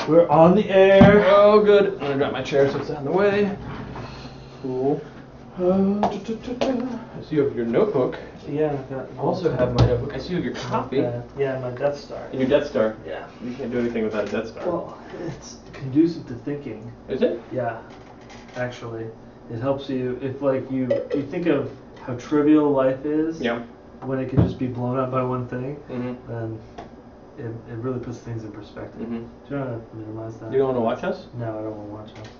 We're on the air. Oh, good. I'm gonna grab my chair so it's out of the way. Cool. I see you have your notebook. Yeah. I also have my notebook. I see you have your copy. Yeah, my Death Star. And your Death Star. Yeah. You can't do anything without a Death Star. Well, it's conducive to thinking. Is it? Yeah. Actually, it helps you if you think of how trivial life is. Yeah. When it can just be blown up by one thing, Mm-hmm. then it really puts things in perspective. Mm-hmm. Do you want to minimize that? You don't want to watch us? No, I don't want to watch us.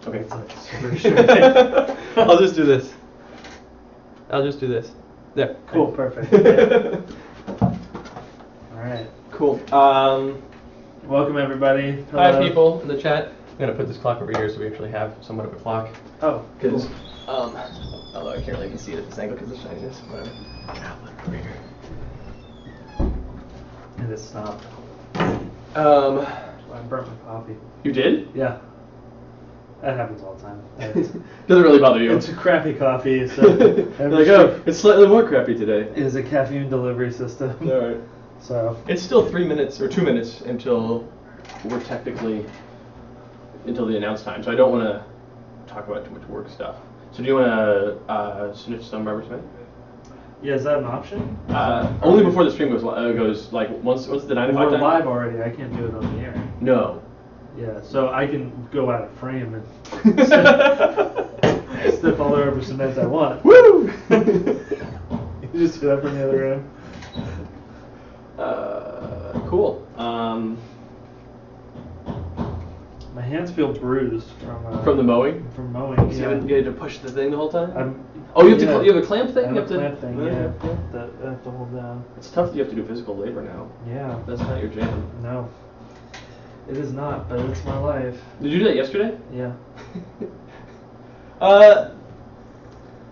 Okay. It's like super short. I'll just do this. I'll just do this. There. Cool. Perfect. All right. Cool. Welcome everybody. Hi Hello. people in the chat. I'm gonna put this clock over here so we actually have somewhat of a clock. Oh, Because, cool. although I can't really even see it at this angle because of the shininess, whatever. Yeah, I'll put it over here. And it stopped. I burnt my coffee. You did? Yeah. That happens all the time. Doesn't really bother you. It's a crappy coffee, so You're like, oh, it's slightly more crappy today. it is a caffeine delivery system. Alright. So It's still 3 minutes or 2 minutes until we're technically until the announce time, so I don't want to talk about too much work stuff. So do you want to snitch some Barbara Smith? yeah, is that an option? Only before the stream goes like once the 9 o'clock We're time. live already. I can't do it on the air. No. Yeah, so I can go out of frame and step all over cement I want. Woo! You just do that from the other room. Cool. My hands feel bruised From the mowing. From mowing. So you haven't get to push the thing the whole time. Oh, you have a clamp thing. I have you a clamp thing. Yeah, that I have to hold down. It's tough that you have to do physical labor now. Yeah. That's not your jam. No. It is not, but it's my life. Did you do that yesterday? Yeah.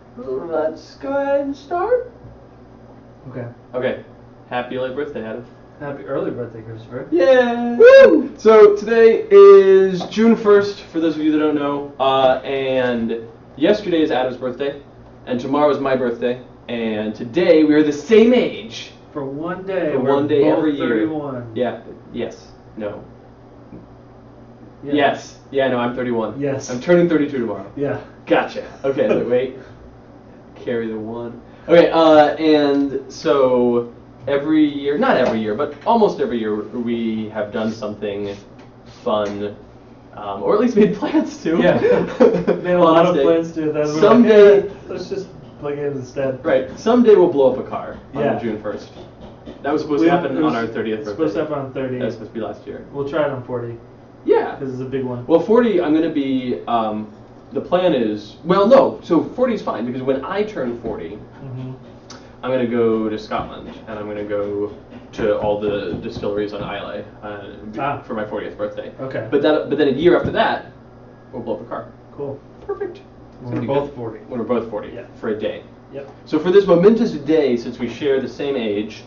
Let's go ahead and start. Okay. Okay. Happy late birthday, Adam. Happy early birthday, Christopher. Yeah. Woo! So today is June 1st, for those of you that don't know, and yesterday is Adam's birthday, and tomorrow is my birthday, and today we are the same age. For one day. For we're one day both every year. 31. Yeah. Yes. No. Yeah. Yes. Yeah. No. I'm 31. Yes. I'm turning 32 tomorrow. Yeah. Gotcha. Okay. Wait. Carry the one. Okay. And so every year, not every year, but almost every year, we have done something fun, or at least made plans to. Yeah. Made a lot of Day. plans to. Then Someday. let's just plug in instead. Right. Someday we'll blow up a car Yeah. on June 1st. That was supposed to happen on our 30th birthday. It's supposed to happen on 30. That was supposed to be last year. We'll try it on 40. Yeah. Because it's a big one. Well, 40, I'm going to be, the plan is, well, no, so 40 is fine, because when I turn 40, Mm-hmm. I'm going to go to Scotland, and I'm going to go to all the distilleries on Islay for my 40th birthday. Okay. But then a year after that, we'll blow up a car. Cool. Perfect. When we're both 40. When we're both 40, Yeah. for a day. Yep. So for this momentous day, since we share the same age,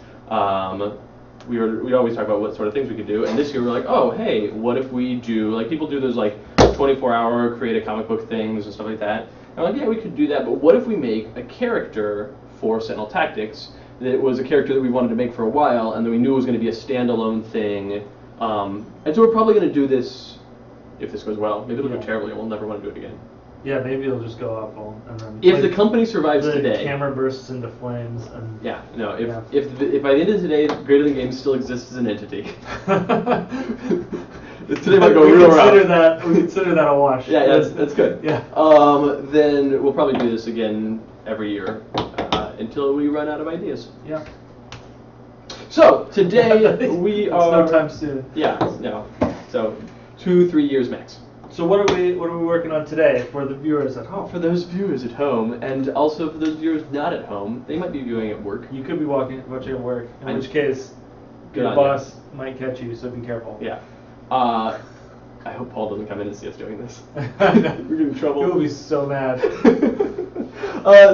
we always talk about what sort of things we could do, and this year we're like, oh, hey, what if we do, like people do those like 24-hour create a comic book things and stuff like that. And I'm like, yeah, we could do that, but what if we make a character for Sentinel Tactics that was a character that we wanted to make for a while, and that we knew was going to be a standalone thing, and so we're probably going to do this, if this goes well. Maybe it'll go terribly and we'll never want to do it again. Yeah, maybe it'll just go awful, and then If the company survives the today. camera bursts into flames, and Yeah, no, if Yeah. if by the end of today, Greater Than Games still exists as an entity. Today might go real rough. We consider that a wash. Yeah, that's good. Yeah. Then we'll probably do this again every year until we run out of ideas. Yeah. So today we It's are. no time soon. Yeah, no. So 2-3 years max. So what are we working on today for the viewers at home? For those viewers at home, and also for those viewers not at home, they might be viewing at work. You could be watching at work, in And- which case Good your on boss might catch you, so be careful. Yeah. I hope Paul doesn't come in and see us doing this. We're getting in trouble. He'll be so mad.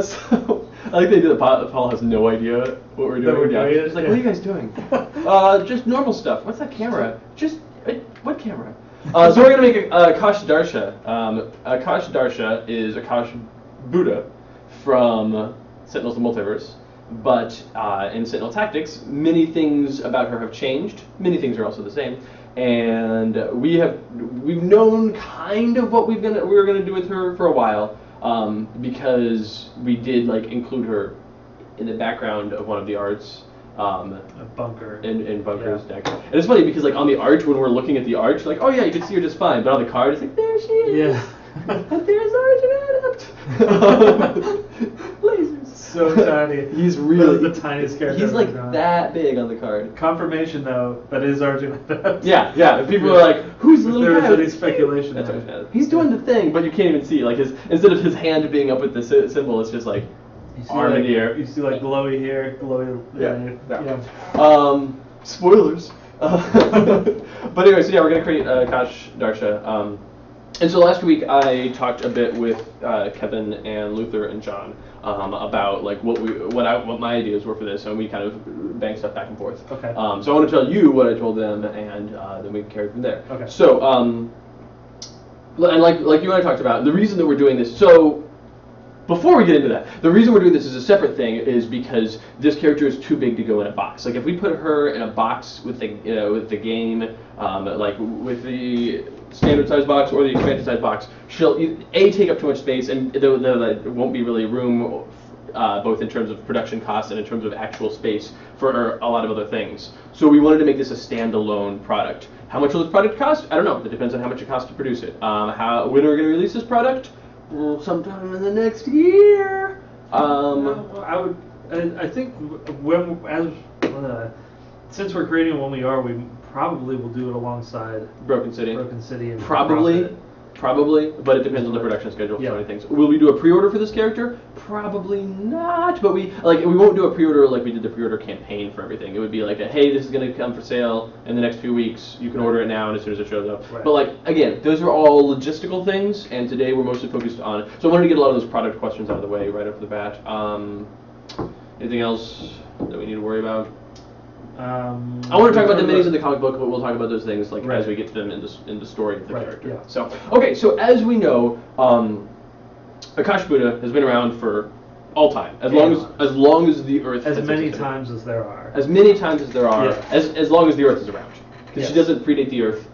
So I like the idea that Paul has no idea what we're That we're doing. doing it? He's like, Yeah. what are you guys doing? Just normal stuff. What's that camera? Just what camera? So we're gonna make a Akash Darsha. Akash Darsha is Akash Buddha from Sentinels of the Multiverse, But in Sentinel Tactics, many things about her have changed. Many things are also the same. And we've known kind of what we were gonna do with her for a while, because we did like include her in the background of one of the arts. A bunker. In Bunker's deck. And it's funny because like on the art, when we're looking at the art, like, oh yeah, you can see her just fine. But on the card, it's like, there she is. Yeah. And there's Arjun Adept. Lasers. So tiny. He's really the tiniest character. He's like ever drawn. that big on the card. Confirmation though, that is Arjun Adept. Yeah, yeah. And people are like, who's the little There guy? was any speculation. That's there. Arjun Adept. He's doing the thing, but you can't even see. Like instead of his hand being up with the symbol, it's just like You see arm like, and ear. You see like glowy here, glowy. Yeah. Spoilers. But anyway, so yeah, we're gonna create Akash Darsha. And so last week I talked a bit with Kevin and Luther and John about like what my ideas were for this, and we kind of banged stuff back and forth. Okay. So I want to tell you what I told them, and then we can carry from there. Okay. So and like you and I talked about, the reason that we're doing this. So before we get into that, the reason we're doing this as a separate thing is because this character is too big to go in a box. Like if we put her in a box with the game, like with the standard size box or the expanded size box, she'll take up too much space, and there won't be really room, both in terms of production costs and in terms of actual space for a lot of other things. So we wanted to make this a standalone product. How much will this product cost? I don't know. It depends on how much it costs to produce it. When are we going to release this product? Sometime in the next year. I think since we're creating When We Are, we probably will do it alongside Broken City. And Probably, but it depends on the production schedule for so many things. Will we do a pre-order for this character? Probably not, but we won't do a pre-order like we did the pre-order campaign for everything. It would be like, hey, this is going to come for sale in the next few weeks. You can order it now, and as soon as it shows up. Right. But like again, those are all logistical things, and today we're mostly focused on. So I wanted to get a lot of those product questions out of the way right off the bat. Anything else that we need to worry about? I want to talk about the minis in the comic book, but we'll talk about those things like as we get to them in the story of the character. Yeah. So okay, so as we know, Akash Buddha has been around for all time, as long as the Earth. As many times as there are. As many times as there are. Yeah. As long as the Earth is around, because she doesn't predate the Earth.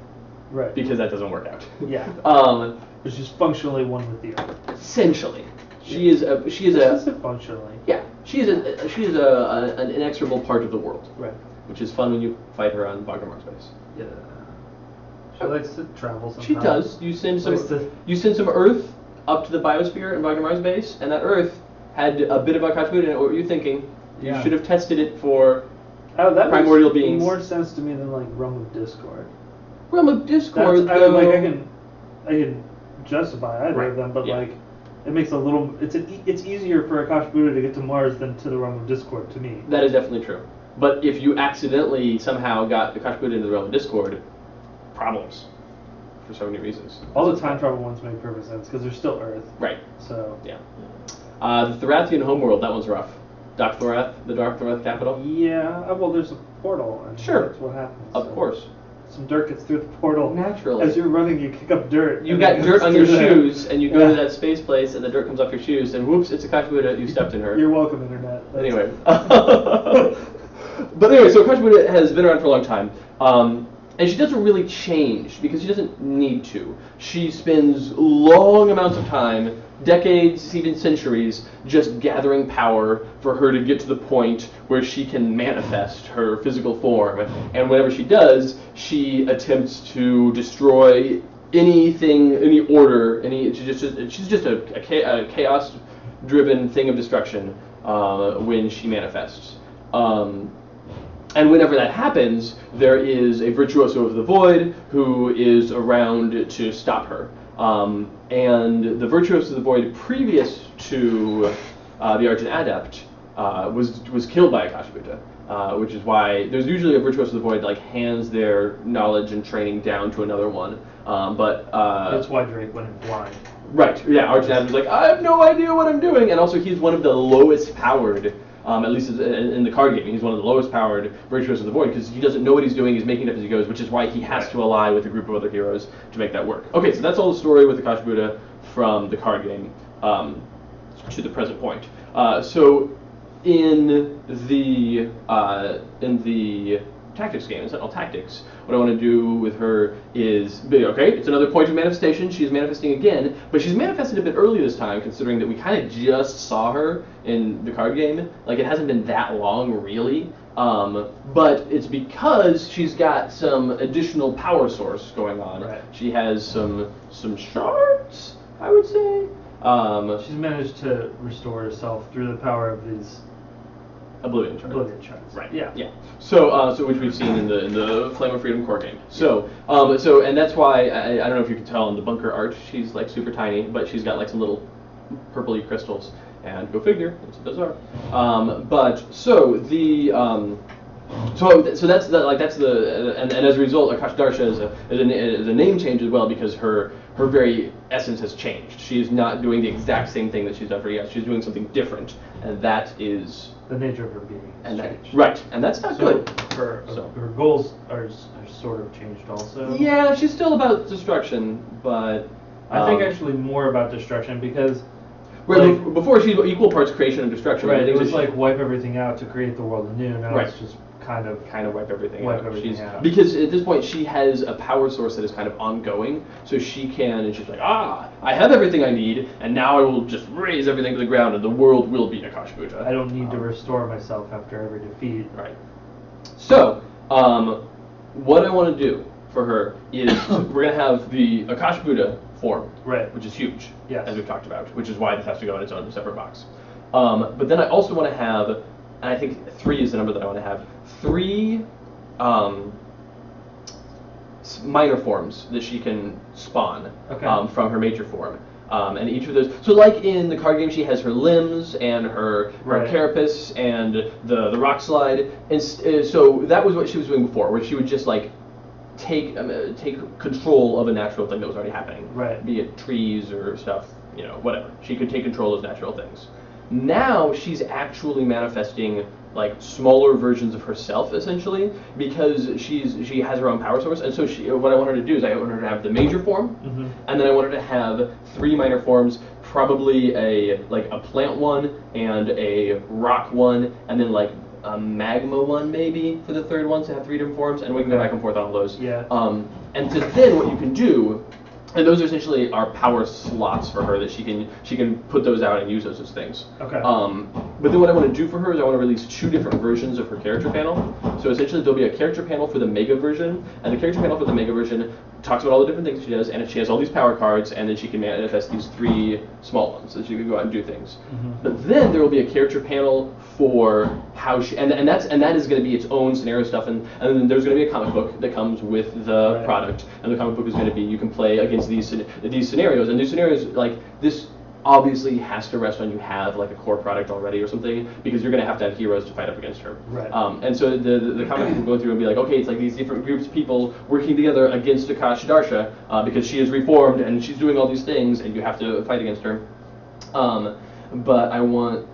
Right. Because that doesn't work out. Yeah. But she's functionally one with the Earth. Essentially. She is functionally. Yeah, she is an inexorable part of the world. Right. Which is fun when you fight her on Wagner Mars base. Yeah. She likes to travel sometimes. She does. You send some Earth up to the biosphere in Wagner Mars base, and that Earth had a bit of Akash Buddha in it. What were you thinking? You should have tested it for primordial beings. That makes more sense to me than like Realm of Discord. Realm of Discord, though. I can justify either of them, but like. It makes it's easier for Akash Buddha to get to Mars than to the Realm of Discord to me. That is definitely true. But if you accidentally somehow got Akash Buddha into the Realm of Discord, problems. For so many reasons. All the time travel ones make perfect sense because they're still Earth. Right. So. Yeah. The Thorathian homeworld, that one's rough. Dark Thorath, the Dark Thorath capital. Yeah, well there's a portal. And sure. That's what happens. Of course. Some dirt gets through the portal. Naturally. As you're running, you kick up dirt. You got dirt on your shoes, and you go to that space place, and the dirt comes off your shoes, and whoops, it's Akash Buddha, you stepped in her. You're welcome, Internet. Anyway. But anyway, so Akash Buddha has been around for a long time. And she doesn't really change, because she doesn't need to. She spends long amounts of time, decades, even centuries, just gathering power for her to get to the point where she can manifest her physical form. And whenever she does, she attempts to destroy anything, any order, she's just a chaos-driven thing of destruction when she manifests. And whenever that happens, there is a virtuoso of the void who is around to stop her. And the virtuoso of the void previous to the Argent Adept was killed by Akash Buddha, which is why there's usually a virtuoso of the void like hands their knowledge and training down to another one. But that's why Drake went in blind. Right. Yeah. Argent Adept was like, I have no idea what I'm doing, and also he's one of the lowest powered. At least in the card game, he's one of the lowest powered virtuosos of the void because he doesn't know what he's doing. He's making it up as he goes, which is why he has to ally with a group of other heroes to make that work. Okay, so that's all the story with Akash Buddha from the card game to the present point. So in the tactics game, in Sentinel Tactics, what I want to do with her is, okay, it's another point of manifestation. She's manifesting again, but she's manifested a bit early this time, considering that we kind of just saw her in the card game. Like, it hasn't been that long, really. But it's because she's got some additional power source going on. Right. She has some shards, I would say. She's managed to restore herself through the power of these Oblivion shards. Oblivion shards. Right. Yeah. Yeah. So, which we've seen in the Flame of Freedom core game. So, and that's why I don't know if you can tell in the bunker art, she's like super tiny, but she's got like some little purpley crystals. And go figure, it's bizarre. But so the so that's the and as a result, Akash Darsha is a name change as well, because her very essence has changed. She is not doing the exact same thing that she's done for years. She's doing something different, and that is the nature of her being. And has that, changed. right, and that's not good. Her goals are sort of changed also. Yeah, she's still about destruction, but I think actually more about destruction, because right, before she's equal parts creation and destruction. Right, it was like wipe everything out to create the world anew. Now right. It's just kind of wipe everything out. Because at this point she has a power source that is kind of ongoing, so she can, and she's like, I have everything I need, and now I will just raise everything to the ground, and the world will be Akash Buddha. I don't need to restore myself after every defeat. Right. So, what I want to do for her is we're gonna have the Akash Buddha form, right, which is huge, yes, as we've talked about, which is why this has to go in its own separate box. But then I also want to have, and I think 3 is the number that I want to have, 3 minor forms that she can spawn from her major form. And each of those, so like in the card game, she has her limbs and her carapace and the rock slide, and so that was what she was doing before, where she would just like take control of a natural thing that was already happening, be it trees or stuff, whatever. She could take control of natural things. Now she's actually manifesting like smaller versions of herself, essentially, because she has her own power source. And so what I want her to do is I want her to have the major form, and then I want her to have 3 minor forms, probably a plant one and a rock one, and then like a magma one maybe for the 3rd one, to have 3 different forms, and we can go back and forth on all those. Yeah. And so then what you can do, and those are essentially our power slots for her, that she can put those out and use those as things. Okay. But then what I want to do for her is I want to release 2 different versions of her character panel. So essentially there'll be a character panel for the mega version, and the character panel for the mega version talks about all the different things she does, and she has all these power cards, and then she can manifest these 3 small ones, so she can go out and do things. But then there will be a character panel for how she, and that is going to be its own scenario stuff, and then there's going to be a comic book that comes with the product, and the comic book is going to be, you can play against these scenarios, and these scenarios, like this obviously has to rest on you have like a core product already or something, because you're going to have heroes to fight up against her. Right. And so the comic will go through and be like, okay, it's like these different groups of people working together against Akash Darsha, because she is reformed and she's doing all these things, and you have to fight against her. But I want,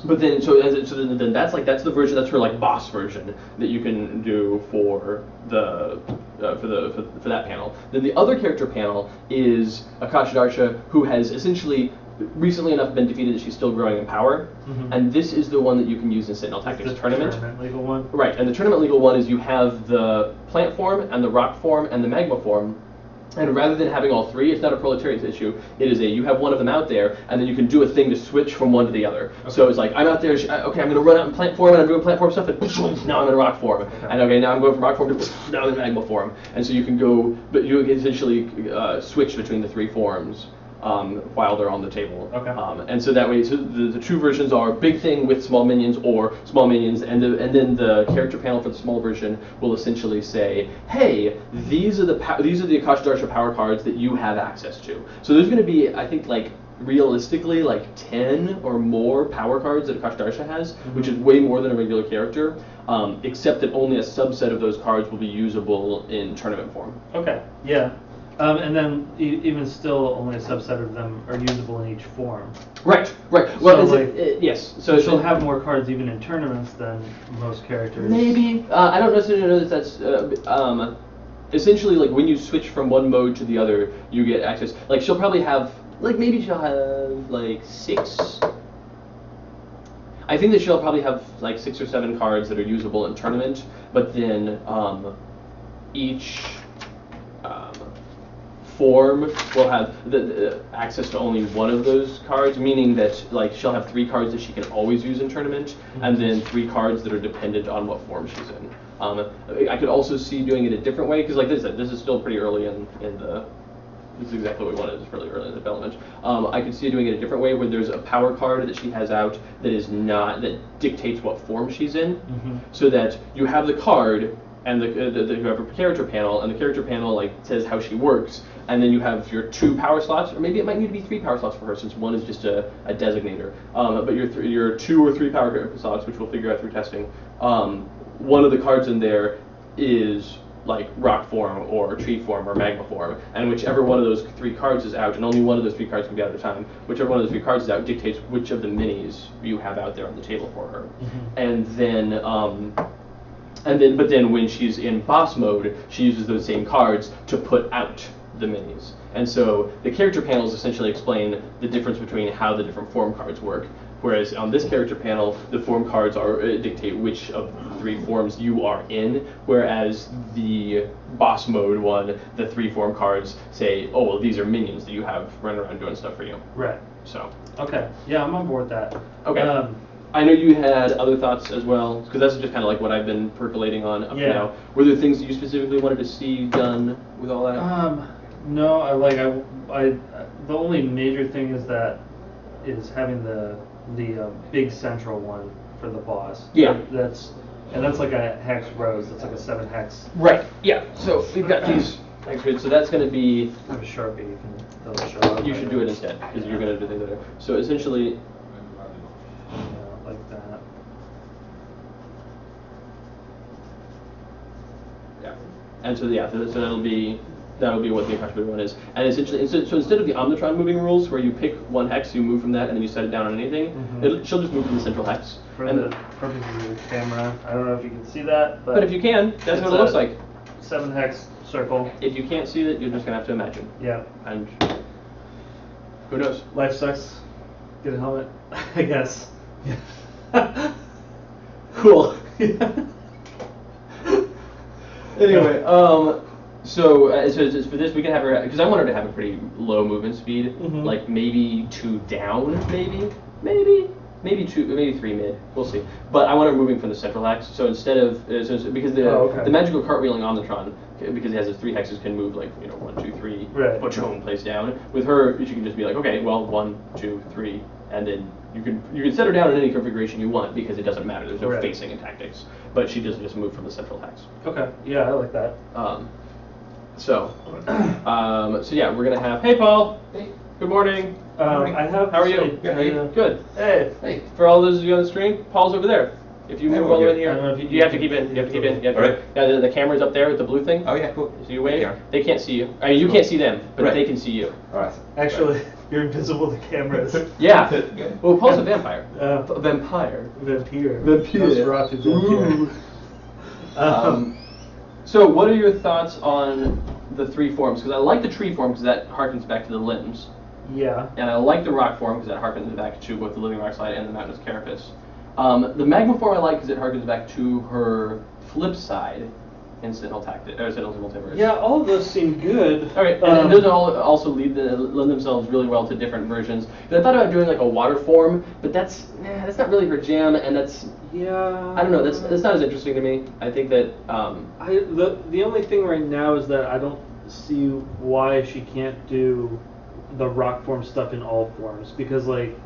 but then then that's the version, that's her like boss version that you can do for the for that panel. Then the other character panel is Akash Darsha, who has essentially recently enough been defeated that she's still growing in power, and this is the one that you can use in Sentinel Tactics Tournament. The tournament legal one? Right, and the tournament legal one is you have the plant form and the rock form and the magma form. And rather than having all 3, it's not a proletariat issue. It is you have one of them out there, and then you can do a thing to switch from one to the other. Okay. So it's like, I'm out there, okay, I'm going to run out in plant form, and I'm doing plant form stuff, and now I'm in rock form. Okay. And okay, now I'm going from rock form to now I'm in magma form. And so you can go, but you can essentially switch between the 3 forms while they're on the table. Okay. And so that way, so the 2 versions are big thing with small minions or small minions, and then the character panel for the small version will essentially say, hey, these are the Akash Darsha power cards that you have access to. So there's going to be, I think, like realistically, like 10 or more power cards that Akash Darsha has, which is way more than a regular character, except that only a subset of those cards will be usable in tournament form. Okay. Yeah. And then even still, only a subset of them are usable in each form. Right. Well, so yes. So she'll have more cards even in tournaments than most characters. Maybe. I don't necessarily know that that's. Essentially, like when you switch from one mode to the other, you get access. Like she'll probably have, like maybe she'll have like 6. I think that she'll probably have like 6 or 7 cards that are usable in tournament, but then each form will have the access to only one of those cards, meaning that like she'll have 3 cards that she can always use in tournament, and then 3 cards that are dependent on what form she's in. I could also see doing it a different way, because like this is still pretty early in the. This is exactly what we wanted. It's really early in the development. I could see doing it a different way, where there's a power card that she has out that dictates what form she's in, so that you have the card and you have a character panel, and the character panel like says how she works, and then you have your 2 power slots, or maybe it might need to be 3 power slots for her, since one is just a designator. But your 2 or 3 power slots, which we'll figure out through testing. One of the cards in there is like rock form or tree form or magma form, and whichever one of those 3 cards is out, and only one of those 3 cards can be out at a time, whichever one of those 3 cards is out dictates which of the minis you have out there on the table for her. But then when she's in boss mode, she uses those same cards to put out the minis. And so the character panels essentially explain the difference between how the different form cards work. Whereas on this character panel, the form cards dictate which of the 3 forms you are in, whereas the boss mode one, the 3 form cards say, oh, well, these are minions that you have running around doing stuff for you. Right. So. Okay. Yeah, I'm on board with that. Okay. I know you had other thoughts as well, because that's just kind of like what I've been percolating on up to now. Were there things that you specifically wanted to see done with all that? No, the only major thing is having the big central one for the boss. Yeah. That's like a hex rose. That's like a 7 hex. Right. Yeah. So we've got these. Good. So that's going to be. I have a Sharpie. That'll show up. You should do it instead, because you're going to do things later. So essentially. Like that. Yeah. And so so that'll be what the Akasha one is. And essentially, so instead of the Omnitron moving rules, where you pick 1 hex, you move from that, and then you set it down on anything, she'll just move from the central hex. For the purposes of the camera, I don't know if you can see that, but if you can, that's what it looks like. 7 hex circle. If you can't see it, you're just gonna have to imagine. Yeah. And who knows? Life sucks. Get a helmet, I guess. Cool. Anyway, so for this we can have her, because I want her to have a pretty low movement speed, like maybe 2 down, maybe 3 mid. We'll see. But I want her moving from the central hex. So instead of because the magical cartwheeling Omnitron, because it has its 3 hexes, can move like 1, 2, 3, boom, place down. With her, she can just be like, okay, well 1, 2, 3, and then you can set her down in any configuration you want, because it doesn't matter. There's no facing in tactics. But she doesn't just move from the central hex. Okay. Yeah, I like that. So yeah, we're gonna have. Hey, Paul. Hey. Good morning. How are you? Good. Hey. For all those of you on the screen, Paul's over there. If you move all the way in here, you have to keep in. You have to keep in. You have to Right. Yeah, the camera's up there with the blue thing. Oh yeah, cool. So you wave. Yeah. They can't see you. I mean, you can't see them, but they can see you. All right. Actually, you're invisible to cameras. Yeah. Well, Paul's a vampire. Vampire. Vampire. Nosferatu vampire. So what are your thoughts on the 3 forms? Because I like the tree form, because that harkens back to the limbs. Yeah. And I like the rock form, because that harkens back to both the living rock slide and the mountainous carapace. The magma form I like, because it harkens back to her flip side in Sentinel's Multiverse. Yeah, all of those seem good. All right, and those all also lend themselves really well to different versions. Because I thought about doing like a water form, but that's not really her jam, and that's I don't know. That's not as interesting to me. I think that the only thing right now is that I don't see why she can't do the rock form stuff in all forms, because like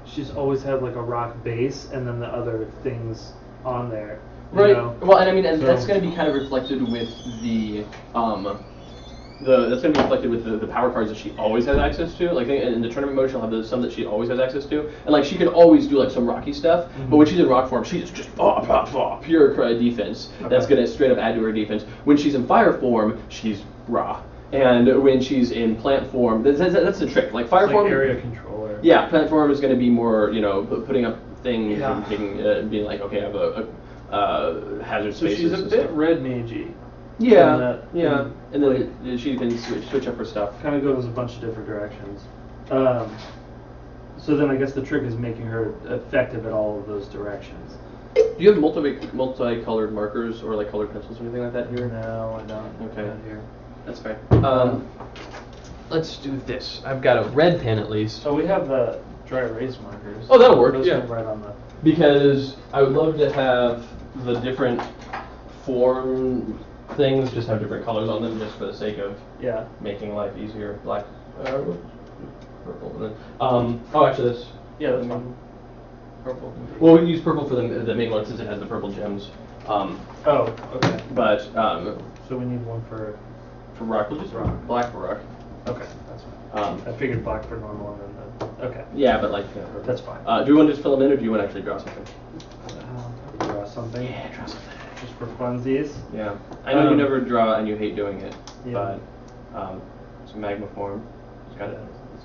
she's always had like a rock base and then the other things on there. Right. Know? Well, and I mean, and that's going to be kind of reflected with the that's going to be reflected with the power cards that she always has access to. Like in the tournament mode, she'll have some that she always has access to, and like she can always do like some rocky stuff. But when she's in rock form, she's just pure defense. Okay. That's going to straight up add to her defense. When she's in fire form, she's raw. And when she's in plant form, that's the trick. Like fire form, area controller. Yeah, plant form is going to be more, putting up things and taking, being like, okay, I have a hazard spaces. So she's a bit red magey. Yeah, and then she can switch up her stuff. Kind of goes a bunch of different directions. So then I guess the trick is making her effective at all of those directions. Do you have multicolored markers or like colored pencils or anything like that here? No, I don't. Okay. Not here. That's fair. Let's do this. I've got a red pen at least. So we have the dry erase markers. Oh, that'll work, Those yeah. go right on the. Because I would love to have the different form things just have different colors on them just for the sake of Yeah. making life easier. Black, purple, and then, oh, actually this. Yeah, that's fine. Purple. Well, we use purple for the main one since it has the purple gems. Oh, okay. But So we need one for. for rock, we'll just black for rock. Okay, that's fine. I figured black for normal and then. Okay. Yeah, but like. That's fine. Do you want to just fill them in, or do you want to actually draw something? Draw something. Yeah, draw something. Just for funsies. Yeah, I know you never draw and you hate doing it, Yeah. but it's a magma form. It's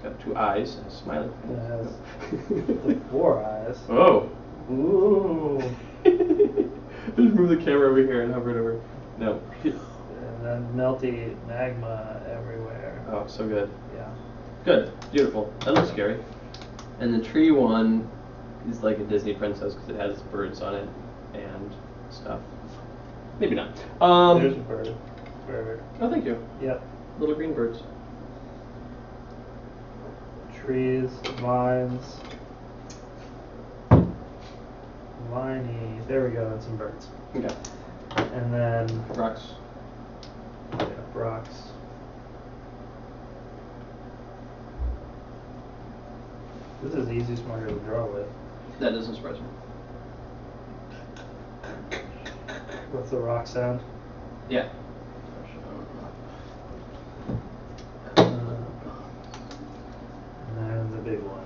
got 2 eyes and a smiley It has face. the 4 eyes. Oh. Ooh. Just move the camera over here and hover it over. No. And then melty magma everywhere. Oh, so good. Yeah. Good. Beautiful. That looks scary. And the tree one is like a Disney princess because it has birds on it and stuff. Maybe not. There's a bird. Bird. Oh, thank you. Yep. Little green birds. Trees, vines. Viney. There we go, and some birds. Okay. And then Rocks. yeah, rocks. This is the easiest marker to draw with. That doesn't surprise me. What's the rock sound? Yeah. And then the big one.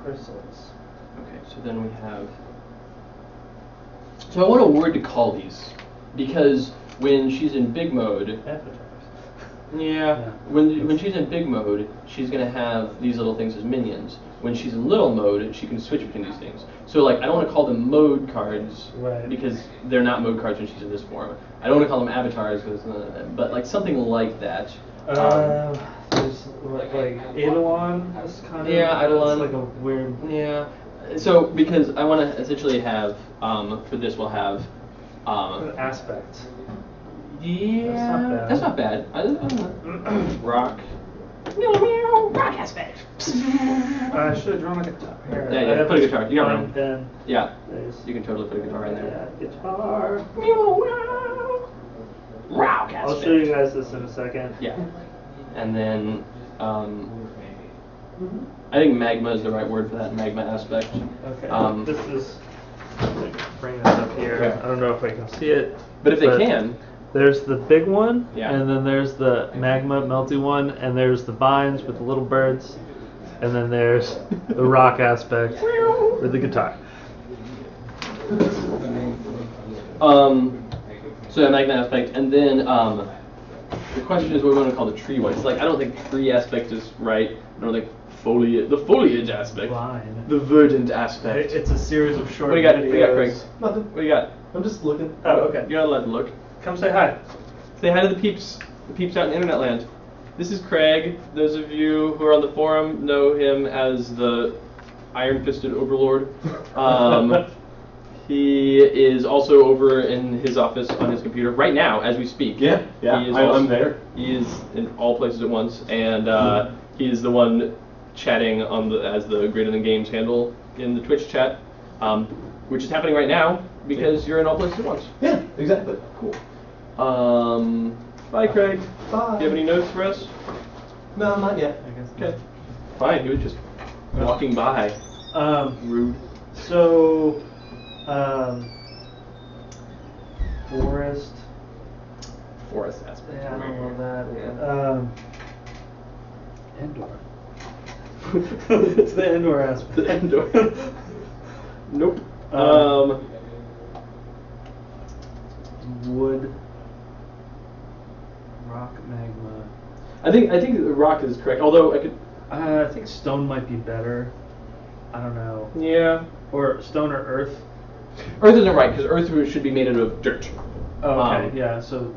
Crystals. Okay, so then we have. So I want a word to call these because when she's in big mode. Avatars. Yeah. When she's in big mode, she's gonna have these little things as minions. When she's in little mode, she can switch between these things. So like, I don't want to call them mode cards Right. because they're not mode cards when she's in this form. I don't want to call them avatars, but like something like that. There's like Eidolon. That's kind of Eidolon. It's like a weird. Yeah. So because I want to essentially have for this we'll have aspect. Yeah. That's not bad. I don't know. Rock. Rock aspect. I should have drawn a guitar. Here, Yeah, I yeah, have put a this guitar. You got fun room. pen. Yeah. There's You can totally put a guitar in there. guitar. Rock I'll aspect. show you guys this in a second. Yeah. And then I think magma is the right word for that, magma aspect. Okay. This is. Bring this up here. Okay. I don't know if I can see it. But if they can, There's the big one, Yeah. and then there's the magma melty one, and there's the vines with the little birds, and then there's the rock aspect with the guitar. so yeah, magma aspect, and then the question is what we want to call the tree one. It's like I don't think tree aspect is right. I don't think the foliage aspect, Vine. the verdant aspect. It's a series of short What do you got? videos. What do you got, Craig? Nothing. What do you got? I'm just looking. Oh, okay. You're not allowed to look. Come say hi. Say hi to the peeps out in internet land. This is Craig. Those of you who are on the forum know him as the iron-fisted overlord. He is also over in his office on his computer right now as we speak. Yeah, He is I'm there. He is in all places at once, and he is the one chatting on as the Greater Than Games handle in the Twitch chat, which is happening right now because you're in all places at once. Yeah, exactly. Cool. Bye, Craig. Bye. Do you have any notes for us? No, not yet. I guess. Okay. Fine. He was just walking by. Rude. So, forest. Forest aspect. Yeah, I don't know that. Endor. It's the Endor aspect. The Endor. Nope. Wood. Rock magma. I think the rock is correct. Although I could. I think stone might be better. I don't know. Yeah. Or stone or earth. Earth isn't right because Earth should be made out of dirt. Oh, okay, Um, yeah. So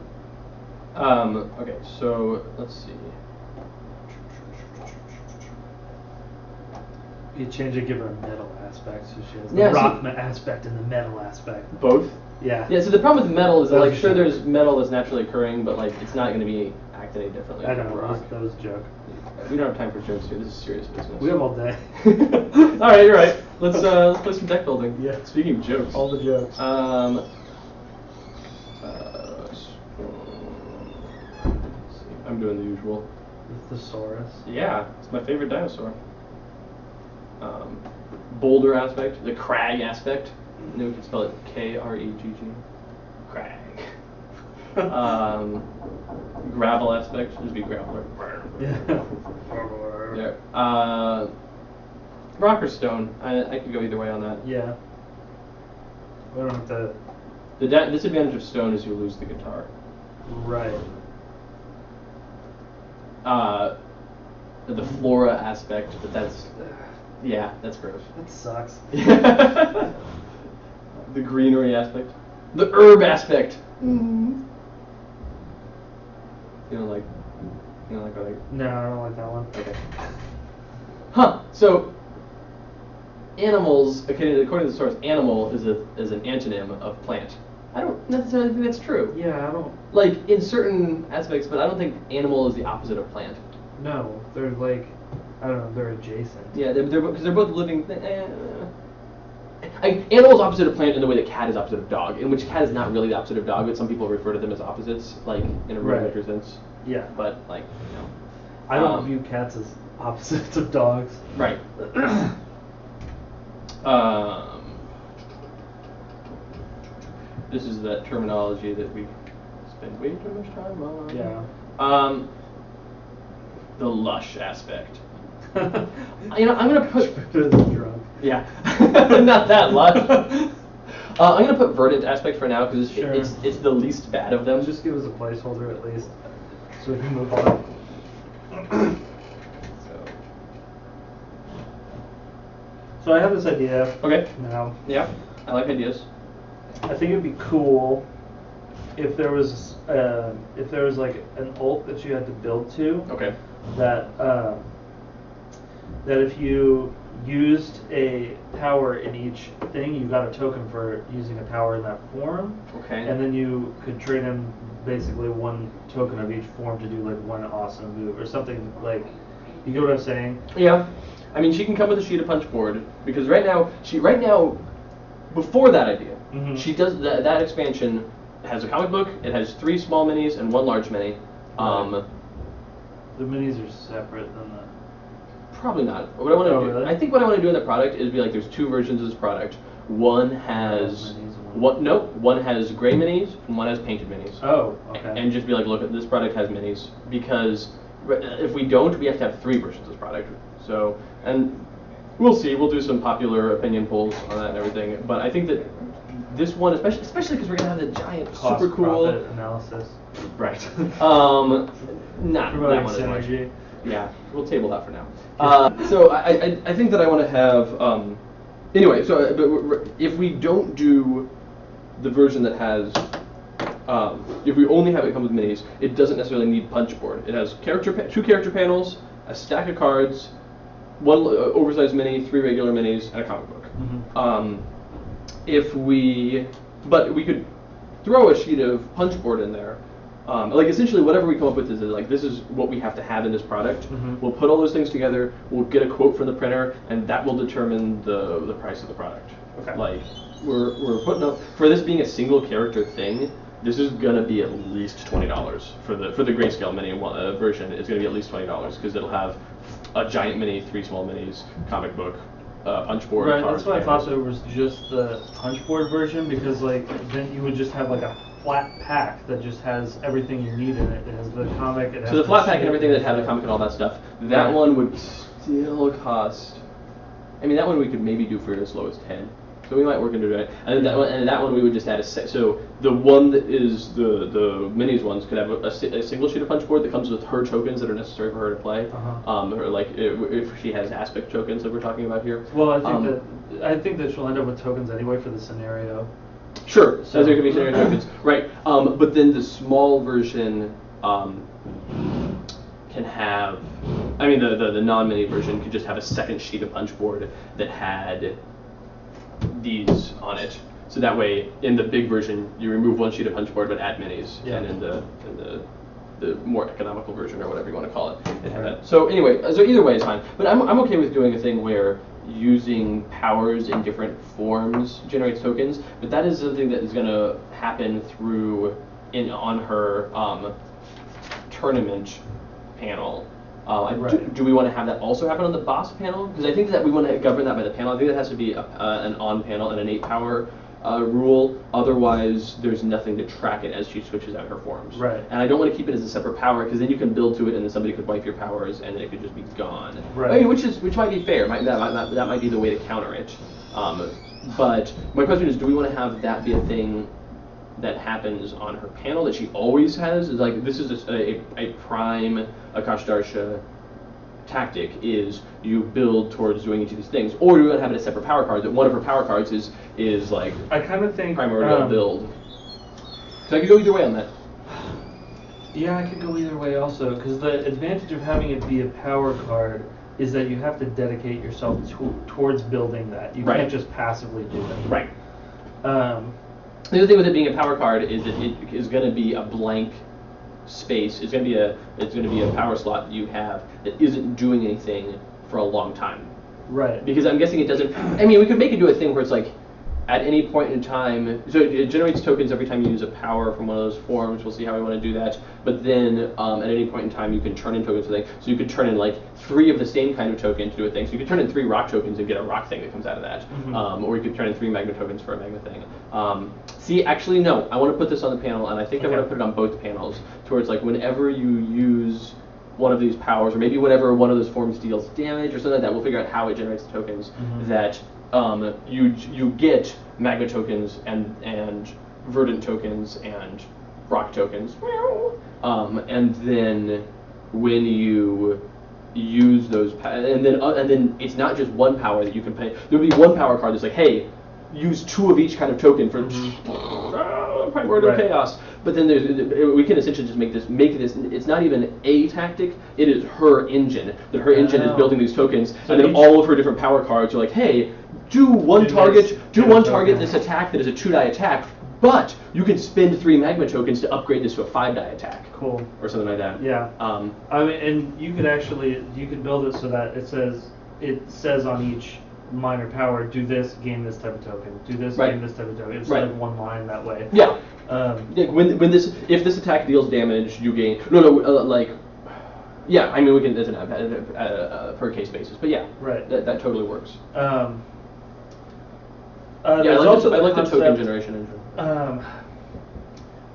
Okay, so let's see. you change it, give her a metal aspect, so she has the Yeah, so- rock aspect and the metal aspect. Both. Yeah. Yeah. So the problem with metal is that, That was like, a sure, joke. there's metal that's naturally occurring, but like it's not going to be acting any differently. I than know. rock. That was a joke. We don't have time for jokes here. This is serious business. We have all day. All right, you're right. Let's play some deck building. Yeah. Speaking of jokes. All the jokes. Let's see. I'm doing the usual. The thesaurus. Yeah, it's my favorite dinosaur. Boulder aspect, the crag aspect. And then we can spell it Kreg. Crag. Gravel aspect, just be graveler. Yeah. Yeah. Rock or stone. I could go either way on that. Yeah. We don't have to. The disadvantage of stone is you lose the guitar. Right. The flora aspect, but that's that's gross. That sucks. The greenery aspect. The herb aspect. Mm-hmm. You know, like what I... No, I don't like that one. Okay. Huh. So, animals, according to the source, animal is an antonym of plant. I don't necessarily think that's true. Yeah, I don't. Like, in certain aspects, but I don't think animal is the opposite of plant. No, they're like, I don't know, they're adjacent. Yeah, because they're both living. Animal is opposite of plant in the way that cat is opposite of dog, in which cat is not really the opposite of dog, but some people refer to them as opposites, like in a rudimentary sense. Yeah. But like, I don't view cats as opposites of dogs. Right. This is that terminology that we spend way too much time on. Yeah. The lush aspect. I'm gonna put. Drunk. Yeah. Not that lush. I'm gonna put verdant aspect for now because Sure. it's the least bad of them. Just give us a placeholder at least, so we can move on. So I have this idea Okay. now. Yeah. I like ideas. I think it'd be cool if there was like an ult that you had to build to. Okay. That if you used a power in each thing, you got a token for using a power in that form. Okay. And then you could trade in basically one token of each form to do like one awesome move or something like. You get what I'm saying? Yeah. I mean, she can come with a sheet of punch board because right now, before that idea, Mhm. she does that expansion has a comic book. It has 3 small minis and 1 large mini. Right. The minis are separate than the. Probably not. What I want to Oh, do, really? I think what I want to do in the product is be like, there's 2 versions of this product. One has Minis and one has gray minis and one has painted minis. Oh, okay. And just be like, look, this product has minis because if we don't, we have to have 3 versions of this product. So, and we'll see. We'll do some popular opinion polls on that and everything. But I think that this one, especially because we're gonna have the giant, Cost super cool. profit analysis. Right. Not that Promoting one as much. synergy. Yeah, we'll table that for now. So I think that I want to have anyway. So but if we don't do the version that has if we only have it come with minis, it doesn't necessarily need punch board. It has 2 character panels, a stack of cards, 1 oversized mini, 3 regular minis, and a comic book. Mhm. But we could throw a sheet of punch board in there. Like essentially whatever we come up with is like, this is what we have to have in this product. Mhm. We'll put all those things together, we'll get a quote from the printer, and that will determine the price of the product. Okay. Like, we're putting up, for this being a single character thing, this is gonna be at least $20 for the grayscale mini version. It's gonna be at least $20 because it'll have a giant mini, 3 small minis, comic book, punch board. Right, cards, that's why I panels. thought there was just the punch board version because like then you would just have like a flat pack that just has everything you need in it. It has the comic. It has So the flat pack and sheet, everything it that has have the comic and all that stuff, that Right. one would still cost. I mean, that one we could maybe do for as low as 10. So we might work into that. And that one we would just add so the one that is the minis ones could have a single sheet of punch board that comes with her tokens that are necessary for her to play. Or like if she has aspect tokens that we're talking about here. Well, I think that she'll end up with tokens anyway for the scenario. Sure. So there could be scenario tokens, right? But then the small version can have. I mean, the non-mini version could just have a second sheet of punch board that had these on it. So that way, in the big version, you remove one sheet of punch board but add minis, and in the more economical version or whatever you want to call it, it had that. So anyway, so either way is fine. But I'm okay with doing a thing where using powers in different forms generates tokens. But that is something that is going to happen through on her tournament panel. Do we want to have that also happen on the boss panel? Because I think that we want to govern that by the panel. I think that has to be an on panel and an 8 power rule. Otherwise, there's nothing to track it as she switches out her forms. Right. And I don't want to keep it as a separate power because then you can build to it and then somebody could wipe your powers and it could just be gone. Right. I mean, which might be fair. That might be the way to counter it. But my question is, do we want to have that be a thing that happens on her panel that she always has? Is like, this is a prime Akash Darsha tactic, is you build towards doing each of these things, or do we want to have it a separate power card that one of her power cards is like I kind of think primordial build. So I could go either way on that. Yeah, I could go either way also, because the advantage of having it be a power card is that you have to dedicate yourself towards building that. You can't just passively do it. Right. The other thing with it being a power card is that it is going to be a blank space. It's going to be a power slot that you have that isn't doing anything for a long time. Right. Because I'm guessing it doesn't. I mean, we could make it do a thing where it's like, at any point in time, so it generates tokens every time you use a power from one of those forms. We'll see how we want to do that. But then at any point in time, you can turn in tokens for things. So you could turn in like 3 of the same kind of token to do a thing. So you could turn in 3 rock tokens and get a rock thing that comes out of that. Or you could turn in 3 magma tokens for a magma thing. See, actually, no. I want to put this on the panel, and I think I want to put it on both panels. Towards like whenever you use one of these powers, or maybe whenever one of those forms deals damage or something like that, we'll figure out how it generates the tokens that you get magma tokens and verdant tokens and rock tokens. And then when you use those, and then it's not just one power that you can pay. There'll be one power card that's like, hey, use 2 of each kind of token for primordial chaos. But then we can essentially just make this. It's not even a tactic. It is her engine. That her engine is building these tokens, so and then all of her different power cards are like, hey, do one target this attack that is a 2-die attack, but you can spend 3 magma tokens to upgrade this to a 5-die attack. Cool. Or something like that. Yeah. I mean, and you could build it so that it says on each minor power, do this, gain this type of token. Do this, gain this type of token. It's like one line that way. Yeah. If this attack deals damage, you gain. Yeah, I mean, we can as a per case basis, but yeah, right. That totally works. Yeah, I like the token generation engine.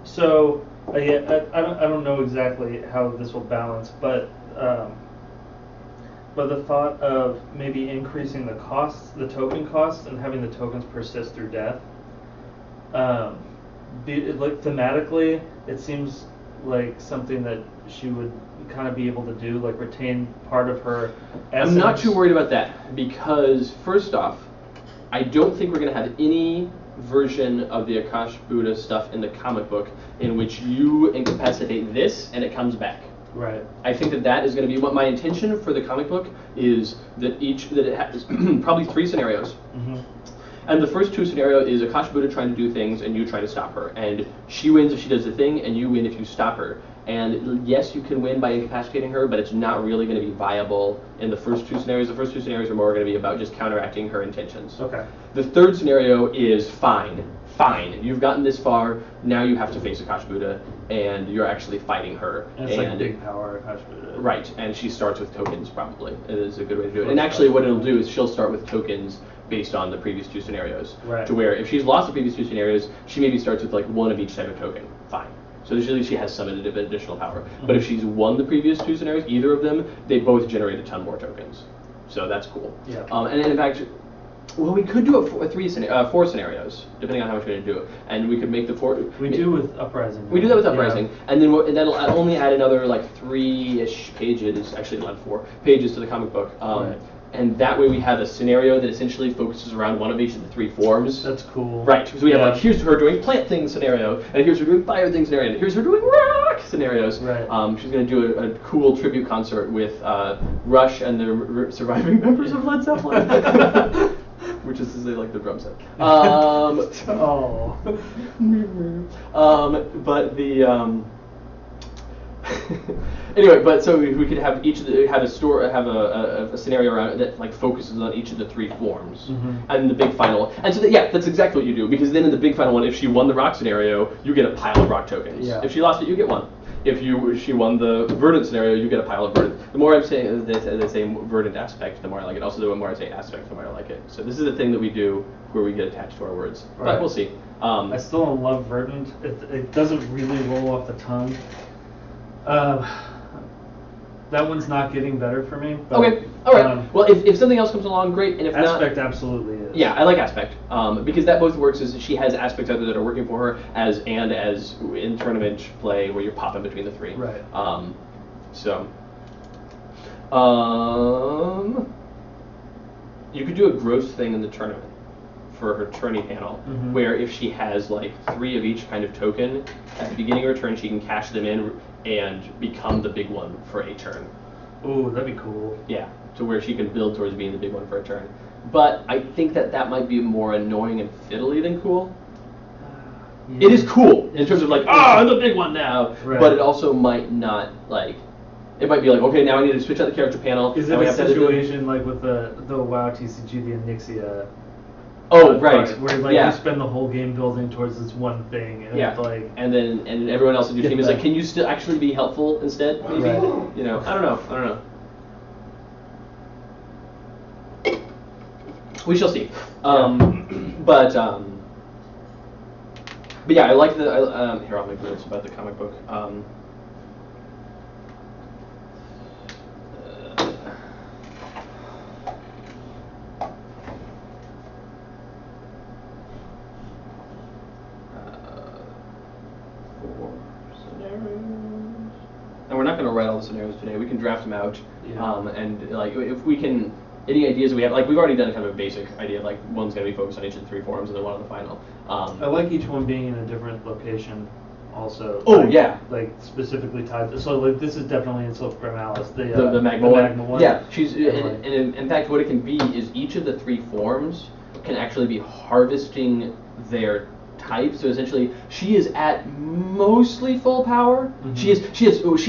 So I don't know exactly how this will balance, but the thought of maybe increasing the costs, the token costs, and having the tokens persist through death. Like thematically, it seems like something that she would kind of be able to do, like retain part of her essence. I'm not too worried about that, because first off, I don't think we're going to have any version of the Akash Buddha stuff in the comic book in which you incapacitate this and it comes back. Right. I think that is going to be what my intention for the comic book is, that it has probably 3 scenarios. And the first 2 scenarios is Akash Buddha trying to do things and you try to stop her. And she wins if she does the thing, and you win if you stop her. And yes, you can win by incapacitating her, but it's not really going to be viable in the first 2 scenarios. The first 2 scenarios are more going to be about just counteracting her intentions. Okay. The third scenario is fine. You've gotten this far, now you have to face Akash Buddha, and you're actually fighting her. And it's like big power Akash Buddha. Right, and she starts with tokens, probably. It is a good way to do it. And actually what it'll do is she'll start with tokens based on the previous 2 scenarios. Right. To where if she's lost the previous 2 scenarios, she maybe starts with like 1 of each type of token. Fine. So usually she has some additional power. But if she's won the previous 2 scenarios, either of them, they both generate a ton more tokens. So that's cool. Yeah. And in fact, Well, we could do four scenarios, depending on how much we're going to do it, and we could make the four. We do with Uprising. We do that with Yeah. Uprising, and then that'll only add another like 3-ish pages, actually not 4 pages to the comic book. Right. And that way we have a scenario that essentially focuses around one of each of the 3 forms. That's cool. Right, so we have Yeah. like, here's her doing plant thing scenario, and here's her doing fire thing scenario, and here's her doing rock scenarios. Right. She's going to do a cool tribute concert with Rush and the surviving members of Led Zeppelin. Which is to say, like, the drum set. Oh. But the anyway, but so we could have a scenario around it that like focuses on each of the 3 forms, and the big final. And so that's exactly what you do, because then in the big final one, if she won the rock scenario, you get a pile of rock tokens. Yeah. If she lost it, you get 1. If she won the verdant scenario, you get a pile of verdant. The more I'm saying, they say verdant aspect, the more I like it. Also, the more I say aspect, the more I like it. So this is the thing that we do where we get attached to our words. Right. But we'll see. I still don't love Verdant. It doesn't really roll off the tongue. That one's not getting better for me. But, Okay, all right. Well, if something else comes along, great. And if Aspect not, absolutely is. yeah, I like aspect because that both works. Is she has aspects either that are working for her as in tournament play where you're popping between the 3. Right. You could do a gross thing in the tournament for her tourney panel, where if she has like 3 of each kind of token at the beginning of her turn, she can cash them in and become the big one for a turn. Ooh, that'd be cool. Yeah, to where she can build towards being the big one for a turn. But I think that might be more annoying and fiddly than cool. Yeah. It is cool in terms of like, I'm the big one now. Right. But it also might not like. It might be like, okay, now I need to switch out the character panel. Is it now we a have to have the- situation like with the WoW TCG, the Onyxia? Oh, right. Where like yeah. you spend the whole game building towards this one thing, and Yeah. like And then everyone else in your Get team is that. like, can you still actually be helpful instead? Maybe. Right. You know, I don't know. We shall see. But yeah, I like the. Here, I'll make notes about the comic book. And we're not going to write all the scenarios today. We can draft them out, Yeah. and like if we can, any ideas we have, like we've already done kind of a basic idea, like one's going to be focused on each of the 3 forms, and then one on the final. I like each one being in a different location. Also. Oh, like, yeah. Like specifically tied. So like this is definitely in Silvergrim Alice. The Magma one. Yeah, she's And, and in fact, what it can be is each of the 3 forms can actually be harvesting their type. So essentially, she is at mostly full power. She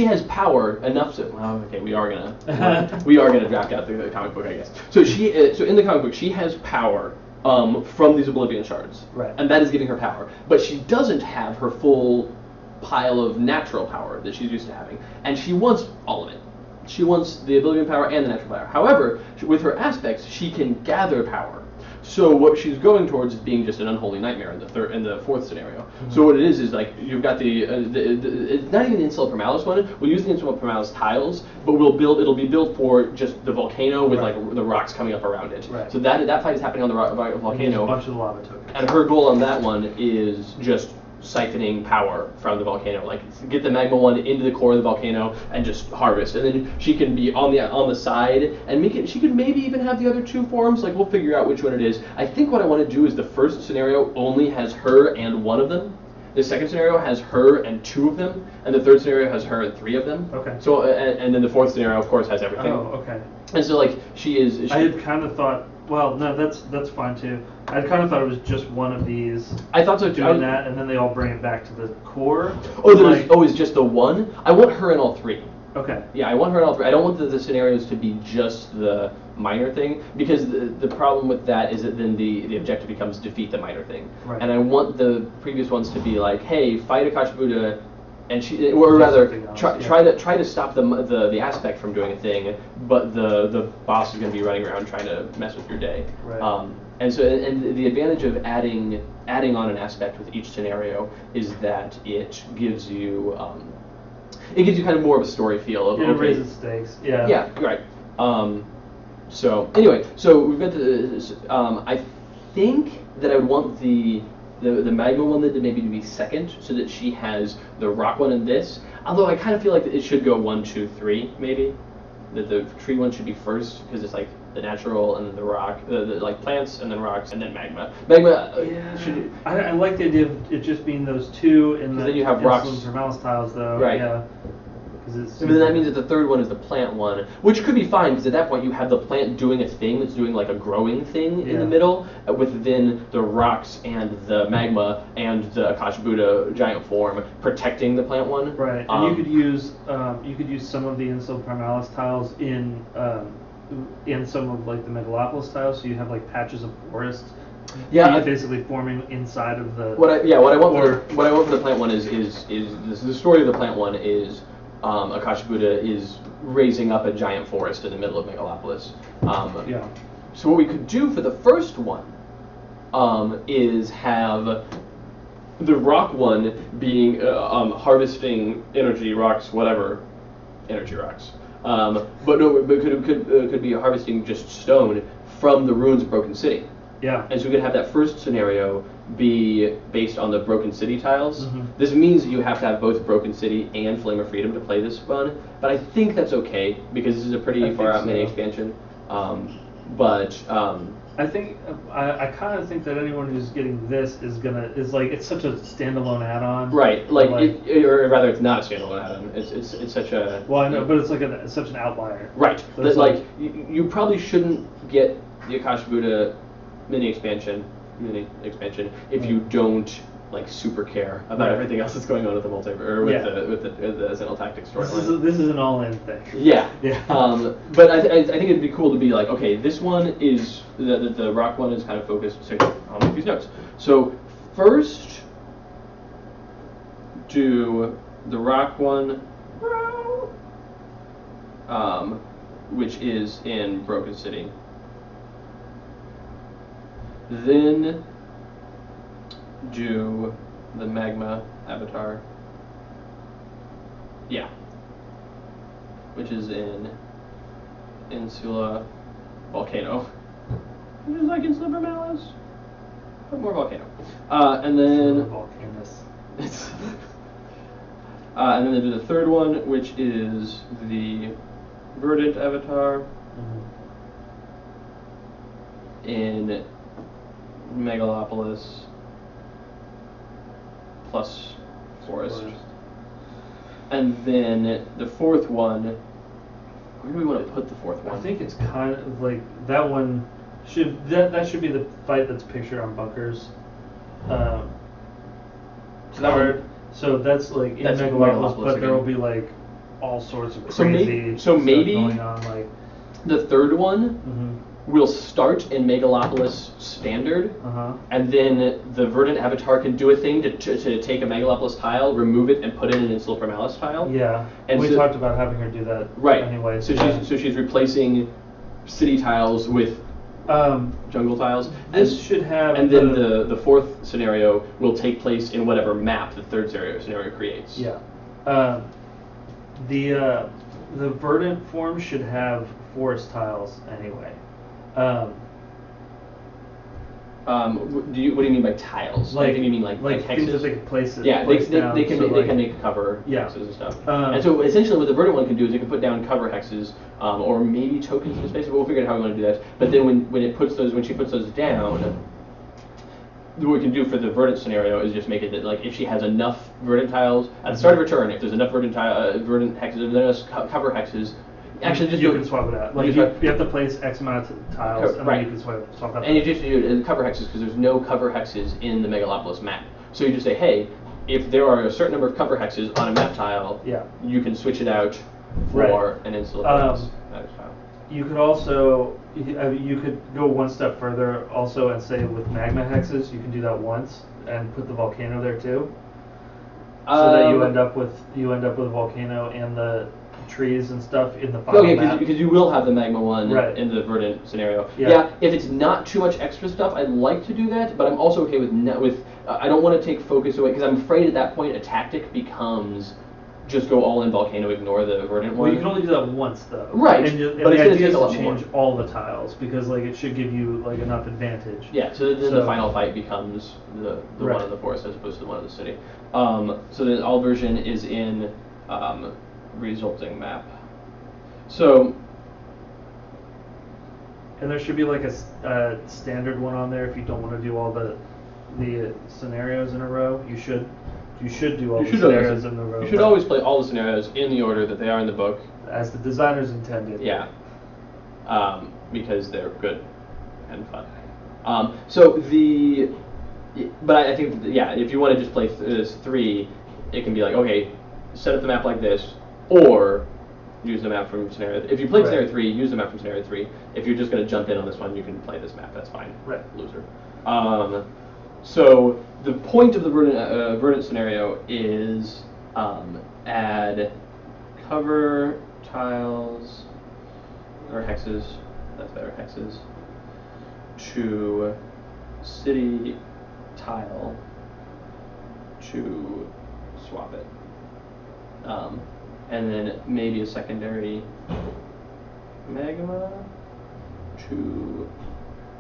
has power enough to. Well, okay, we are gonna draft out the comic book, I guess. So so in the comic book, she has power from these Oblivion shards, Right. and that is giving her power. But she doesn't have her full pile of natural power that she's used to having, and she wants all of it. She wants the Oblivion power and the natural power. However, with her aspects, she can gather power. So what she's going towards is being just an unholy nightmare in the 4th scenario. So what it is like you've got it's not even the Insult Primalis one. We'll use the Insult Primalis tiles, but it'll be built for just the volcano with Right. like the rocks coming up around it. Right. So that fight is happening on the There's volcano. a bunch of lava tokens. And her goal on that one is just siphoning power from the volcano, like get the magma one into the core of the volcano and just harvest. And then she can be on the side and make it. She could maybe even have the other 2 forms. Like we'll figure out which one it is. I think what I want to do is the first scenario only has her and 1 of them. The second scenario has her and 2 of them, and the third scenario has her and 3 of them. Okay. So and then the 4th scenario, of course, has everything. Oh, okay. And so like she I had kind of thought. Well, no, that's fine too. I kind of thought it was just one of these I thought so too. doing that, and then they all bring it back to the core. It's just the one? I want her in all 3. Okay. Yeah, I want her in all 3. I don't want the scenarios to be just the minor thing, because the problem with that is that then the objective becomes defeat the minor thing. Right. And I want the previous ones to be like, hey, fight Akash Buddha, and or rather try to stop the aspect from doing a thing, but the boss is going to be running around trying to mess with your day. Right. And the advantage of adding on an aspect with each scenario is that it gives you kind of more of a story feel of It raises stakes. Yeah. yeah, right. So anyway, so we've got the. I think that I would want the magma one that maybe to be second, so that she has the rock one and this. Although I kind of feel like it should go 1, 2, 3 maybe. That the tree one should be first because it's like the natural and then the rock, the like plants and then rocks and then magma. Magma should. I like the idea of it just being those two, and Then you have rocks. for mouse tiles though. Right. Yeah. Because But then that means that the third one is the plant one, which could be fine because at that point you have the plant doing a thing that's doing like a growing thing in the middle, with then the rocks and the magma and the Akash Buddha giant form protecting the plant one. Right, and you could use some of the Insula Primalis tiles in some of like the Megalopolis tiles, so you have like patches of forest. Yeah, basically forming inside of the. What I want for the plant one is the story of the plant one is. Akash Buddha is raising up a giant forest in the middle of Megalopolis. So what we could do for the first one is have the rock one being harvesting energy rocks, whatever, energy rocks. But could be harvesting just stone from the ruins of Broken City. Yeah. And so we could have that first scenario be based on the Broken City tiles. Mm-hmm. This means that you have to have both Broken City and Flame of Freedom to play this one, but I think that's okay because this is a pretty far out mini expansion. I think I kind of think that anyone who's getting this is like it's such a standalone add-on. Right, or rather, it's not a standalone add-on. It's such a. Well, I know, but it's like such an outlier. Right, So that it's like you probably shouldn't get the Akash Buddha mini expansion if you don't like super care about everything else that's going on with the multiverse or with the Xenol Tactics storyline. This is an all-in thing. Yeah. Yeah. But I think it'd be cool to be like, okay, this one is the rock one is kind of focused. So I'll make these notes. So first, do the rock one, which is in Broken City. Then do the magma avatar. Yeah. Which is in Insula Volcano. Which is like Insula Primalis, but more volcano. And then Volcanus. and then they do the third one, which is the Verdant avatar in Megalopolis plus forest. And then the fourth one, where do we want to put the fourth one? I think it's kind of like that one that should be the fight that's pictured on Bunkers. So that's like in Megalopolis, but there will be like all sorts of crazy stuff going on. Like the third one will start in Megalopolis standard, and then the Verdant avatar can do a thing to take a Megalopolis tile, remove it, and put in an Insula Primalis tile. Yeah, and we talked about having her do that. Right. Anyway, so she's replacing city tiles with jungle tiles. This should have. And then the fourth scenario will take place in whatever map the third scenario creates. Yeah. The Verdant form should have forest tiles anyway. What do you mean by tiles? I think you mean like things hexes? that they can place it. Yeah, place they down, can so they can make cover hexes and stuff. And so essentially, what the Verdant one can do is it can put down cover hexes, or maybe tokens in space. But we'll figure out how we want to do that. But then when she puts those down, what we can do for the Verdant scenario is just make it that like if she has enough Verdant tiles at the start of her turn, if there's enough Verdant hexes, if there's cover hexes. Actually, just you can swap it out. Like you have to place X amount of tiles, and then you can swap out. And you just do cover hexes because there's no cover hexes in the Megalopolis map. So you just say, hey, if there are a certain number of cover hexes on a map tile, you can switch it out for an Insula Primalis tile. You could also you could go one step further also and say with magma hexes you can do that once and put the volcano there too, so that you end up with a volcano and the trees and stuff in the final map. Because you will have the magma one in the Verdant scenario. Yeah, if it's not too much extra stuff, I'd like to do that, but I'm also okay with I don't want to take focus away because I'm afraid at that point a tactic becomes just go all in volcano, ignore the verdant one. Well, you can only do that once though. Right, And, but the it's gonna idea take is a to lot more. change all the tiles because like it should give you like enough advantage. Yeah, so then the So- final fight becomes the Right. one in the forest as opposed to the one in the city. So then all version is in resulting map. So And there should be like a standard one on there if you don't want to do all the scenarios in a row. You should do all you the should scenarios in a row. you should but always play all the scenarios in the order that they are in the book. as the designers intended. Yeah, because they're good and fun. But I think yeah, if you want to just play this 3, it can be like okay, set up the map like this, or use the map from scenario. If you play Right. scenario 3, use the map from scenario 3. If you're just going to jump in on this one, you can play this map. That's fine. Right. Loser. So the point of the verdant scenario is add cover tiles or hexes. That's better. Hexes to city tile to swap it. And then maybe a secondary magma to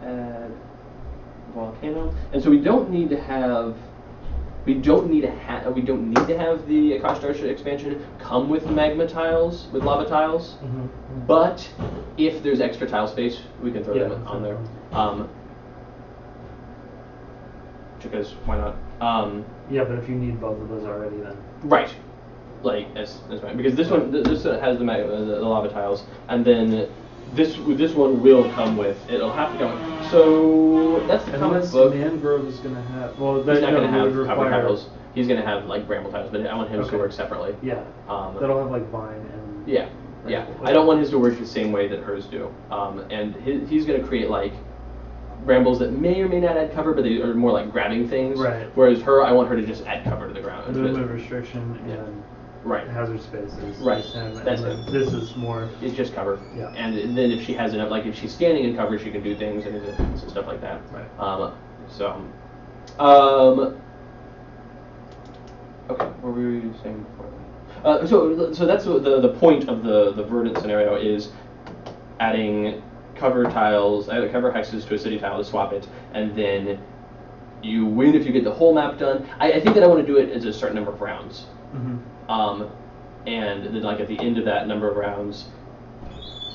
add volcano. And so we don't need to have the Akash Darsha expansion come with magma tiles, with lava tiles. Mm-hmm. But if there's extra tile space, we can throw Yeah, them on throw there. Because why not? Yeah, but if you need both of those already, then Right. Like that's right. Because this one has the lava tiles, and then this one will come with. It'll have to come. So that's the comic unless book. Mangrove is gonna have. Well, He's that not going to have would cover require. tiles. He's going to have like bramble tiles, but I want him to Okay. work separately. Yeah. That'll have like vine and. Yeah, yeah. Bramble. I don't want his to work the same way that hers do. And he's going to create like brambles that may or may not add cover, but they are more like grabbing things. Right. Whereas I want her to just add cover to the ground. Movement restriction Yeah. and Right. hazard spaces. Right. And That's then it. this is more. It's just cover. Yeah. And then if she has enough, like if she's standing in cover, she can do things and stuff like that. Right. Okay, what were we saying before? So that's what the point of the verdant scenario is adding cover tiles, cover hexes to a city tile to swap it, and then you win if you get the whole map done. I think that I want to do it as a certain number of rounds. Mm-hmm. And then like at the end of that number of rounds,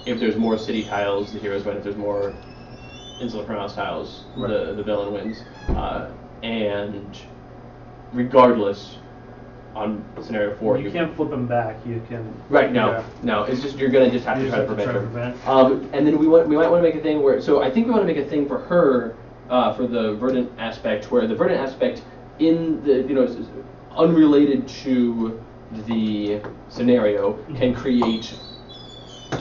if there's more city tiles, the heroes win. If there's more Insula Pronounce tiles, Right. the villain wins. And regardless, on scenario 4, You can't flip them back. You can. Right, no, Yeah. no. It's just you're gonna just have You to just try to have to prevent try her. to prevent. And then we might want to make a thing where. So I think we want to make a thing for her for the verdant aspect, where the verdant aspect in the is unrelated to the scenario can create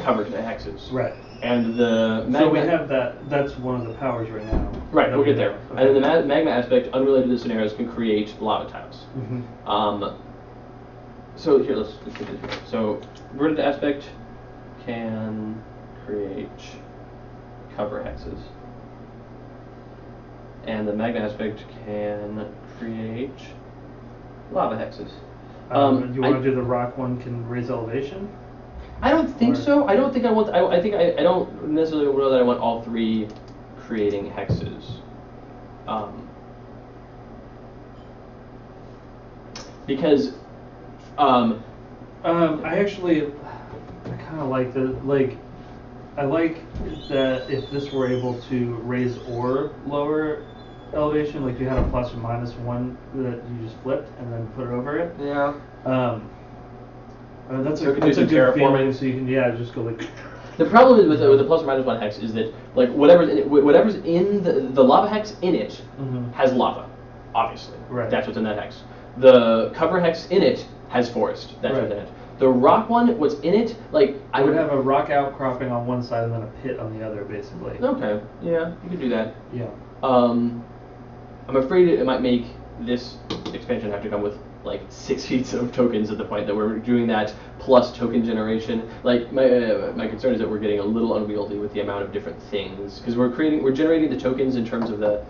cover to the hexes. Right. And the magma. So we have that. That's one of the powers right now. Right, that we'll we get there. have. And then the magma aspect, unrelated to the scenarios, can create lava tiles. Mm-hmm. So here, let's get this here. So verdant aspect can create cover hexes, and the magma aspect can create lava hexes. You want to do the rock one can raise elevation? I don't think Or- so. I don't think I want. I think I don't necessarily know that I want all 3 creating hexes. Because I actually, I kind of like the like. I like that if this were able to raise or lower elevation, like you had a plus or minus 1 that you just flipped and then put it over it. yeah. That's So a, we can that's do a some good terraforming. feeling. So you can just go like. The problem is with the plus or minus 1 hex is that like whatever's in the lava hex in it Mhm. has lava, obviously. Right. That's what's in that hex. The cover hex in it has forest. That's what's in Right. it. The rock one, what's in it, like I would have a rock outcropping on one side and then a pit on the other, basically. Okay, yeah, you could do that. Yeah. I'm afraid it might make this expansion have to come with like 6 feet of tokens at the point that we're doing that plus token generation. Like my concern is that we're getting a little unwieldy with the amount of different things because we're generating the tokens in terms of the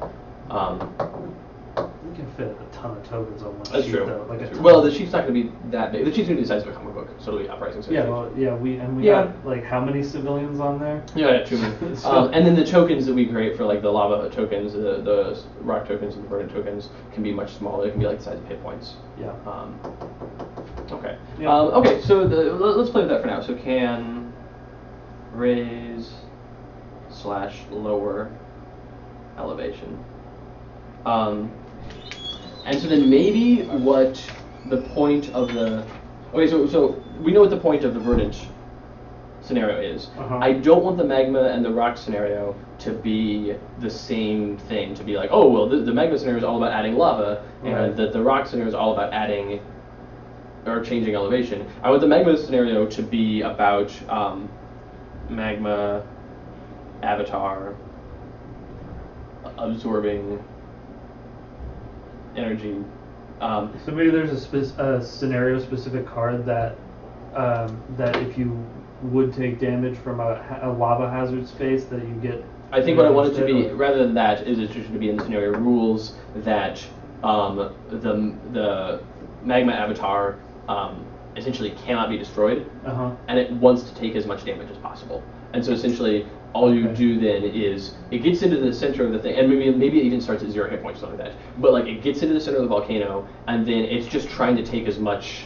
we can fit a ton of tokens on one That's sheet true. though. Like a That's true. ton. Well, the sheet's not going to be that big. The sheet's going to be the size of a comic book, so it'll be uprising. Yeah, well, yeah, we Yeah. got like how many civilians on there? Yeah, too many. So- And then the tokens that we create for like the lava tokens, the rock tokens, and the verdant tokens can be much smaller. It can be like the size of hit points. Yeah. Okay. Yeah. Okay. So let's play with that for now. So can raise / lower elevation. And so then maybe what the point of the so we know what the point of the verdant scenario is. Uh-huh. I don't want the magma and the rock scenario to be the same thing. To be like, oh well, the magma scenario is all about adding lava, Right. and the rock scenario is all about adding or changing elevation. I want the magma scenario to be about magma avatar absorbing energy. So maybe there's a scenario specific card that that if you would take damage from a lava hazard space that you get. I think what I want it to be, instead, or- rather than that, is it should be in the scenario rules that the magma avatar essentially cannot be destroyed, Uh-huh. and it wants to take as much damage as possible. And so essentially, all you Okay. do then is it gets into the center of the thing, and maybe it even starts at 0 hit points, something like that. But like it gets into the center of the volcano, and then it's just trying to take as much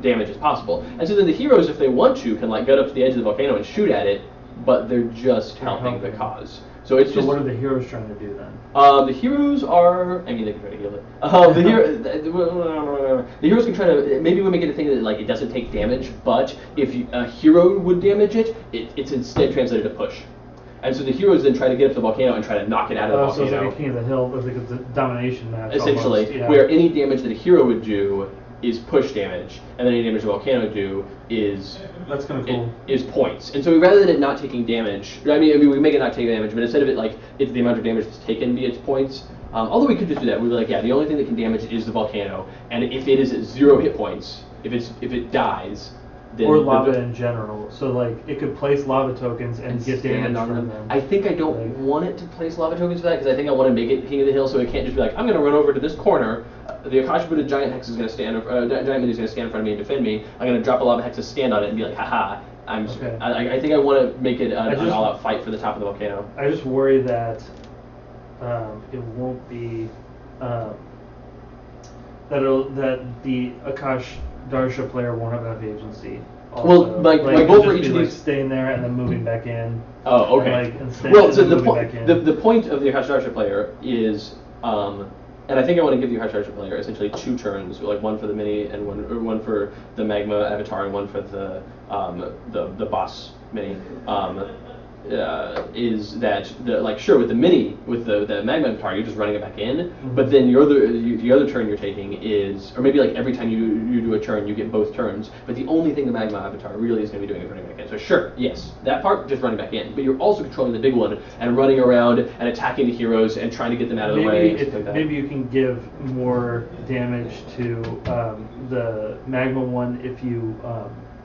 damage as possible. And so then the heroes, if they want to, can like get up to the edge of the volcano and shoot at it, but they're just They're helping the helping. cause. So it's So just what are the heroes trying to do then? the heroes are. I mean, they can try to heal it. The heroes can try to. Maybe we make it a thing that like it doesn't take damage, but if a hero would damage it, it's instead translated to push. And so the heroes then try to get up the volcano and try to knock it out of the So it's volcano. like a King of the Hill, it's like a domination match. Essentially, almost, yeah. where any damage that a hero would do is push damage, and then any damage the volcano would do is That's kind of cool. is points. And so rather than it not taking damage, I mean we make it not take damage, but instead of it like it's the amount of damage that's taken be its points. Although we could just do that, we'd be like, yeah, the only thing that can damage is the volcano, and if it is at 0 hit points, if it dies, then Or lava in general. So like it could place lava tokens and get stand damage on from them. them. I think I don't Like- want it to place lava tokens for that because I think I want to make it King of the Hill, so it can't just be like, I'm going to run over to this corner. The Akasha Buddha giant hex is going to stand, giant mini is going to stand in front of me and defend me. I'm going to drop a lava hex to stand on it and be like, haha. Okay. I think I want to make it an just- all-out fight for the top of the volcano. I just worry that it won't be that the Akash Darsha player won't have enough agency. Also. Well, my it'll goal for just each be, of like, these- staying there and then moving back in. Oh, okay. Like, and staying Well, and so then the moving point back in. the point of the Akasha Darsha player is, and I think I want to give the Akasha Darsha player essentially 2 turns, like one for the mini and one for the magma avatar and one for the boss mini. Is that sure with the mini with the magma avatar you're just running it back in, but then the other turn you're taking is, or maybe like every time you do a turn you get both turns, but the only thing the magma avatar really is going to be doing is running back in. So sure, yes, that part just running back in, but you're also controlling the big one and running around and attacking the heroes and trying to get them out of the way. And stuff like that. Maybe you can give more damage to the magma one if you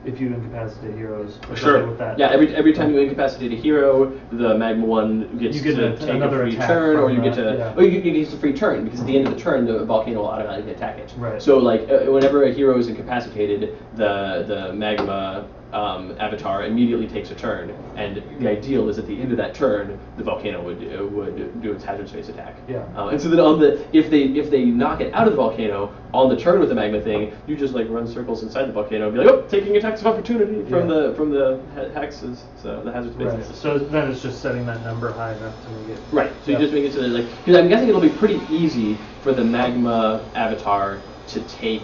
incapacitate heroes. Or Sure. something with that. Yeah. Every time you incapacitate a hero, the magma one gets You get to take another a free attack turn, or from you get that, to, yeah. or you get a free turn because at the end of the turn, the volcano will automatically attack it. Right. So like whenever a hero is incapacitated, the magma avatar immediately takes a turn, and the ideal is at the end of that turn, the volcano would do its hazard space attack. Yeah. And so then if they knock it out of the volcano on the turn with the magma thing, you just like run circles inside the volcano and be like, oh, taking attacks of opportunity from Yeah. the hexes, so the hazard spaces. Right. So then it's just setting that number high enough to make it. Right. So Yeah. you just make it so that like, because I'm guessing it'll be pretty easy for the magma avatar to take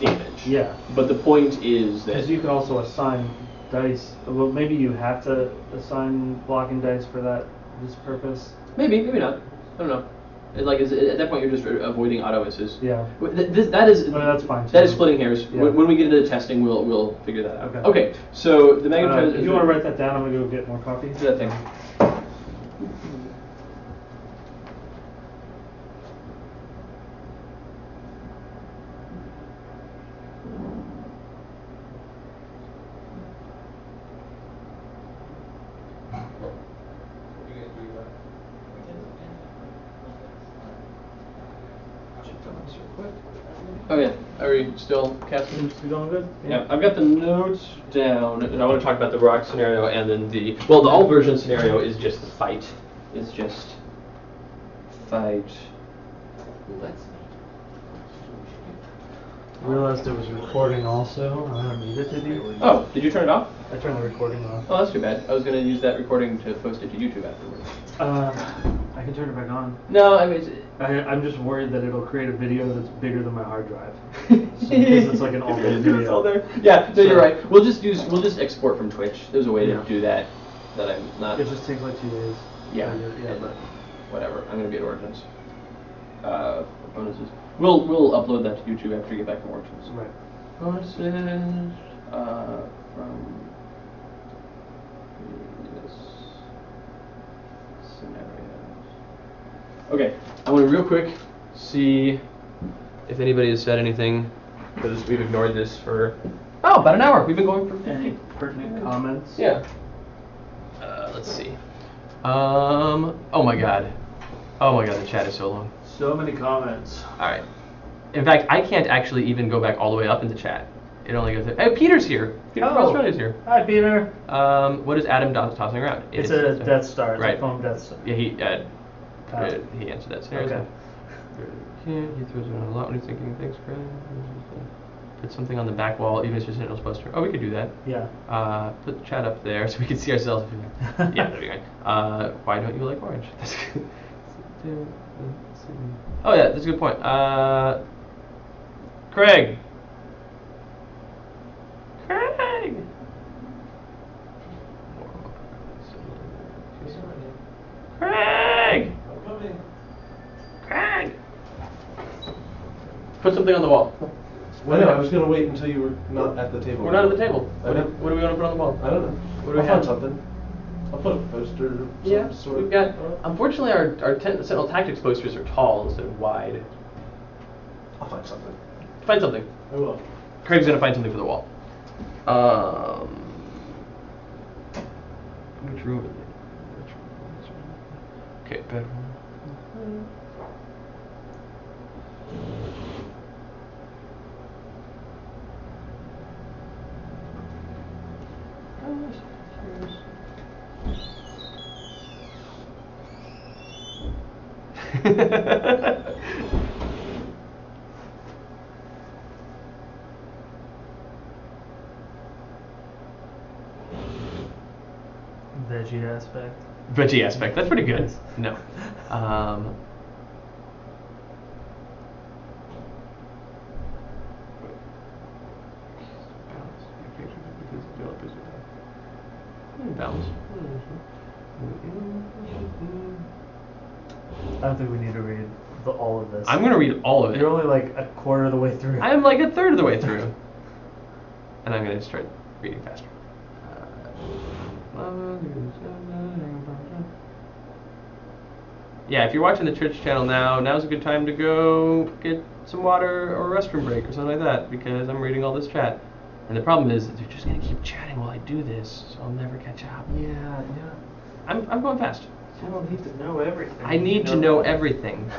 damage. Yeah. But the point is that Because you could also assign dice. Well, maybe you have to assign blocking dice for this purpose. maybe not. I don't know. At that point you're just avoiding auto misses. Yeah. That is. No, that's fine, That too. is splitting hairs. Yeah. When we get into the testing, we'll figure that out. Okay. So the magma. If you want to write that down, I'm gonna go get more copies. Do that thing. this real quick. Oh yeah, are we still casting? Seems to be going good. Yeah, I've got the notes down, and I want to talk about the rock scenario, and then the alt version scenario is just the fight. It's just fight. Let's. I realized it was recording also. I don't need it to be. Oh, did you turn it off? I turned the recording off. Oh, that's too bad. I was going to use that recording to post it to YouTube afterwards. I can turn it back on. No, I mean, I'm just worried that it'll create a video that's bigger than my hard drive. Because it's like an alternate It's video. all there. Yeah, no, you're right. We'll just export from Twitch. There's a way to do that I'm not. It just takes like 2 days. Yeah. Yeah, but Whatever. I'm gonna be at Origins. Bonuses. We'll upload that to YouTube after you get back from Origins. right. Bonuses from this scenarios. Okay, I want to real quick see if anybody has said anything, because we've ignored this for about an hour. We've been going for Any pertinent comments? yeah. Let's see. Oh my god, the chat is so long. So many comments. All right. In fact, I can't actually even go back all the way up in the chat. It only goes. Hey, Peter's here. Peter from Australia's here. Hi, Peter. What is Adam tossing around? It's a Death Star. It's Right. a foam Death Star. Yeah, he answered that scenario. Okay. He throws around a lot when he's thinking. Thanks, Greg. Put something on the back wall, even if it's just an Sentinel's poster. Oh, we could do that. Yeah. Put the chat up there so we can see ourselves. Yeah, there we go. Why don't you like orange? That's good. Oh yeah, that's a good point. Craig. Craig. Put something on the wall. Well, no, I was going to wait until you were not at the table. We're not at the table. I What know. do we want to put on the wall? I don't know. What do we I'll have? find something. I'll put a poster of Yeah, some sort. we've got. Unfortunately, our Sentinel Tactics posters are tall instead of wide. I'll find something. Find something. I will. Craig's gonna find something for the wall. Which room is it? Okay, bedroom. Veggie aspect. Veggie aspect. That's pretty good. No. Balance. I don't think we need to read all of this. I'm gonna read all of it. You're only like a quarter of the way through. I'm like a third of the way through. And I'm going to start reading faster. Yeah, if you're watching the Twitch channel now's a good time to go get some water or a restroom break or something like that, because I'm reading all this chat. And the problem is that they're just going to keep chatting while I do this, so I'll never catch up. Yeah. I'm going fast. You don't need to know everything. I need to know everything.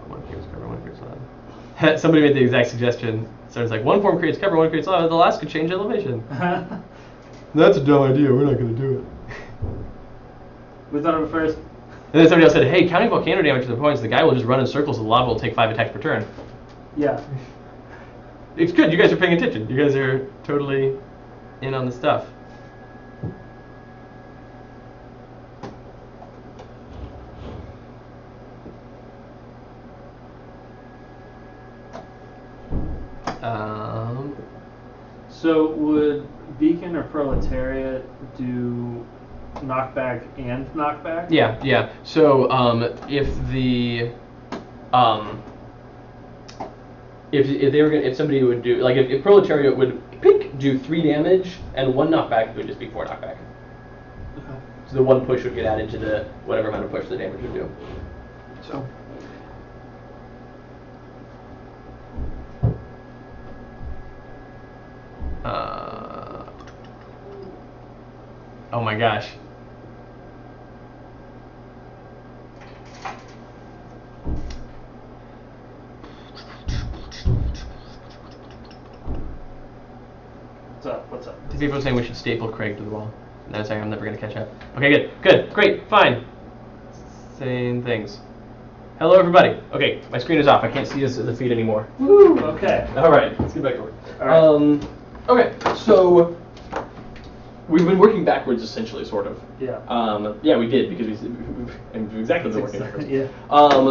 One creates cover, one creates lava. Somebody made the exact suggestion. So it's like, one form creates cover, one creates lava, the last could change elevation. That's a dumb idea, we're not going to do it. We thought of it first. And then somebody else said, hey, counting volcano damage to the points, the guy will just run in circles and the lava will take 5 attacks per turn. Yeah. It's good, you guys are paying attention. You guys are totally in on the stuff. So would Beacon or Proletariat do knockback and knockback? Yeah. So if the if they were gonna, if somebody would do, like, if Proletariat would do 3 damage and 1 knockback, it would just be 4 knockback. Okay. So the 1 push would get added to the whatever amount of push the damage would do. So. Oh my gosh. People are saying we should staple Craig to the wall. No, sorry, I'm never gonna catch up. Okay, good, great, fine. Saying things. Hello, everybody. Okay, my screen is off. I can't see the feed anymore. Woo! Okay. All right, let's get back to work. All right. Okay, so we've been working backwards, essentially, sort of. Yeah. Yeah, we did because we've exactly been working backwards. Yeah.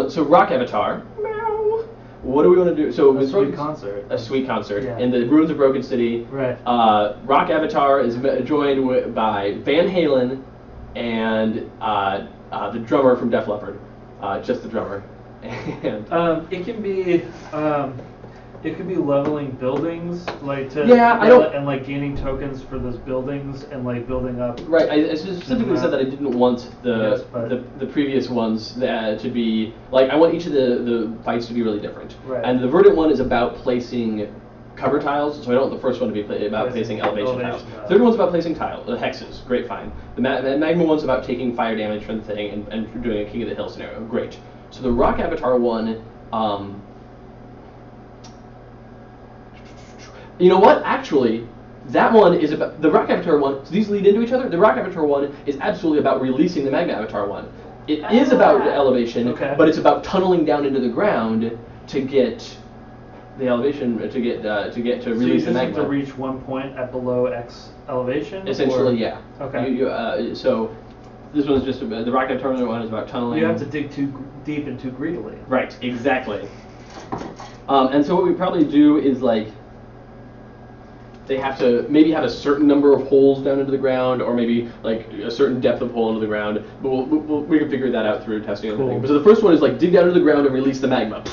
So rock avatar. Meow. What do we want to do? So A sweet concert. A sweet concert Yeah. in the ruins of Broken City. Right. Rock avatar is joined by Van Halen and the drummer from Def Leppard. Just the drummer. And it could be leveling buildings, like to and like gaining tokens for those buildings and like building up. Right, I specifically said that I didn't want Yes, the previous ones to be like I want each of the fights to be really different. Right. And the Verdant one is about placing cover tiles, so I don't want the first one to be about placing elevation tiles. Third one's about placing hexes. Great, fine. The Magma one's about taking fire damage from the thing and doing a King of the Hill scenario. Great. So the Rock Avatar one. You know what? Actually, that one is about the Rock Avatar one. So these lead into each other. The Rock Avatar one is absolutely about releasing the Magma Avatar one. It is about elevation, but it's about tunneling down into the ground to get the elevation to release the magma. So you just have to reach one point at below X elevation. Essentially, or? yeah. Okay. So this one's just the Rock Avatar one is about tunneling. You have to dig too deep and too greedily. Right. Exactly. And so what we probably do is like. They have to maybe have a certain number of holes down into the ground, or maybe like a certain depth of hole into the ground. But we can figure that out through testing and everything. But so the first one is like dig down into the ground and release the magma.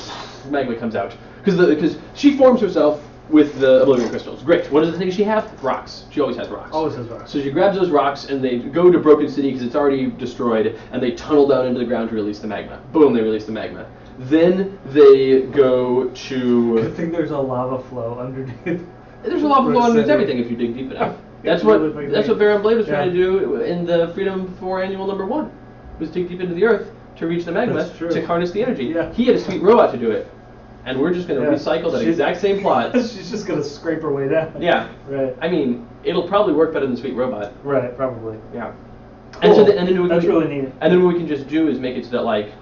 The magma comes out because she forms herself with the Oblivion crystals. Great. What does the thing she have? Rocks. She always has rocks. Always has rocks. So she grabs those rocks and they go to Broken City because it's already destroyed, and they tunnel down into the ground to release the magma. Boom! They release the magma. Then they go to. I think there's a lava flow underneath. There's a lot of underneath everything if you dig deep enough. That's what Baron Blade was trying to do in the Freedom 4 Annual #1. Was dig deep into the earth to reach the magma to harness the energy. Yeah. He had a sweet robot to do it, and we're just going to recycle that exact same plot. She's just going to scrape her way down. Yeah. Right. I mean, it'll probably work better than Sweet Robot. Right. Probably. Yeah. Cool. And then That's really neat. And then what we can just do is make it so that like.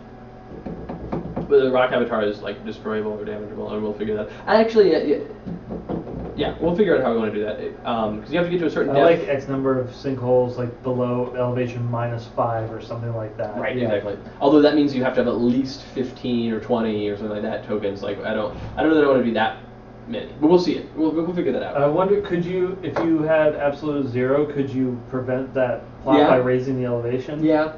The Rock Avatar is like destroyable or damageable, and we'll figure that. Yeah, we'll figure out how we want to do that. Because you have to get to a certain depth. Like X number of sinkholes, like below elevation -5 or something like that. Right, exactly. Although that means you have to have at least 15 or 20 or something like that tokens. Like I don't know that I want to be that many, but we'll see it. We'll figure that out. I wonder, could you, if you had absolute zero, could you prevent that plot by raising the elevation? Yeah.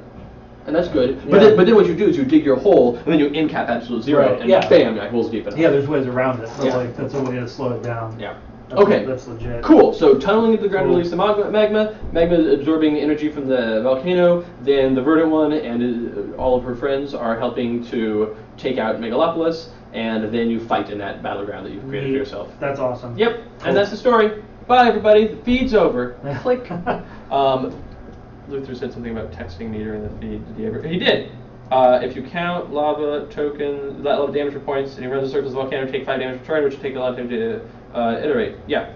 And that's good. But then what you do is you dig your hole, and then you in-cap absolute zero, and bam, your hole's deep enough. Yeah, there's ways around it. So like that's a way to slow it down. Yeah. Okay. That's legit. Cool. So tunneling into the ground to release the magma absorbing energy from the volcano. Then the Verdant one and all of her friends are helping to take out Megalopolis, and then you fight in that battleground that you've created for yourself. That's awesome. Yep. Cool. And that's the story. Bye, everybody. The feed's over. Click. Luther said something about texting me during the feed. Did he ever? He did. If you count lava damage for points, and you run the circles of the volcano, take 5 damage per turn, which will take a lot of time to iterate. Yeah.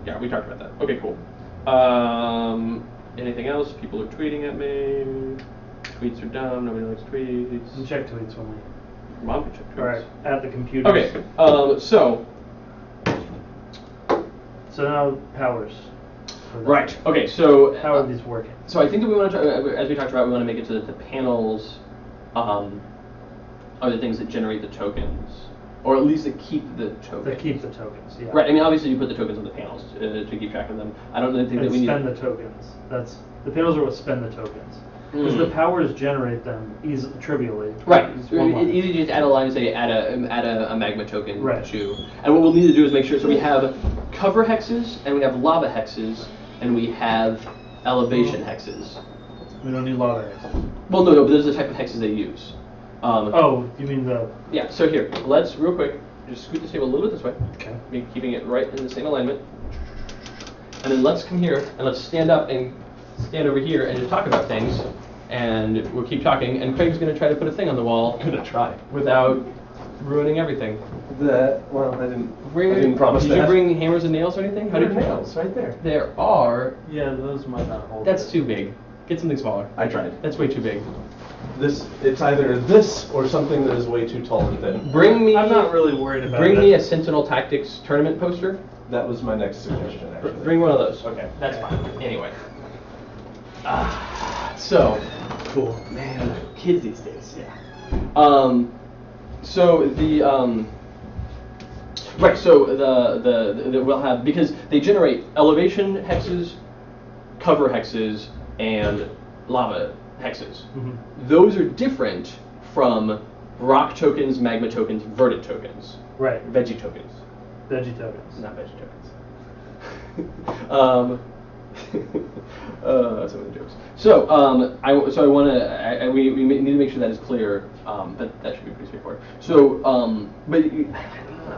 Yeah, we talked about that. Okay, cool. Anything else? People are tweeting at me. Tweets are dumb. Nobody likes tweets. You check tweets when we. Mom can check tweets. All right, at the computer. Okay. So now powers. Right. Okay. So how are these working? So I think that we want to, as we talked about, we want to make it so that the panels are the things that generate the tokens, or at least that keep the tokens. That keep the tokens. Yeah. Right. I mean, obviously, you put the tokens on the panels to keep track of them. I don't think that we need. Spend the tokens. That's the panels are what spend the tokens. Because the powers generate them trivially. Right. It's easy to just add a line and say add a magma token to. And what we'll need to do is make sure, so we have cover hexes, and we have lava hexes, and we have elevation hexes. We don't need lava hexes. Well, no, but there's the type of hexes they use. Oh, you mean the... Yeah, so here, let's, real quick, just scoot this table a little bit this way. Okay. Keeping it right in the same alignment. And then let's come here, and let's stand up and stand over here and just talk about things, and we'll keep talking, and Craig's going to try to put a thing on the wall. I'm going to try. Without ruining everything. Well, I didn't promise Did that. you bring hammers and nails or anything? How did nails right there? There are. Yeah, those might not hold. That's too big. Get something smaller. I tried. That's way too big. It's either this or something that is way too tall and thin. Bring me. I'm not really worried about Bring it. me a Sentinel Tactics tournament poster. That was my next suggestion, actually. Bring one of those. Okay. That's fine. Anyway. So, Cool. man, kids these days. Yeah. So the right. So the we'll have, because they generate elevation hexes, cover hexes, and lava hexes. Those are different from rock tokens, magma tokens, verdant tokens, Right. veggie tokens. Veggie tokens. Not veggie tokens. Some of the jokes. So I want to. We need to make sure that is clear. But that should be pretty straightforward. So but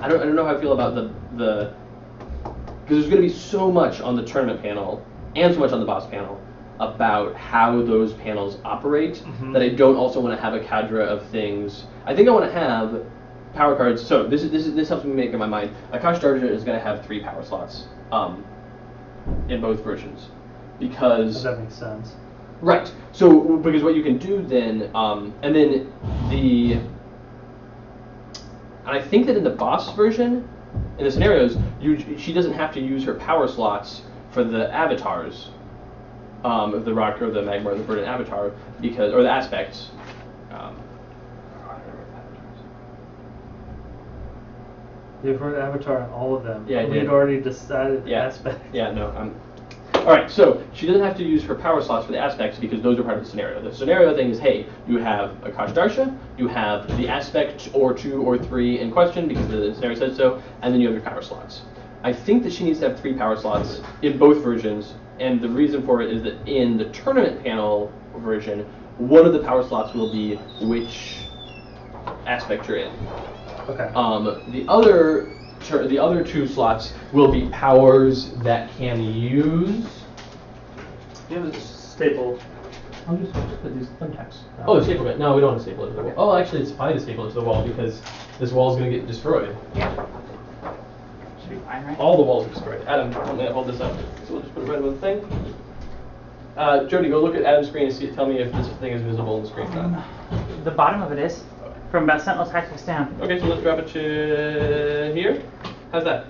I don't know how I feel about the because there's going to be so much on the tournament panel and so much on the boss panel about how those panels operate that I don't also want to have a cadre of things. I think I want to have power cards. So this helps me make in my mind. Akash Darja is going to have 3 power slots in both versions because That makes sense. right. So because what you can do then, and then I think that in the boss version, in the scenarios, she doesn't have to use her power slots for the avatars, of the rock or the magma or the verdant avatar, because or the aspects. You've heard Avatar on all of them. Yeah, I We'd did. already decided the Yeah. aspect. Yeah, no, all right, so she doesn't have to use her power slots for the aspects because those are part of the scenario. The scenario thing is, hey, you have Akash Darsha, you have the aspect or 2 or 3 in question because the scenario says so, and then you have your power slots. I think that she needs to have 3 power slots in both versions, and the reason for it is that in the tournament panel version, one of the power slots will be which aspect you're in. Okay. The other 2 slots will be powers that can use. You have a staple. I'll just put these thumbtacks. Oh, the staple gun. No, we don't want to staple it to the wall. Oh, actually, it's fine to staple it to the wall because this wall is going to get destroyed. Yeah. Should be fine, right? All the walls are destroyed. Adam, I'm going to hold this up. So we'll just put it right above the thing. Jody, go look at Adam's screen and tell me if this thing is visible in the screenshot. The bottom of it is. From about Sentinel Tactics down. Okay, so let's drop it to here. How's that?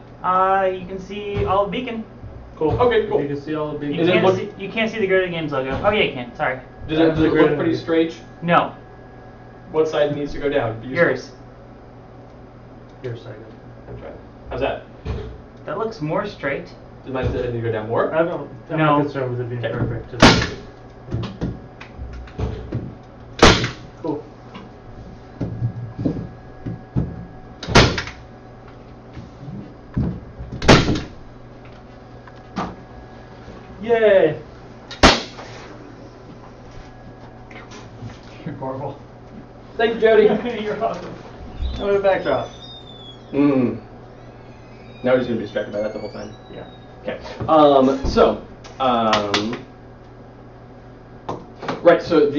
You can see all of Beacon. Cool. Okay, cool. You can see all the big. You Is it can't, look- see, you can't see the Grid Games logo. Oh yeah, you can. Sorry. Does it look great pretty idea. straight? No. What side needs to go down? Yours. Your second. I'm trying. How's that? That looks more straight. Does mine need to go down more? I'm No. not concerned with it being Okay. perfect. Just... Cool. Yay! You're horrible. Thank you, Jody. You're welcome. I'm gonna backdrop. Now we're just gonna be distracted by that the whole time. Yeah. Okay. Right. So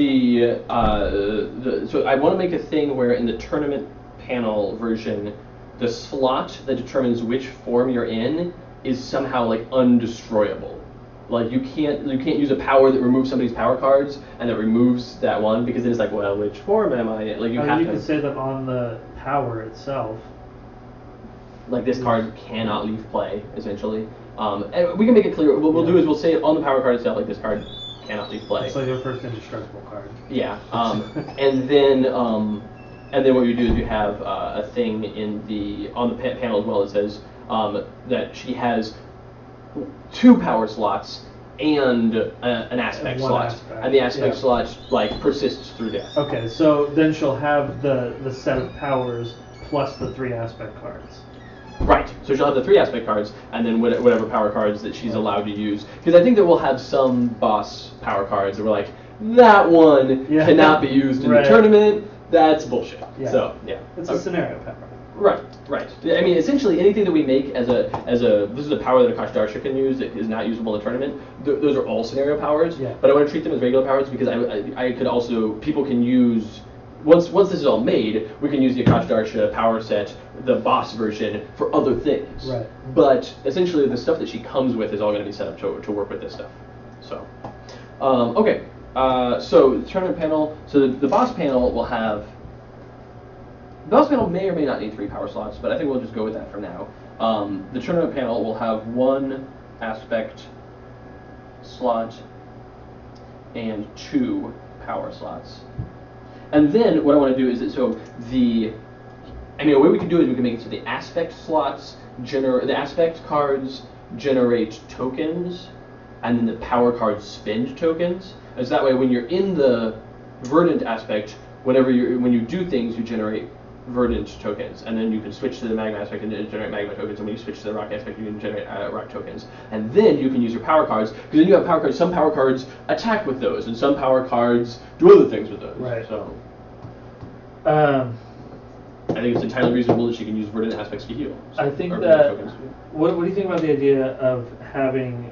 so I want to make a thing where in the tournament panel version, the slot that determines which form you're in is somehow like undestroyable. Like you can't use a power that removes somebody's power cards and that removes that one because then it's like, well, which form am I in? Like you have you to. can say that on the power itself. Like this card cannot leave play, essentially. And we can make it clear. What we'll do is we'll say it on the power card itself, like this card cannot leave play. It's like your first indestructible card. Yeah. And then what you do is you have a thing on the panel as well that says that she has 2 power slots and an aspect And one slot, aspect, and the aspect yeah. slot like persists through death. Okay, so then she'll have the set of powers plus the 3 aspect cards. Right. So she'll have the 3 aspect cards, and then whatever power cards that she's allowed to use. Because I think that we'll have some boss power cards that we're like, that one Yeah. cannot be used in Right. the tournament. That's bullshit. Yeah. So yeah. It's a scenario power. Right. Right. I mean, essentially anything that we make as a this is a power that Akash Darsha can use that is not usable in the tournament. Those are all scenario powers. Yeah. But I want to treat them as regular powers because I could also people can use once this is all made, we can use the Akash Darsha power set, the boss version, for other things. Right. But essentially, the stuff that she comes with is all going to be set up to work with this stuff. So, okay. So the tournament panel. So the boss panel will have. The boss panel may or may not need 3 power slots, but I think we'll just go with that for now. The tournament panel will have 1 aspect slot and 2 power slots. And then what I want to do is that a way we can do it is we can make it so the aspect slots the aspect cards generate tokens, and then the power cards spend tokens. And so that way, when you're in the verdant aspect, when you do things, you generate verdant tokens, and then you can switch to the magma aspect and generate magma tokens, and when you switch to the rock aspect, you can generate rock tokens. And then you can use your power cards, because then you have power cards. Some power cards attack with those, and some power cards do other things with those. Right. So, I think it's entirely reasonable that she can use verdant aspects to heal. So, I think or that. verdant tokens. What do you think about the idea of having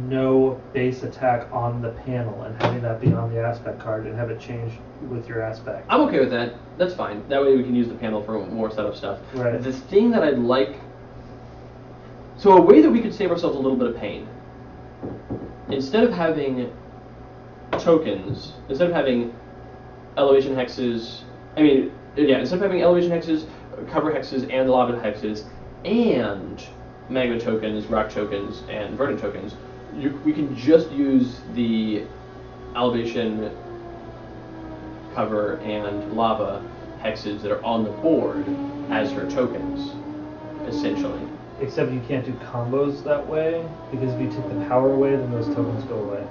no base attack on the panel and having that be on the aspect card and have it change with your aspect? I'm okay with that. That's fine. That way we can use the panel for more setup stuff. Right. The thing that I'd like... So a way that we could save ourselves a little bit of pain, instead of having tokens, instead of having elevation hexes, instead of having elevation hexes, cover hexes, and lava hexes, and magma tokens, rock tokens, and verdant tokens, we can just use the elevation, cover, and lava hexes that are on the board as her tokens, essentially. Except you can't do combos that way, because if you take the power away, then those tokens go away.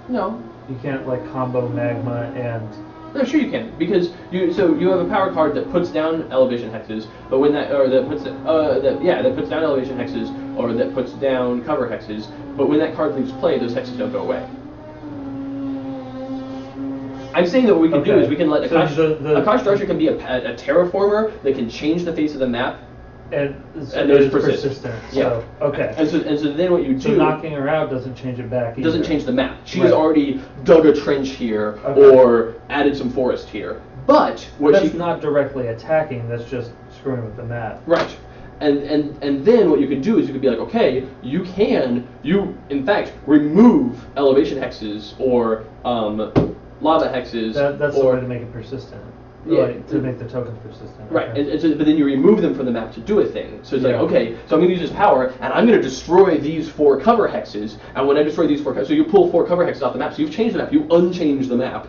No. You can't combo magma and... No, sure you can, because you have a power card that puts down elevation hexes, but when that puts down elevation hexes, or that puts down cover hexes, but when that card leaves play, those hexes don't go away. I'm saying that what we can do is we can let Akash Darsha can be a terraformer that can change the face of the map. And there's it's persistent. Yeah. So, okay. And so then what you do... So knocking her out doesn't change it back either. Doesn't change the map. She Right. has already dug a trench here, Okay. or added some forest here. But what That's she... not directly attacking, that's just screwing with the map. Right. And then what you can do is you could be like, okay, you in fact remove elevation hexes or lava hexes. That's the or, way to make it persistent. Yeah. To make the tokens persistent. Right, Okay. but then you remove them from the map to do a thing. So it's like, Yeah. okay, so I'm going to use this power, and I'm going to destroy these 4 cover hexes, and when I destroy these 4 so you pull 4 cover hexes off the map, so you've changed the map, you unchange the map,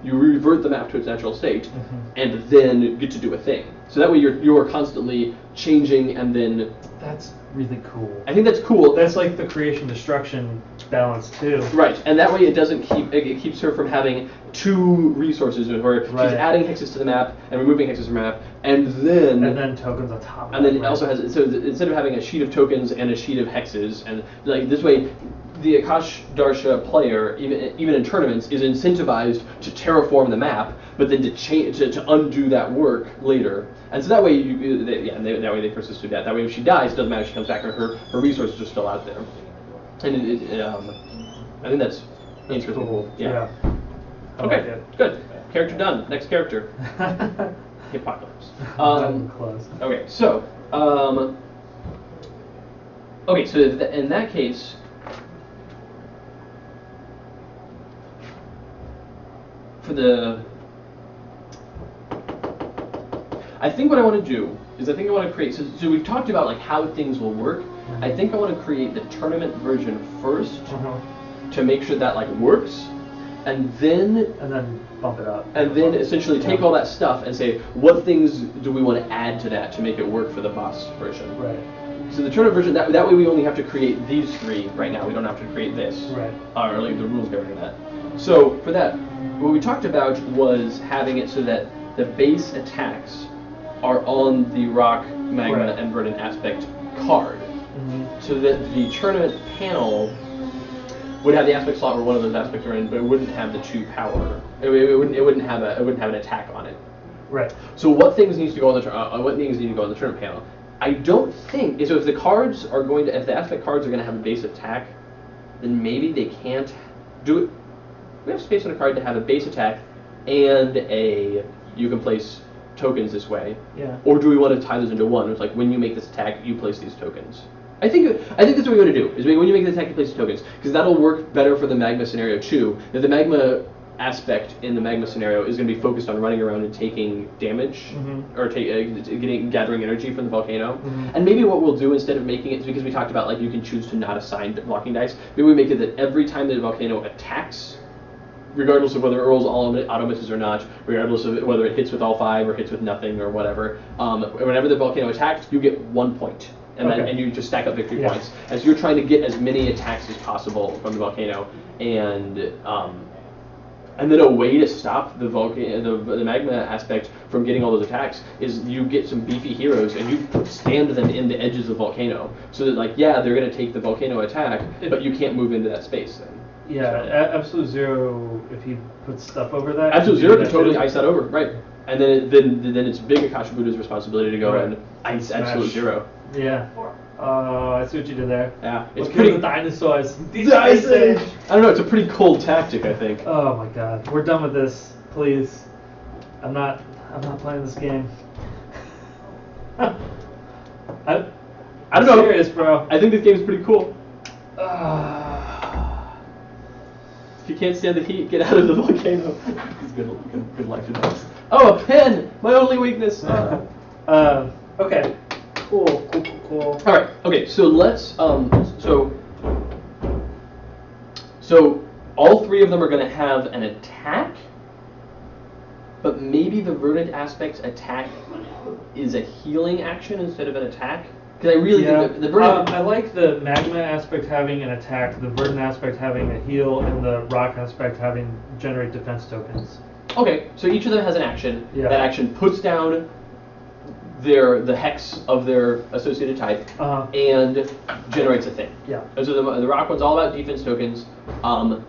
you revert the map to its natural state, and then get to do a thing. So that way you're constantly changing, and then... That's really cool. I think that's cool. That's like the creation-destruction balance, too. Right, and that way it keeps her from having 2 resources where she's Right. adding hexes to the map and removing hexes from the map, and then tokens on top of and then that, it also right. has, so instead of having a sheet of tokens and a sheet of hexes, and this way, the Akash Darsha player, even in tournaments, is incentivized to terraform the map, but then to undo that work later. And so that way, that way they persist through that. That way, if she dies, it doesn't matter. She comes back, her resources are still out there. And I think that's interesting. Cool. Yeah. I Okay. like it. Good. Character done. Next character. Apocalypse. I'm close. Okay, so, in that case, I think what I want to do is I want to create, so we've talked about how things will work. I think I want to create the tournament version first to make sure that works, and then bump it up. And then essentially take all that stuff and say, what things do we want to add to that to make it work for the boss version? Right. So the tournament version, that way we only have to create these 3 right now. We don't have to create this. Right. Or the rules governing that. So for that, what we talked about was having it so that the base attacks are on the rock, magma, Right. and verdant aspect card. So that the tournament panel would have the aspect slot where one of those aspects are in, but it wouldn't have the 2 power. It wouldn't have an attack on it. Right. So what things needs to go on the tournament panel? I don't think so. If the aspect cards are going to have a base attack, then maybe they can't do it. We have space on a card to have a base attack and you can place tokens this way? Yeah. Or do we want to tie those into one? It's like when you make this attack, you place these tokens. I think that's what we want to do. Is when you make the attack, you place the tokens, because that'll work better for the magma scenario too. Now, the magma aspect in the magma scenario is going to be focused on running around and taking damage or gathering energy from the volcano. And maybe what we'll do instead of making it, because we talked about like you can choose to not assign blocking dice, maybe we make it that every time the volcano attacks, regardless of whether it rolls all auto misses or not, regardless of whether it hits with all 5 or hits with nothing or whatever, whenever the volcano attacks, you get 1 point. And you just stack up victory points as you're trying to get as many attacks as possible from the volcano. And then a way to stop the magma aspect from getting all those attacks is you get some beefy heroes and you stand them in the edges of the volcano, so that like they're going to take the volcano attack, but you can't move into that space then. Yeah, Absolute Zero, if he puts stuff over that. Absolute Zero can totally ice that over, right? And then it's Big Akasha Buddha's responsibility to go and ice Absolute Zero. Yeah. I see what you did there. Yeah, it's Look pretty. at the dinosaurs. These Ice Age. I don't know. It's a pretty cold tactic, I think. Oh my God, we're done with this. Please, I'm not playing this game. I'm don't know. Serious, bro. I think this game's pretty cool. If you can't stand the heat, get out of the volcano. It's good life advice. Oh, a pen! My only weakness. Okay. Cool. All right. Okay. So let's. So all 3 of them are going to have an attack, but maybe the Verdant Aspect's attack is a healing action instead of an attack. Because I really think the Verdant. I like the Magma aspect having an attack, the Verdant aspect having a heal, and the Rock aspect having generate defense tokens. Okay. So each of them has an action. Yeah. That action puts down the hex of their associated type and generates a thing. Yeah. And so the rock one's all about defense tokens.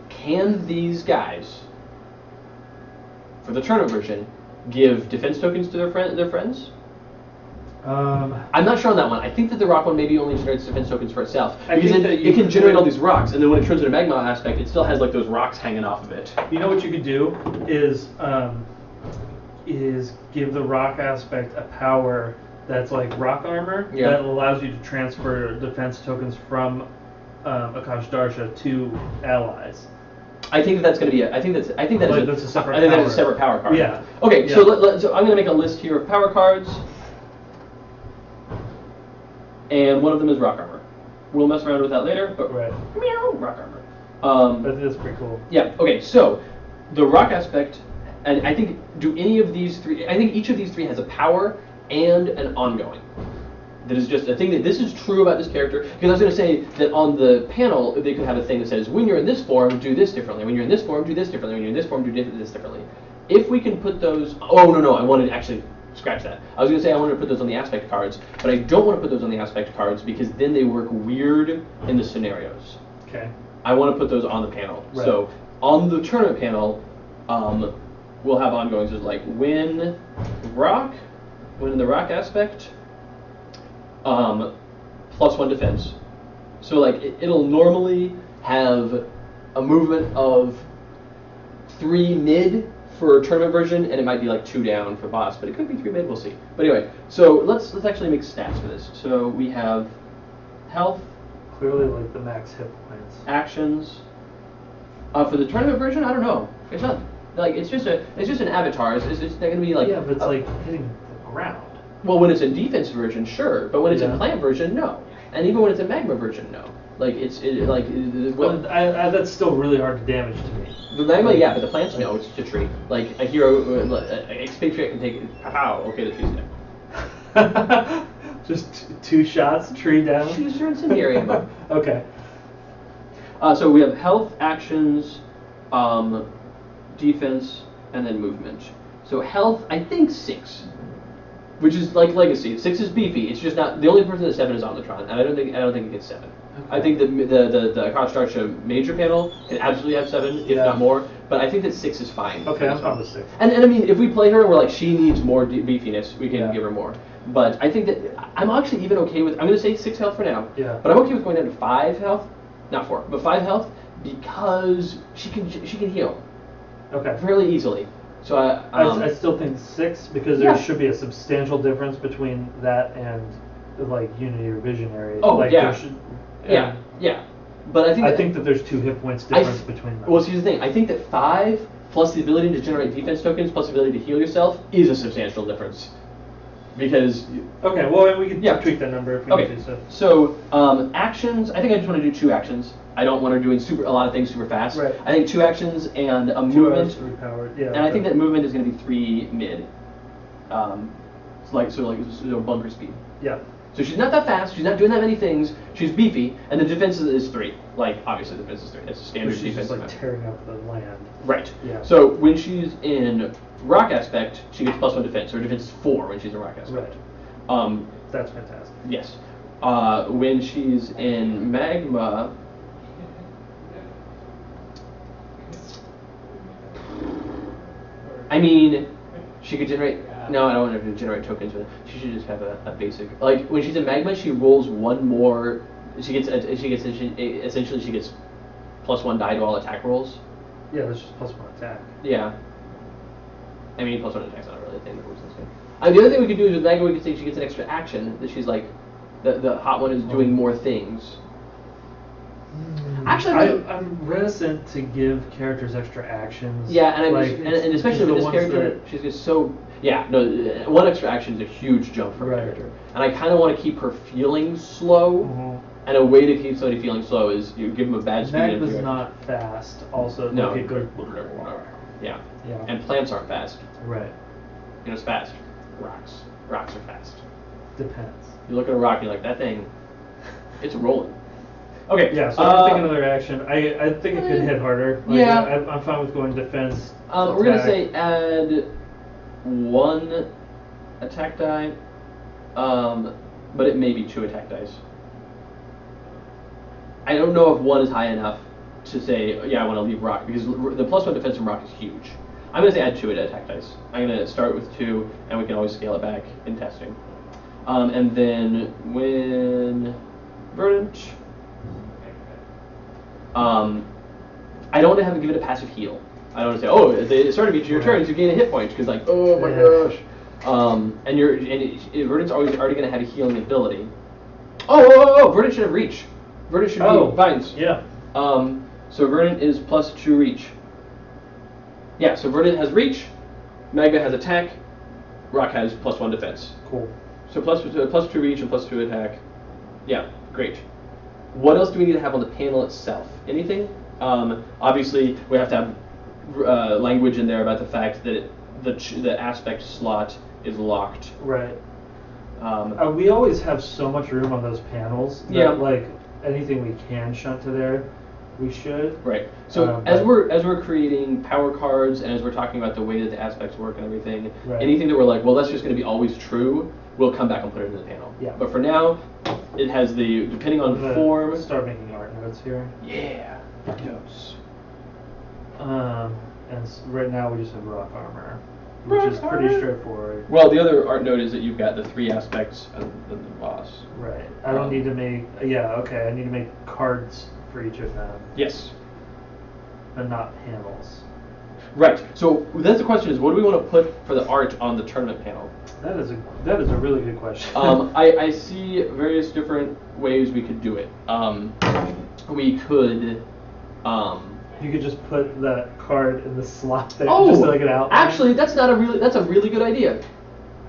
Can these guys, for the tournament version, give defense tokens to their friends? I'm not sure on that one. I think that the rock one maybe only generates defense tokens for itself, because it can generate all these rocks, and then when it turns into magma aspect, it still has like those rocks hanging off of it. You know what you could do is give the rock aspect a power that's like rock armor that allows you to transfer defense tokens from Akash Darsha to allies. I think that's going to be that's a separate. I think that's a separate power card. Yeah. Okay, so so I'm going to make a list here of power cards, and one of them is rock armor. We'll mess around with that later, but meow, rock armor. I think that's pretty cool. Yeah. Okay. So the rock aspect. And I think, I think each of these 3 has a power and an ongoing. That is just a thing that this is true about this character. Because I was going to say that on the panel, they could have a thing that says, when you're in this form, do this differently. When you're in this form, do this differently. When you're in this form, do this differently. If we can put those, I wanted to actually scratch that. I was going to say I wanted to put those on the aspect cards, but I don't want to put those on the aspect cards because then they work weird in the scenarios. Okay. I want to put those on the panel. Right. So on the tournament panel, we'll have ongoings as like when in the rock aspect, +1 defense. So like it'll normally have a movement of 3 mid for tournament version, and it might be like 2 down for boss, but it could be 3 mid. We'll see. But anyway, so let's actually make stats for this. So we have health, Clearly, like the max hit points. actions. For the tournament version, I don't know. It's not. Like it's just an avatar. It's not gonna be like. Yeah, but it's like hitting the ground. Well, when it's in defense version, sure, but when it's in Yeah. plant version, no, and even when it's in magma version, no. Like That's still really hard to damage to me. the magma, yeah, but the plants, no, it's a tree. Like a hero, expatriate can take. Pow, okay, the tree's dead. Just 2 shots, tree down. Choose your incendiary ammo. Okay. So we have health, actions, defense, and then movement. So health, I think 6, which is like legacy. 6 is beefy. It's just not the only person that's 7 is Omnitron, and I don't think it gets 7. Okay. I think the Akash Darsha major panel can absolutely have 7, if not more. But I think that 6 is fine. Okay, I'm fine with 6. And I mean, if we play her and we're like she needs more beefiness, we can give her more. But I think that I'm actually even okay with. I'm going to say 6 health for now. Yeah. But I'm okay with going down to 5 health, not 4, but 5 health because she can heal. Okay. Fairly easily. So I still think 6 because there Yeah. should be a substantial difference between that and like Unity or Visionary. Oh, like, yeah. there should, yeah, yeah. But I think I think that there's 2 hit points difference between them. Well, here's the thing. I think that 5 plus the ability to generate defense tokens plus the ability to heal yourself is a substantial difference. Because Okay, well we can Yeah. tweak that number if we okay, need to. so actions. I think I just want to do 2 actions. I don't want to do a lot of things super fast. Right. I think 2 actions and a 2 movement. hours, 3 power. Yeah. And I think that movement is going to be 3 mid. So bunker speed. Yeah. So she's not that fast. She's not doing that many things. She's beefy, and the defense is 3. Like obviously the defense is 3. That's a standard She's defense. just like tearing up the land. Right. Yeah. So when she's in rock aspect, she gets +1 defense. So her defense is 4 when she's in rock aspect. Right. That's fantastic. Yes. When she's in magma, I mean, she could generate. No, I don't want her to generate tokens. But she should just have a basic. Like when she's in magma, she rolls 1 more. She gets essentially she gets +1 die to all attack rolls. Yeah, that's just +1 attack. Yeah. I mean, +1 attack's not really a thing that works in this game. The other thing we could do is with magma, we could say she gets an extra action that she's like, the hot one is doing more things. Actually, I'm reticent to give characters extra actions. yeah, and like, and especially with the this ones character, that- she's just so. Yeah, no, 1 extra action is a huge jump for a Right. character, and I kind of want to keep her feeling slow. Mhm. And a way to keep somebody feeling slow is you give them a bad speed. Magma's and not fast. Also, No. like it goes. Yeah. Yeah. And plants aren't fast. Right. You know, it's fast. Rocks. Rocks are fast. Depends. You look at a rock, and you're like, that thing, it's rolling. Okay. Yeah. So I'm thinking another action. I think it could hit harder. Like, Yeah. I'm fine with going defense. We're gonna attack. say add 1 attack die, but it may be 2 attack dice. I don't know if 1 is high enough to say, yeah, I want to leave rock, because the +1 defense from rock is huge. I'm gonna say add 2 attack dice. I'm gonna start with 2, and we can always scale it back in testing. And then when Verdant, I don't want to have to give it a passive heal. I don't want to say, oh, it started to be your turn to gain a hit point, because like, oh my gosh. Verdant's already going to have a healing ability. Oh, Verdant should have reach. Verdant should be vines. Yeah. So Verdant is +2 reach. Yeah, so Verdant has reach, Magma has attack, Rock has +1 defense. Cool. So +2 reach and +2 attack. Yeah, great. What else do we need to have on the panel itself? Anything? Obviously, we have to have language in there about the fact that the aspect slot is locked. Right. We always have so much room on those panels that Yeah. like anything we can shunt to there, we should. Right. So as we're creating power cards and as we're talking about the way that the aspects work and everything, Right. anything that we're like, well, that's just going to be always true, we'll come back and put it in the panel. Yeah. But for now, it has the depending on I'm gonna form. Start making art notes here. Yeah. Notes. And right now we just have rock armor, which is pretty straightforward. Well, the other art note is that you've got the 3 aspects and then the boss. Right. I don't need to make. Yeah. Okay. I need to make cards for each of them, Yes. but not panels. Right. So that's the question: is what do we want to put for the art on the tournament panel? That is a really good question. I see various different ways we could do it. We could. You could just put that card in the slot there, Oh, just like an outline. actually, that's a really good idea.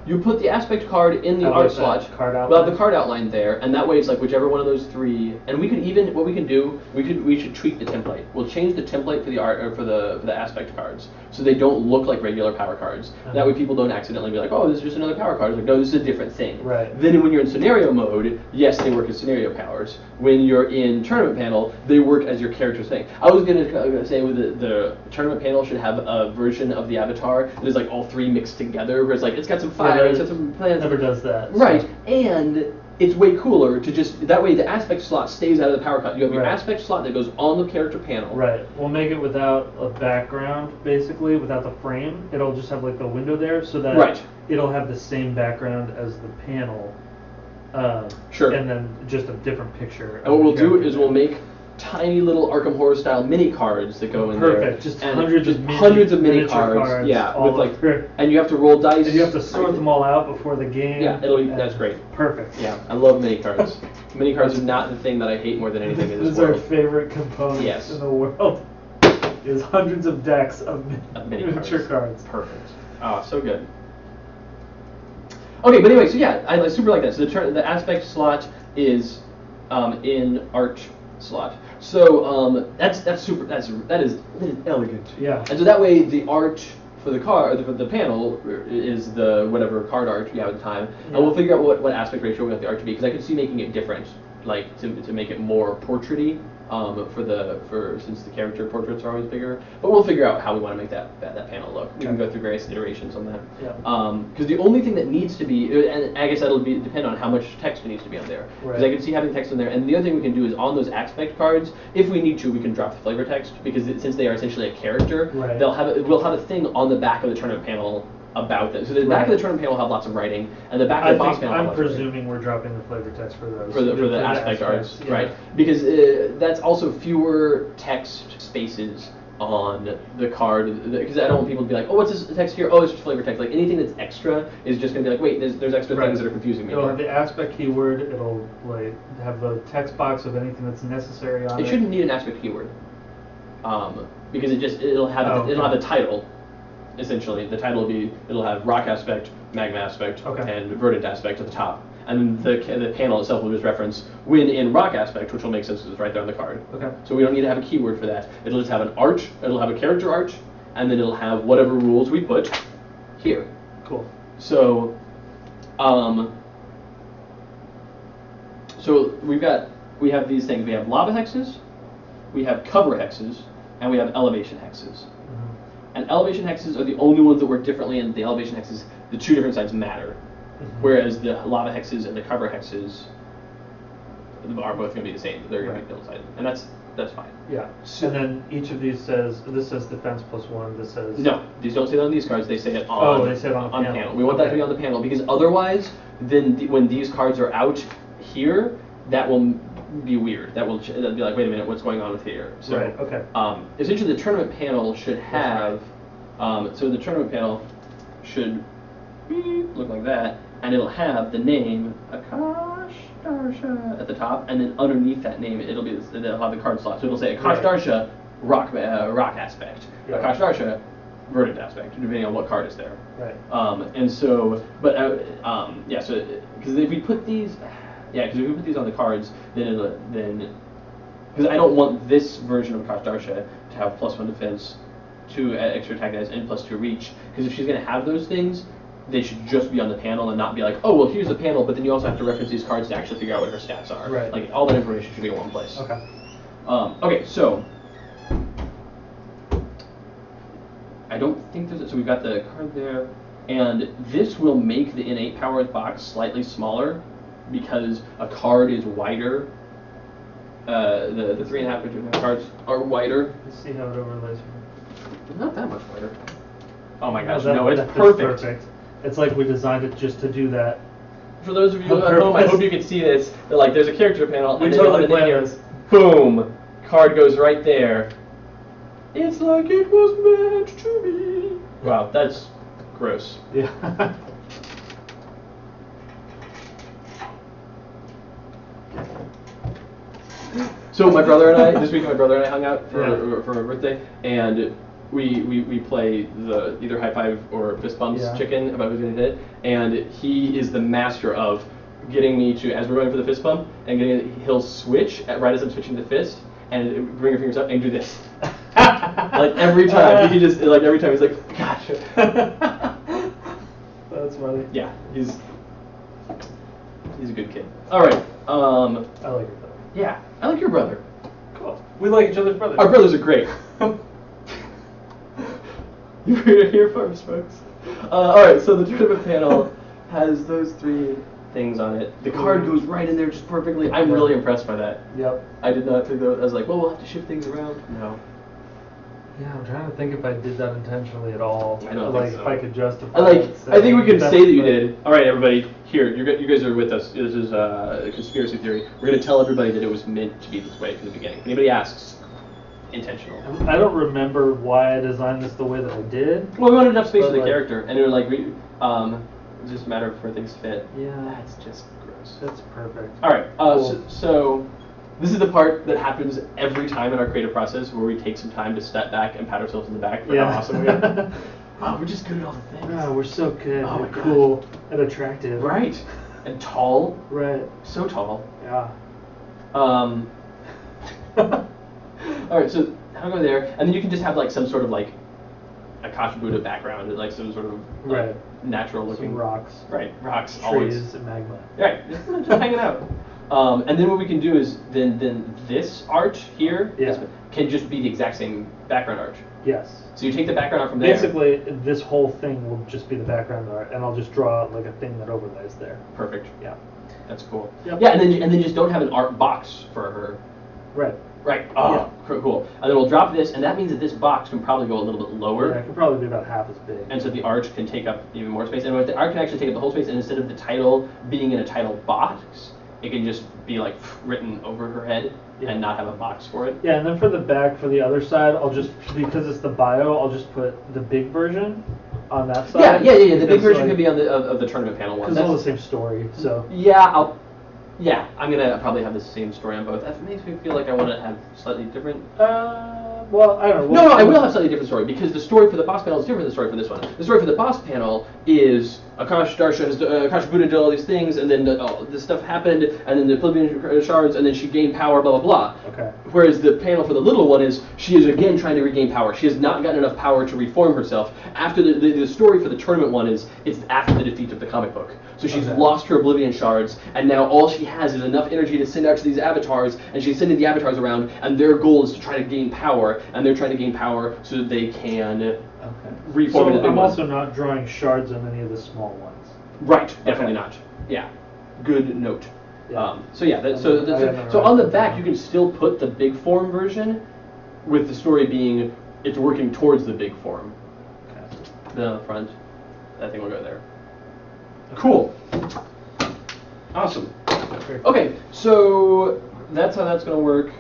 You put the aspect card in the Have art like that slot. card Well, outline? the card outline there, and that way it's like whichever one of those 3. And we could even what we can do, we should tweak the template. We'll change the template for the art or for the aspect cards, so they don't look like regular power cards. That way people don't accidentally be like, oh, this is just another power card. It's like, no, this is a different thing. Right. Then when you're in scenario mode, yes, they work as scenario powers. When you're in tournament panel, they work as your character's thing. I was gonna say with the tournament panel should have a version of the avatar that is like all 3 mixed together, where it's like it's got some fire, it's got some plants. Never does that. Right, so- and it's way cooler to just that way the aspect slot stays out of the power cut. You have your Right. aspect slot that goes on the character panel. Right. We'll make it without a background, basically, without the frame. It'll just have like the window there, so that Right. it'll have the same background as the panel. Sure. And then just a different picture. And what we'll do is we'll make tiny little Arkham Horror style mini cards that go in there. Perfect. Just And hundreds just of hundreds of mini miniature cards. Yeah, all with like, over. and you have to roll dice. And you have to sort them all out before the game. Yeah, that's great. Perfect. Yeah, I love mini cards. Mini cards are not the thing that I hate more than anything in This this is our world. favorite component Yes. in the world. Is hundreds of decks of Mini miniature cards. Perfect. Oh, so good. Okay, but anyway, so yeah, I super like that. So the aspect slot is in art slot. So that's super. That is elegant. Yeah. And so that way the art for the card, the panel is the whatever card art you have at the time, Yeah. and we'll figure out what aspect ratio we want the art to be, because I could see making it different, like to make it more portrait-y. Since the character portraits are always bigger, but we'll figure out how we want to make that panel look. We can go through various iterations on that. Yeah. Because the only thing that needs to be, and I guess that'll depend on how much text needs to be on there. Because Right. I can see having text on there, and the other thing we can do is on those aspect cards, if we need to, we can drop the flavor text, because since they are essentially a character, Right. we'll have a thing on the back of the tournament panel about them. So the back Right. of the tournament panel will have lots of writing, and the back of the box panel will have I'm lots of writing. presuming we're dropping the flavor text for those. For the aspect arts, yeah. right? Because that's also fewer text spaces on the card. Because I don't want people to be like, oh, what's this text here? Oh, it's just flavor text. Like anything that's extra is just gonna be like, wait, there's extra Right. things that are confusing me. It'll have the aspect keyword. It'll like have the text box of anything that's necessary on it. It shouldn't need an aspect keyword, because it'll have Oh, it'll okay. have the title. Essentially, the title it'll have rock aspect, magma aspect, Okay. and verdant aspect at the top, and then the panel itself will just reference when in rock aspect, which will make sense because it's right there on the card. Okay. So we don't need to have a keyword for that. It'll just have an arch. It'll have a character arch, and then it'll have whatever rules we put here. Cool. So, so we have these things. We have lava hexes, we have cover hexes, and we have elevation hexes. And elevation hexes are the only ones that work differently, and the elevation hexes, the two different sides matter. Whereas the lava hexes and the cover hexes are both going to be the same. They're going to be double-sided, and that's fine. Yeah. And then each of these says defense +1. This says No, these don't say that on these cards. They say it on. Oh, they say it on the panel. We want that to Okay. be on the panel, because otherwise, then when these cards are out here, that will be weird. That'll be like, wait a minute, what's going on with here? So, Right, okay. Essentially, the tournament panel should have. So the tournament panel should look like that, and it'll have the name Akash Darsha at the top, and then underneath that name, it'll have the card slot. So it'll say Akash Right. Darsha rock aspect, Yeah. Akash Darsha verdant aspect, depending on what card is there. Right. And so, but yeah, so because if we put these, because if we put these on the cards, then because I don't want this version of Akash Darsha to have +1 defense, 2 extra attack dice, and +2 reach. Because if she's going to have those things, they should just be on the panel and not be like, oh, well, here's the panel, but then you also have to reference these cards to actually figure out what her stats are. Right. Like all that information should be in one place. Okay. Okay, so I don't think there's so we've got the card there, and this will make the innate power box slightly smaller because a card is wider. The 3.5 cards are wider. Let's see how it overlays. Not that much wider. Oh my gosh, that- no, it's that is perfect. It's like we designed it just to do that. For those of you On at home, I purpose. hope you can see this. That, like, there's a character panel, We and then totally on the planned here, this. boom, card goes right there. It's like it was meant to be. Wow, that's gross. Yeah. So my brother and I, this week my brother and I hung out for Yeah. for my birthday, and we play the either high five or fist bumps Yeah. chicken about who's gonna hit, and he is the master of getting me to, as we're going for the fist bump, and he'll switch right as I'm switching the fist, and bring your fingers up and do this. Like every time, he just like every time he's like, gosh. That's funny. Yeah, he's a good kid. All right. I like it though. Yeah, I like your brother. Cool. We like each other's brothers. Our brothers are great. You heard it here first, folks. All right, so the tournament panel has those 3 things on it. The card goes right in there just perfectly. I'm really impressed by that. Yep. I did not think that. I was like, well, we'll have to shift things around. No. Yeah, I'm trying to think if I did that intentionally at all. I don't like think so. if I could justify. I it, think we can that's say that you the- did. All right, everybody, here, you guys are with us. This is a conspiracy theory. We're going to tell everybody that it was meant to be this way from the beginning. If anybody asks, intentional. I don't remember why I designed this the way that I did. Well, we wanted enough space But, for the like- character, and it was like, it's just a matter of where things fit. Yeah. That's just gross. That's perfect. All right, Cool. so this is the part that happens every time in our creative process where we take some time to step back and pat ourselves in the back for Yeah. how awesome we are. Wow, we're just good at all the things. Oh, we're so good. Oh we're my God. cool and attractive. Right. And tall. Right. So tall. Yeah. All right, so I'll go there, and then you can just have like some sort of like a Akash Buddha background, like some sort of like, Right. natural looking Some rocks. Right, rocks Trees always. and magma. Right, just hanging out. And then what we can do is then this art here Yeah. can just be the exact same background art. Yes. So you take the background art from there. Basically, this whole thing will just be the background art, and I'll just draw out like a thing that overlays there. Perfect. Yeah. That's cool. Yep. Yeah, and then just don't have an art box for her. Right. Right. Oh, Yeah. cool. And then we'll drop this, and that means that this box can probably go a little bit lower. Yeah, it could probably be about half as big. And so the art can take up even more space. And the art can actually take up the whole space, and instead of the title being in a title box, it can just be like written over her head Yeah. and not have a box for it. Yeah, and then for the back, for the other side, I'll just, because it's the bio, I'll just put the big version on that side. Yeah. The big Because, version like, could be on the of the tournament panel one. Because it's all the same story, so. Yeah, I'm gonna probably have the same story on both. That makes me feel like I want to have slightly different. Well, I don't know. No, I will have slightly different story because the story for the boss panel is different than the story for this one. The story for the boss panel is Akash Darsha, Akash Buddha did all these things, and then this stuff happened, and then the Oblivion shards, and then she gained power, blah blah blah. Okay. Whereas the panel for the little one is she is again trying to regain power. She has not gotten enough power to reform herself. After the story for the tournament one is it's after the defeat of the comic book. So she's Okay. lost her Oblivion shards, and now all she has is enough energy to send out to these avatars, and she's sending the avatars around, and their goal is to try to gain power, and they're trying to gain power so that they can Okay. reform into So the big I'm one. also not drawing shards on any of the small ones. Right, definitely Okay. not. Yeah, good note. Yeah. So yeah, so on the back you can still put the big form version, with the story being it's working towards the big form. Okay. Then on the front, that thing will go there. Cool. Awesome. Okay, so that's how that's going to work.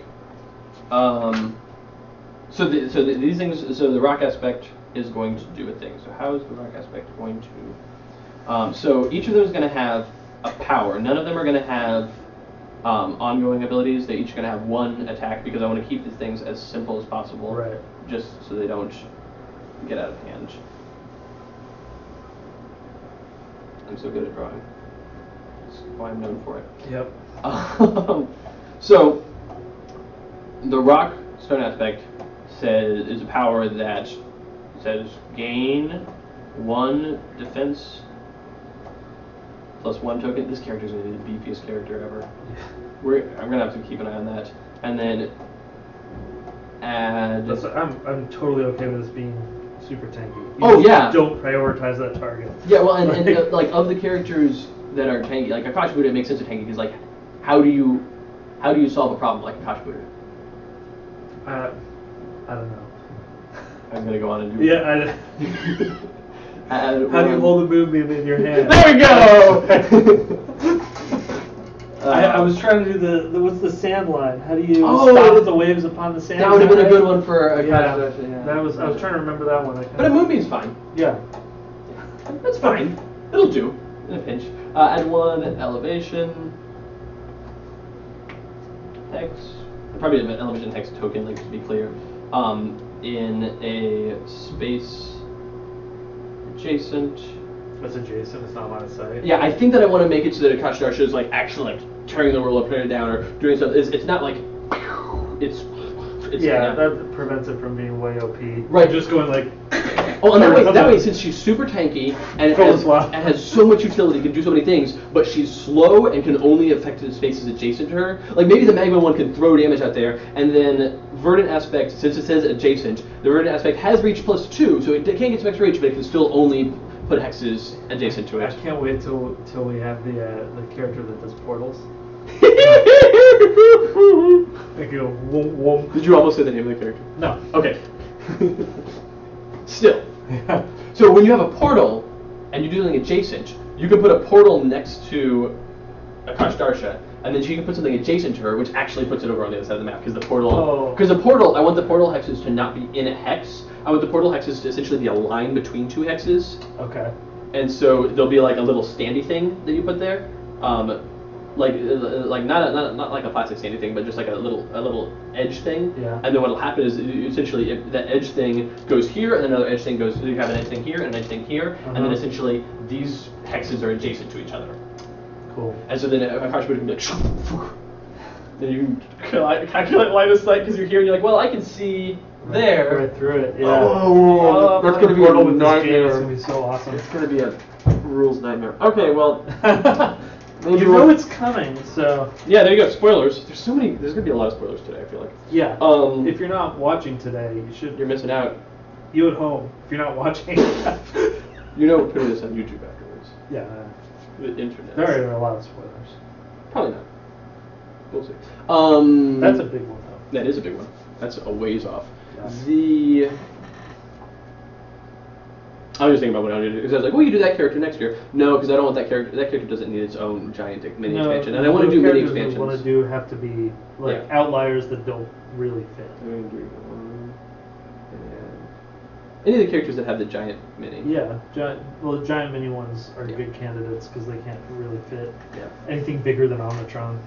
These things. So the rock aspect is going to do a thing. So how is the rock aspect going to? So each of them is going to have a power. None of them are going to have ongoing abilities. They're each going to have one attack because I want to keep these things as simple as possible. Right. Just so they don't get out of hand. I'm so good at drawing. That's why I'm known for it. Yep. So, the rock stone aspect is a power that says gain 1 defense plus 1 token. This character is going to be the beefiest character ever. I'm going to have to keep an eye on that. And then add. I'm totally okay with this being super tanky. You Oh, just yeah. Don't prioritize that target. Yeah, well, and like of the characters that are tanky, like Akash Buddha makes sense of tanky because like, how do you solve a problem like Akash Buddha? I don't know. I'm gonna go on and do. Yeah. How do you hold the moonbeam in your hand? There we go. I was trying to do the what's the sand line? How do you Oh, stop the waves upon the sand? That would have Is been a right? good one for Akash Yeah, Buddha. Yeah. I was trying to remember that one. But a moonbeam's fine. Yeah. That's fine. It'll do in a pinch. Add 1 elevation. Hex. Probably an elevation hex token, like to be clear. In a space adjacent. It's adjacent. It's not line of sight. Yeah, I think that I want to make it so that Akash Darsha is like actually like tearing the world up, putting it down, or doing stuff. It's not like it's Yeah, that prevents it from being way OP. Right. Just going like. Oh, and that way, since she's super tanky and has so much utility, can do so many things, but she's slow and can only affect the spaces adjacent to her. Like maybe the Magma one can throw damage out there, and then Verdant Aspect, since it says adjacent, the Verdant Aspect has reach +2, so it can't get some extra reach, but it can still only put hexes adjacent to I it. can't wait till we have the character that does portals. They go whoom whoom. Did you almost say the name of the character? No. Okay. Still. So when you have a portal and you do something adjacent, you can put a portal next to Akash Darsha, and then she can put something adjacent to her, which actually puts it over on the other side of the map, because the portal. Because the portal, I want the portal hexes to not be in a hex. I want the portal hexes to essentially be a line between two hexes. Okay. And so there'll be like a little standy thing that you put there, like not like a plastic standy thing, but just like a little edge thing. Yeah. And then what'll happen is essentially if that edge thing goes here, and then another edge thing goes. You have an edge thing here and an edge thing here, and then essentially these hexes are adjacent to each other. Cool. And so then Akash would be like, then you can calculate line of sight because you're here, and you're like, well, I can see there. Right through it. Yeah. Oh, that's gonna be a portal with this game. It's nightmare. gonna be so awesome. It's gonna be a rules nightmare. Okay, well, maybe You know it's coming, so yeah, there you go. Spoilers. There's so many. There's gonna be a lot of spoilers today. I feel like. yeah. Um, If you're not watching today, you should. You're missing out. You at home, if you're not watching. You know, we're putting this on YouTube afterwards. Yeah. The internet. There are a lot of spoilers. Probably not. We'll see. That's a big one though. That is a big one. That's a ways off. Yeah. I was just thinking about what I wanted to do because I was like, well, you do that character next year. No, because I don't want that character. That character doesn't need its own giant mini expansion, and I want to do mini expansions. Want to do have to be like outliers that don't really fit. Any of the characters that have the giant mini. Yeah, giant mini ones are good candidates because they can't really fit. Yeah. Anything bigger than Omnitron.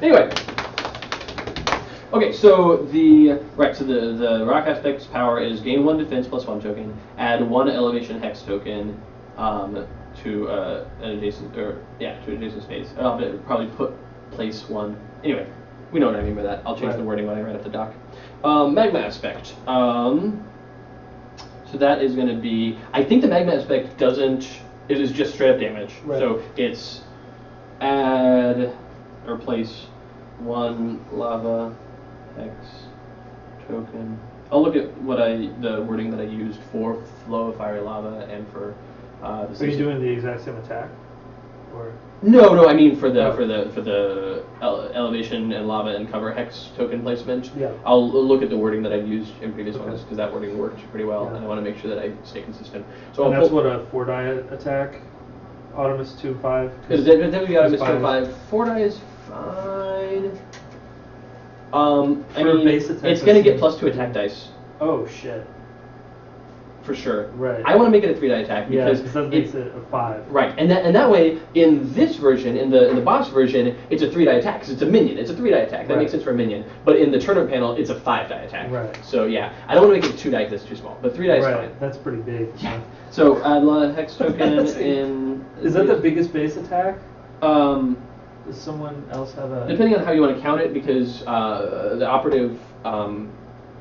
Anyway. Okay, so the rock aspect's power is gain 1 defense plus 1 token, add 1 elevation hex token to an adjacent to adjacent space. I'll probably place 1. Anyway, we know what I mean by that. I'll change the wording when I write up the doc. Magma aspect. So that is going to be. I think the magma aspect doesn't. It is just straight up damage. Right. So it's add or place 1 lava hex token. I'll look at the wording that I used for flow of fiery lava and for the. Are you doing the exact same attack, or? No, I mean for the elevation and lava and cover hex token placement. Yeah. I'll look at the wording that I've used in previous ones because that wording worked pretty well, Yeah. and I want to make sure that I stay consistent. So And I'll that's pull, what a 4-die attack. Automist 2-5. Then we got a Mr. 5. 5. 4 die is fine. I For mean, base attack, it's gonna that get seems- +2 attack dice Oh shit. for sure. Right. I want to make it a 3-die attack Yeah, because because that makes it a 5. right, and that way in this version, in the boss version, it's a 3-die attack because it's a minion. It's a 3-die attack. That Right. makes sense for a minion. But in the tournament panel, it's a 5-die attack. Right. So yeah, I don't want to make it 2-die because that's too small. But 3-die is Right. fine. That's pretty big. Yeah. So add a hex token That's- in. Is that the biggest base attack? Um, Does someone else have a? depending on how you want to count it, because the operative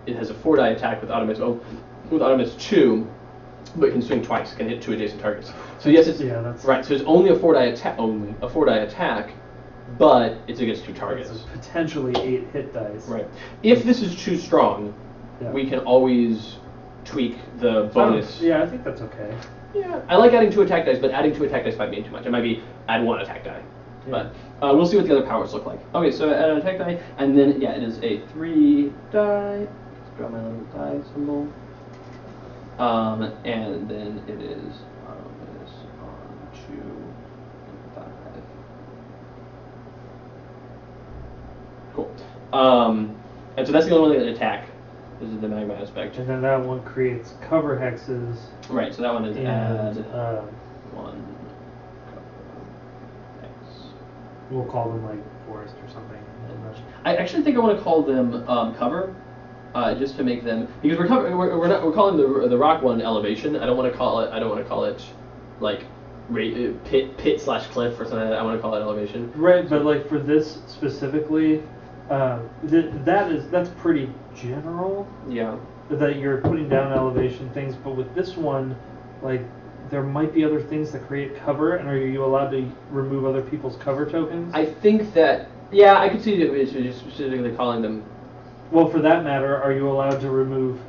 it has a 4-die attack with Autonomous 2. But it can swing twice, can hit 2 adjacent targets. So yes, it's that's right. So it's only a 4-die attack, but it's against 2 targets. It's potentially 8 hit dice. Right. If this is too strong, Yeah. we can always tweak the bonus. Yeah, I think that's okay. Yeah. I like adding 2 attack dice, but adding 2 attack dice might be too much. It might be add 1 attack die. Yeah. But we'll see what the other powers look like. Okay, so add an attack die, and then yeah, it is a 3-die. Let's draw my little die symbol. And then it is minus 1, 2, 5. Cool. And so that's the only one that can attack. This is the magma aspect. And then that one creates cover hexes. Right. So that one is And add 1 hex. we'll call them like forest or something. I actually think I want to call them cover. Just to make them, because we're calling the rock one elevation. I don't want to call it like pit/cliff or something like that. I want to call it elevation. Right, but like for this specifically, that's pretty general. Yeah. That you're putting down elevation things, but with this one, like there might be other things that create cover, and are you allowed to remove other people's cover tokens? I think that I could see it specifically calling them. Well, for that matter, are you allowed to remove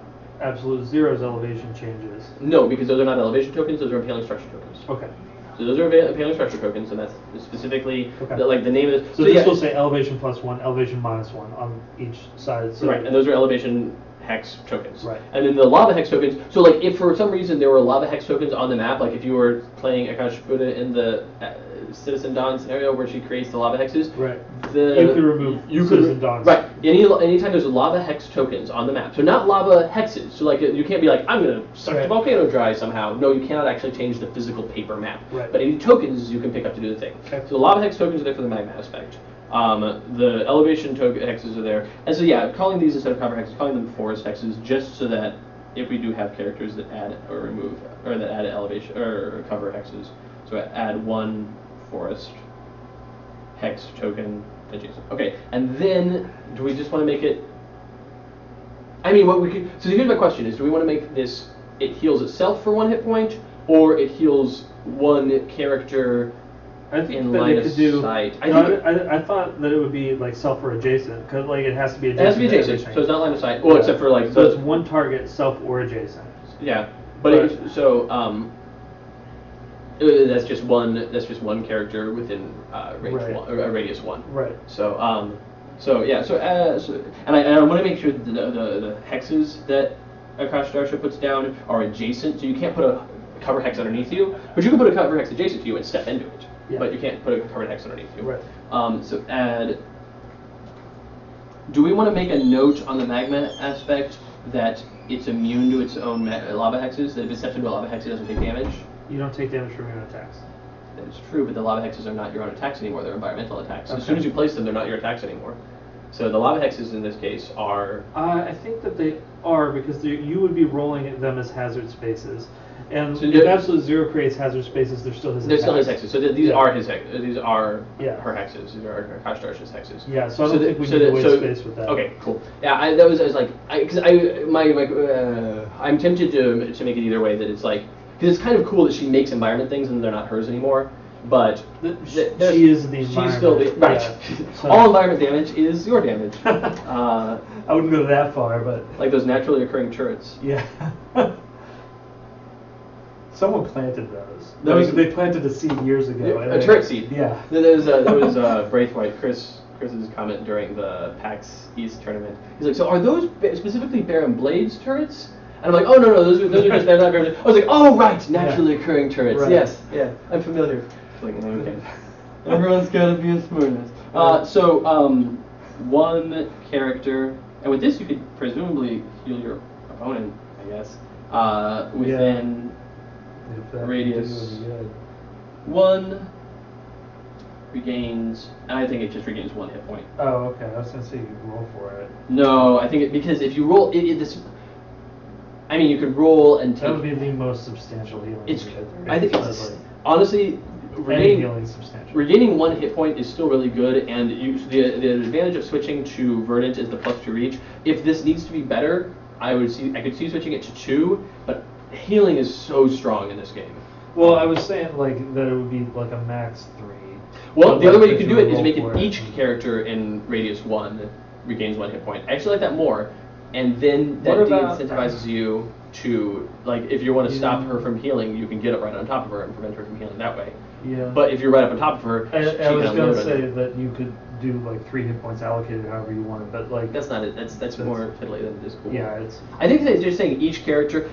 Absolute Zero's elevation changes? No, because those are not elevation tokens; those are impaling structure tokens. Okay. those are Paling Structure tokens, and that's specifically Okay. the name of it. So yeah, this will say elevation +1, elevation -1 on each side. So right, and those are elevation hex tokens. Right. And then the lava hex tokens. So like if for some reason there were lava hex tokens on the map, like if you were playing Akash Buddha in the Citizen Dawn scenario where she creates the lava hexes, Right. the, You could remove Citizen Dawns. Right. Anytime there's lava hex tokens on the map, so not lava hexes. So like you can't be like I'm gonna suck the Right. volcano dry somehow. No, you cannot actually change the physical paper map. Right. But any tokens you can pick up to do the thing. Okay. So the lava hex tokens are there for the magma aspect. The elevation hexes are there, and so yeah, calling these instead of cover hexes, calling them forest hexes, just so that if we do have characters that add or remove or that add elevation or cover hexes, so add one forest hex token adjacent. Okay, and then do we just want to make it? I mean, what we could. So here's my question: is do we want to make this it heals itself for 1 hit point, or it heals one character? I think In that line it of could do. sight. I thought that it would be like self or adjacent because like it has to be It adjacent. has to be to adjacent, everything. so it's not line of sight. Well, Yeah. except for like So the, it's one target, self or adjacent. yeah, but Right. that's just one character within range Right. one, or radius 1. Right. So and I want to make sure that the hexes that Akash Darsha puts down are adjacent, so you can't put a cover hex underneath you, but you can put a cover hex adjacent to you and step into it. Yeah. But you can't put a covered hex underneath you. Right. So add. Do we want to make a note on the magma aspect that it's immune to its own lava hexes? That if it steps into a lava hex, it doesn't take damage? You don't take damage from your own attacks. That is true, but the lava hexes are not your own attacks anymore. They're environmental attacks. As Okay. soon as you place them, they're not your attacks anymore. So the lava hexes in this case are. I think that they are because you would be rolling them as hazard spaces, and So if they're- Absolute Zero creates hazard spaces, they're still his. They're still his attacks. hexes. So these Yeah. are his hexes. These are Yeah. her hexes. These are Akash Darsha's hexes. Yeah, so I don't think we need to waste space with that. Okay, cool. Yeah, I was like, I'm tempted to make it either way. That it's like, because it's kind of cool that she makes environment things and they're not hers anymore. But there's- She is the She's still the environment, right. yeah. So- All environment damage is your damage. I wouldn't go that far, but Like those naturally occurring turrets. yeah. Someone planted those. Those- They planted a seed years ago. A turret seed. Yeah. There was Braithwaite, Chris's comment during the PAX East tournament. He's like, so are those specifically Baron Blades turrets? And I'm like, oh no, those are just they're not Baron. I was like, oh right, naturally occurring turrets. Right. Yes, yeah, I'm familiar. Like, okay. Everyone's gotta be a smartass. One character, and with this you could presumably heal your opponent, I guess, within If that Radius. would be good. 1 regains, and I think it just regains 1 hit point. Oh, okay. I was gonna say you could roll for it. No, I think because if you roll I mean, you could roll and take. That would be the most substantial healing. It's. you get. I think it's Honestly. honestly Any regaining, healing is substantial. regaining 1 hit point is still really good, and the advantage of switching to Verdant is the +2 reach. If this needs to be better, I could see switching it to 2, but healing is so strong in this game. Well, I was saying like that it would be like a max 3. Well, But, the other like, way you if could do it is roll make it for each character in radius 1 regains 1 hit point. I actually like that more, and then that What about- de-incentivizes you to, like, if you want to stop her from healing, you can get up right on top of her and prevent her from healing that way. Yeah. But if you're right up on top of her, I she was can gonna unload on say you. that you could do like 3 hit points allocated however you wanted, but like That's not it. That's more fiddly than it is cool. yeah, it's I think that just saying each character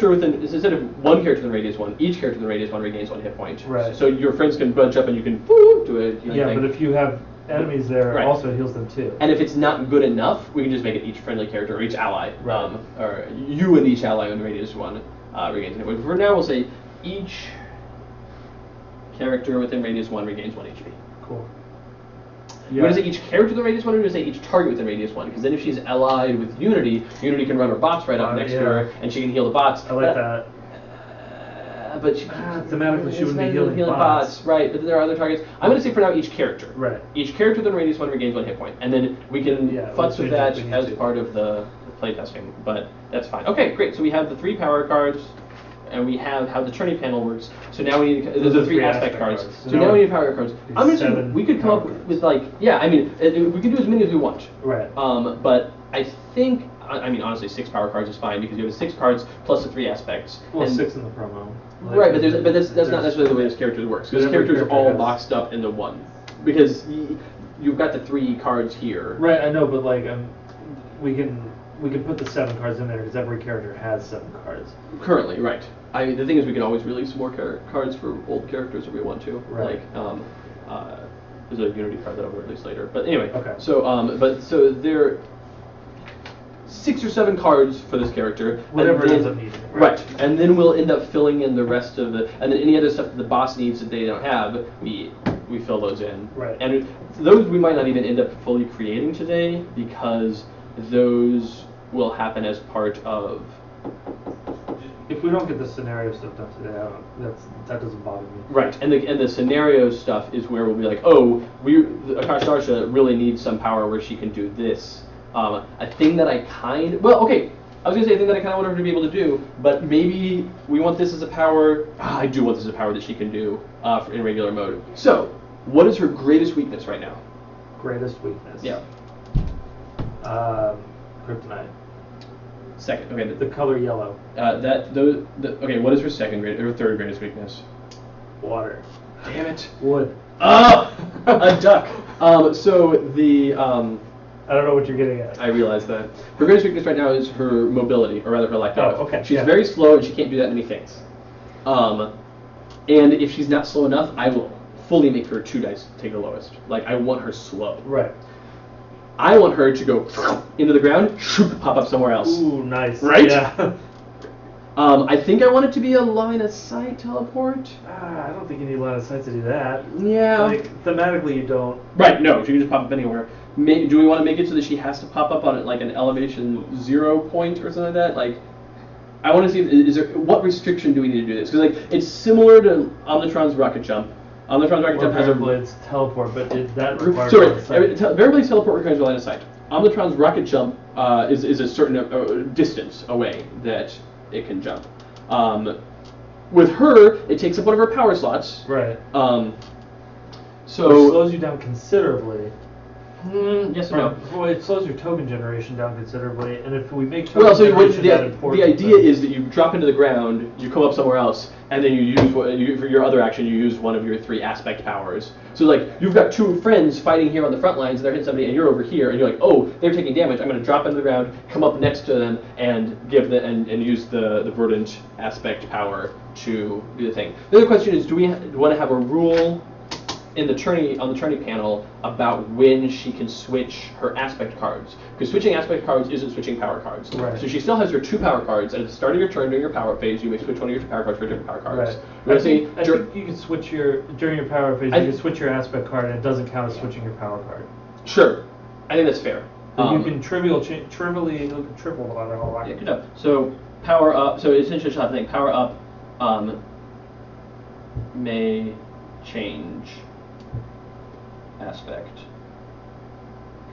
within, instead of one character in radius 1, each character in radius 1 regains 1 hit point. Right. So your friends can bunch up and you can woo, do a healing yeah. thing. But if you have enemies there, Right. also it heals them too. And if it's not good enough, we can just make it each friendly character or each ally, Right. or you and each ally in radius 1 regains it. But for now, we'll say each character within radius 1 regains 1 HP. Cool. We're going to say each character within radius 1, or we're going to say each target within radius 1, because then if she's allied with Unity, Unity can run her bots right up next to yeah. her, and she can heal the bots. I like that. But she, Thematically, she wouldn't be it's healing bots, bots. right? But then there are other targets. I'm going to say for now each character. Right. Each character within radius 1 regains 1 hit point, and then we can Yeah, futz let's with change that if we need as to. part of the playtesting. But that's fine. Okay, great. So we have the 3 power cards, and we have how the tourney panel works. So now we need Those the are 3 three aspect aspect cards. cards. So So now now we need power cards. it's I'm just 7 we could come power up cards. with like, yeah. I mean, we could do as many as we want. Right. But I think I mean, honestly, 6 power cards is fine because you have the 6 cards plus the 3 aspects. Well, and 6 in the promo. Like, right, but that's not necessarily the way this character works. Because Every characters are character all has- boxed up into one. Because you've got the 3 cards here. Right, I know, but like we can put the 7 cards in there because every character has 7 cards. Currently, right. I mean, the thing is, we can always release more cards for old characters if we want to. Right. Like, there's a Unity card that I'll release later. But anyway, Okay. so there are 6 or 7 cards for this character. Whatever and it ends then- up needing. Right, and then we'll end up filling in the rest of the, and then any other stuff that the boss needs that they don't have, we fill those in. Right. And those we might not even end up fully creating today because those will happen as part of. If we don't get the scenario stuff done today, that doesn't bother me. Right, and the scenario stuff is where we'll be like, oh, Akash Darsha really needs some power where she can do this. A thing that I I was gonna say a thing that I kind of want her to be able to do, but maybe we want this as a power. I do want this as a power that she can do in regular mode. So, what is her greatest weakness right now? Greatest weakness. Yeah. Kryptonite. Second. Okay. The color yellow. Okay. What is her third greatest weakness? Water. Damn it. Wood. Ah, a duck. So the I don't know what you're getting at. I realize that. Her greatest weakness right now is her mobility, or rather her lack of. Oh, okay, She's yeah. very slow and she can't do that many things. And if she's not slow enough, I will fully make her 2 dice take the lowest. Like, I want her slow. Right. I want her to go into the ground, shoop, pop up somewhere else. Ooh, nice. Right? Yeah. I think I want it to be a line of sight teleport. I don't think you need line of sight to do that. Yeah. Like, thematically, you don't. Right, no, she can just pop up anywhere. Do we want to make it so that she has to pop up on like an elevation 0 point or something like that? Like, I want to see what restriction do we need to do this? Because like it's similar to Omnitron's rocket jump. Omnitron's rocket Or jump has a Blades teleport, but that requires sorry. line of sight. Variably teleport requires a line of sight. Omnitron's rocket jump is a certain distance away that it can jump. With her, it takes up one of her power slots. Right. So Which slows you down considerably. yes and no. Well, it slows your token generation down considerably, and if we make token Well, so generation that important, the idea then- is that you drop into the ground, you come up somewhere else, and then you use for your other action, you use one of your 3 aspect powers. So like you've got 2 friends fighting here on the front lines, they're hitting somebody, and you're over here, and you're like, oh, they're taking damage. I'm going to drop into the ground, come up next to them, and and use the verdant aspect power to do the thing. The other question is, do we want to have a rule on the tourney panel about when she can switch her aspect cards? Because switching aspect cards isn't switching power cards. Right. So she still has her 2 power cards, and at the start of your turn during your power phase, you may switch one of your 2 power cards for different power cards. Right. You I wanna say think you can switch during your power phase. You can switch your aspect card, and it doesn't count as switching your power card. Sure. I think that's fair. You can trivially triple blah. Yeah, good enough. So power up. So essentially, I think power up may change aspect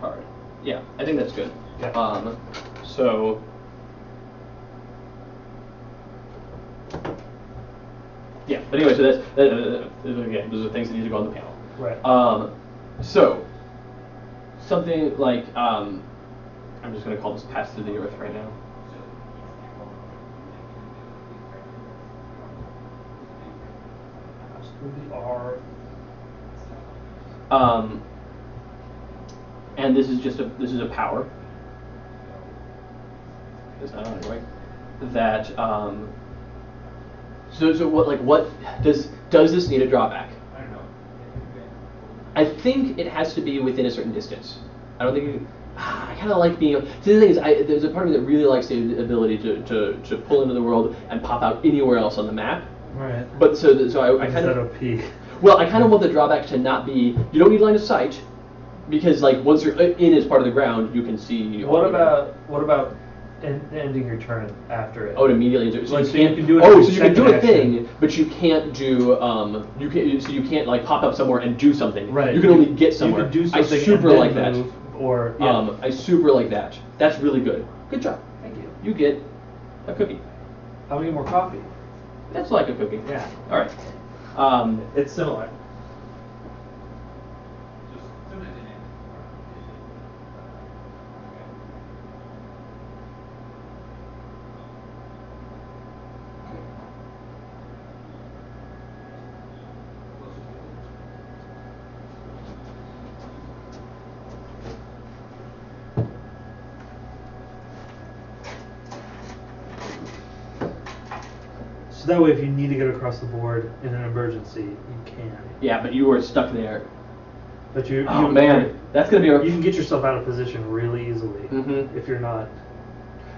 card. Yeah, I think that's good. Yeah. So yeah, but anyway, so that's again, those are things that need to go on the panel. Right. So something like I'm just going to call this Pass Through the Earth right now. Pass through the R. And this is a power. It's not on it, right? That so what does this need a drawback? I don't know. I think it has to be within a certain distance. I don't think I kind of like being. See, the thing is, there's a part of me that really likes the ability to pull into the world and pop out anywhere else on the map. Right. But so I kind of OP. well, I kind of want the drawback to not be you don't need line of sight because like once you're in as part of the ground, you can see. What about ending your turn after it? Oh, it immediately do. So Like, you so you can't can do it Oh, as so a you can do a second thing, action. but you can't do you can't like pop up somewhere and do something. Right. You can only get somewhere. You can do something I super and then like that. move, or yeah. I super like that. That's really good. Good job. Thank you. You get a cookie. How many more coffee? That's like a cookie. Yeah. All right. It's similar. So that way, if you need to get across the board in an emergency, you can. Yeah, but you were stuck there. But you. Oh man, that's gonna be a. You can get yourself out of position really easily Mhm. if you're not.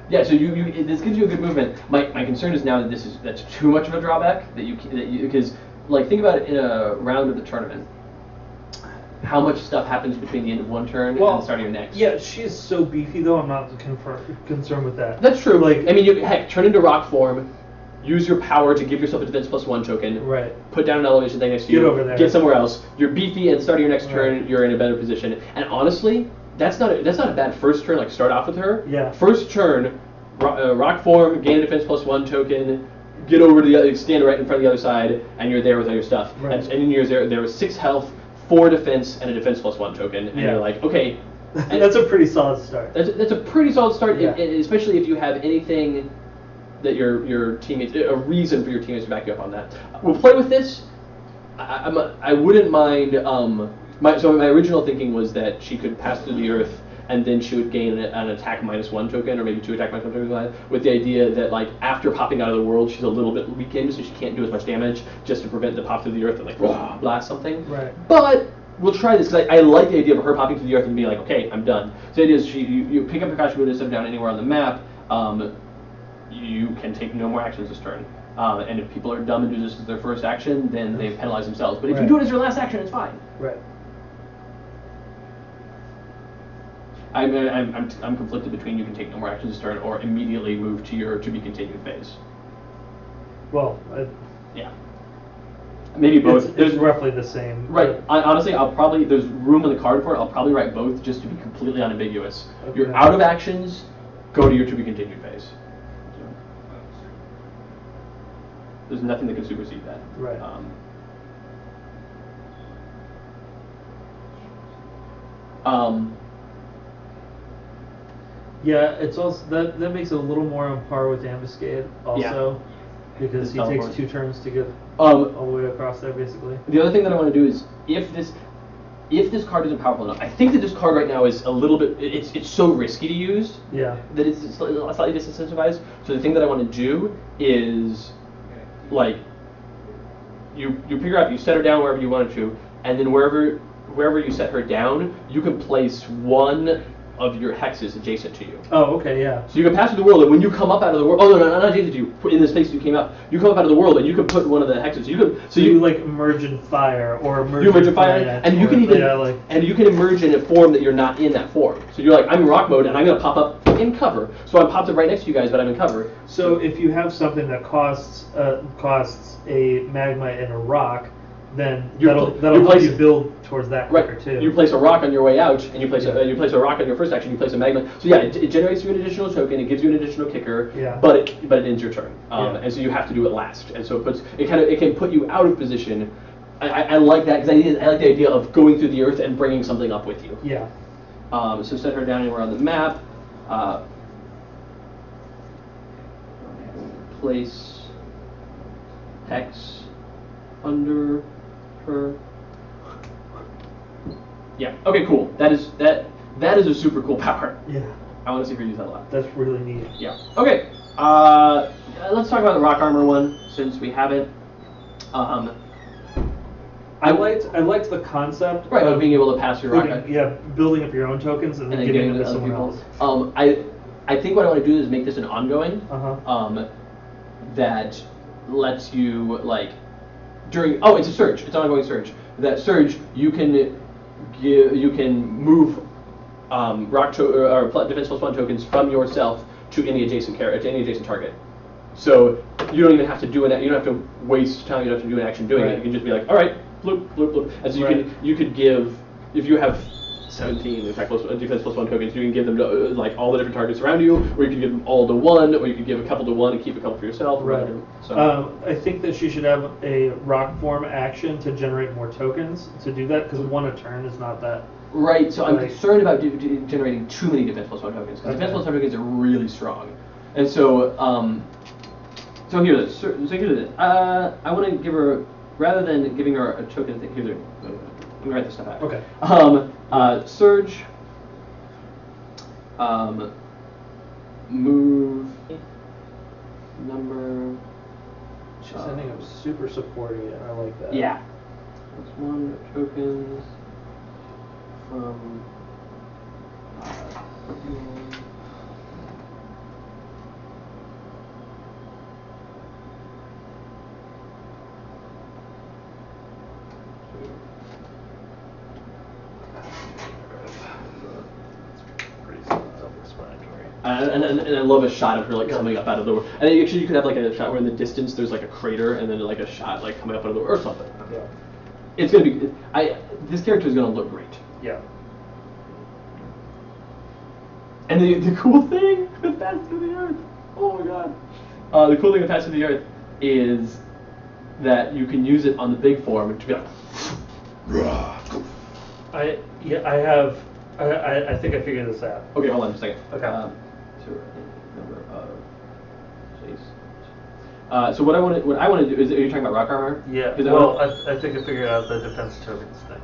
Yeah, so this gives you a good movement. My concern is now that that's too much of a drawback that you because like think about it in a round of the tournament. How much stuff happens between the end of one turn and the start of your next? Yeah, she is so beefy though. I'm not concerned with that. That's true. Like, I mean, heck, turn into rock form, use your power to give yourself a defense +1 token. Right. Put down an elevation thing next to you. Get over there. Get somewhere else. You're beefy, and starting your next Right. turn, you're in a better position. And honestly, that's not a bad first turn. Like start off with her. Yeah. First turn, rock form, gain a defense +1 token. Get over to the other, stand right in front of the other side, and you're there with all your stuff. Right. And you're there was 6 health, 4 defense, and a defense +1 token. And Yeah. you're like, okay. And That's a pretty solid start. that's a pretty solid start, Yeah. especially if you have anything that your teammates, a reason for your teammates to back you up on that. We'll play with this. I wouldn't mind. My original thinking was that she could pass through the earth and then she would gain an attack -1 token, or maybe 2 attack -1 tokens, with the idea that like after popping out of the world, she's a little bit weakened, so she can't do as much damage, just to prevent the pop through the earth and like blast something. Right. But we'll try this because I like the idea of her popping through the earth and being like, okay, I'm done. So the idea is you pick up Kakashi Buddha, set him down anywhere on the map. You can take no more actions this turn. And if people are dumb and do this as their first action, then they penalize themselves. But if you Right. do it as your last action, it's fine. Right. I'm conflicted between you can take no more actions this turn or immediately move to your to be continued phase. Well, Yeah. Maybe both. it's roughly the same. Right. Honestly, there's room on the card for it. I'll probably write both just to be completely unambiguous. Okay. You're out of actions, go to your to be continued phase. There's nothing that can supersede that. Right. Yeah, it's also that makes it a little more on par with Ambuscade also, because The he takes teleport. 2 turns to get all the way across there basically. The other thing that I want to do is if this card isn't powerful enough, I think that this card right now is a little bit. It's so risky to use Yeah. that it's slightly disincentivized. So the thing that I want to do is like you figure out, you set her down wherever you wanted to, and then wherever you set her down, you can place one of your hexes adjacent to you. Oh, okay, yeah. So you can pass through the world, and when you come up out of the world, oh no, not adjacent to you, in the space you came up, you come up out of the world, and you can put one of the hexes. So you like emerge in fire or emerge. You emerge in fire, planet, and you or- can even yeah, like, and you can emerge in a form that you're not in that form. So you're like, I'm in rock mode, and I'm gonna pop up in cover. So I'm popped up right next to you guys, but I'm in cover. So if you have something that costs a magma and a rock, then that'll help place- you build towards that quicker Right. too. You place a rock on your way out, and you place Yeah. a rock on your first action. You place a magma. So yeah, it generates you an additional token. It gives you an additional kicker. Yeah. But it ends your turn. Yeah. And so you have to do it last. And so it can put you out of position. I like that because I like the idea of going through the earth and bringing something up with you. Yeah. So set her down anywhere on the map. Place hex under her. Yeah. Okay. Cool. That is a super cool power. Yeah. I want to see her use that a lot. That's really neat. Yeah. Okay. Let's talk about the rock armor one since we haven't. I liked the concept Right. Of being able to pass your rock. building up your own tokens and then And then giving giving them to it to other someone people. else. I think what I want to do is make this an ongoing. Uh-huh. That lets you like during. Oh, it's a surge. It's an ongoing surge. That surge you can move or defense +1 tokens from yourself to any adjacent target. So you don't even have to do it. You don't have to waste time. You don't have to do an action doing Right. it. You can just be like, all right, bloop, bloop, bloop. And so you could give, if you have 17 defense +1 tokens, you can give them to like all the different targets around you, or you can give them all to one, or you can give a couple to one and keep a couple for yourself. or Right. whatever. So I think that she should have a rock form action to generate more tokens to do that, because 1 a turn is not that. right. So I'm Like- concerned about generating too many defense +1 tokens because defense +1 tokens are really strong, and so so here's it. I want to give her, rather than giving her a token thing. Let me write this stuff out. Okay. Surge. Move. Number. She's ending up super supporty, and I like that. Yeah. That's 1 tokens from. And I love a shot of her like coming up out of the world. And actually, you could have like a shot where in the distance there's like a crater, and then like a shot like coming up out of the world or something. Yeah. It's gonna be. This character is gonna look great. Yeah. And the cool thing with Pass Through the Earth, oh my god. The cool thing with Pass Through the Earth is that you can use it on the big form to be like. I think I figured this out. Okay, hold on just a second. Okay. Number of chase. So what I want to do is, are you talking about rock armor? Yeah. 'Cause Well, I think I figured out the defense tokens thing.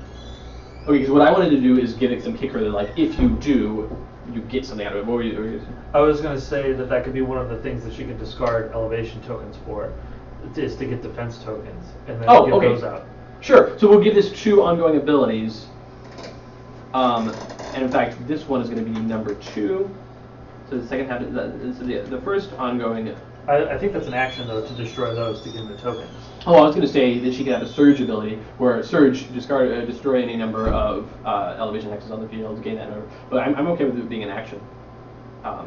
Okay, because what I wanted to do is give it some kicker that like if you do, you get something out of it. What were you saying? I was going to say that could be one of the things that she can discard elevation tokens for, is to get defense tokens and then give okay. those out. Sure. So we'll give this 2 ongoing abilities. And in fact, this one is going to be number 2. So the second half, so the first ongoing. I think that's an action though, to destroy those to get the tokens. Oh, I was going to say that she could have a surge ability, where surge destroy any number of elevation hexes on the field, gain that number. But I'm okay with it being an action.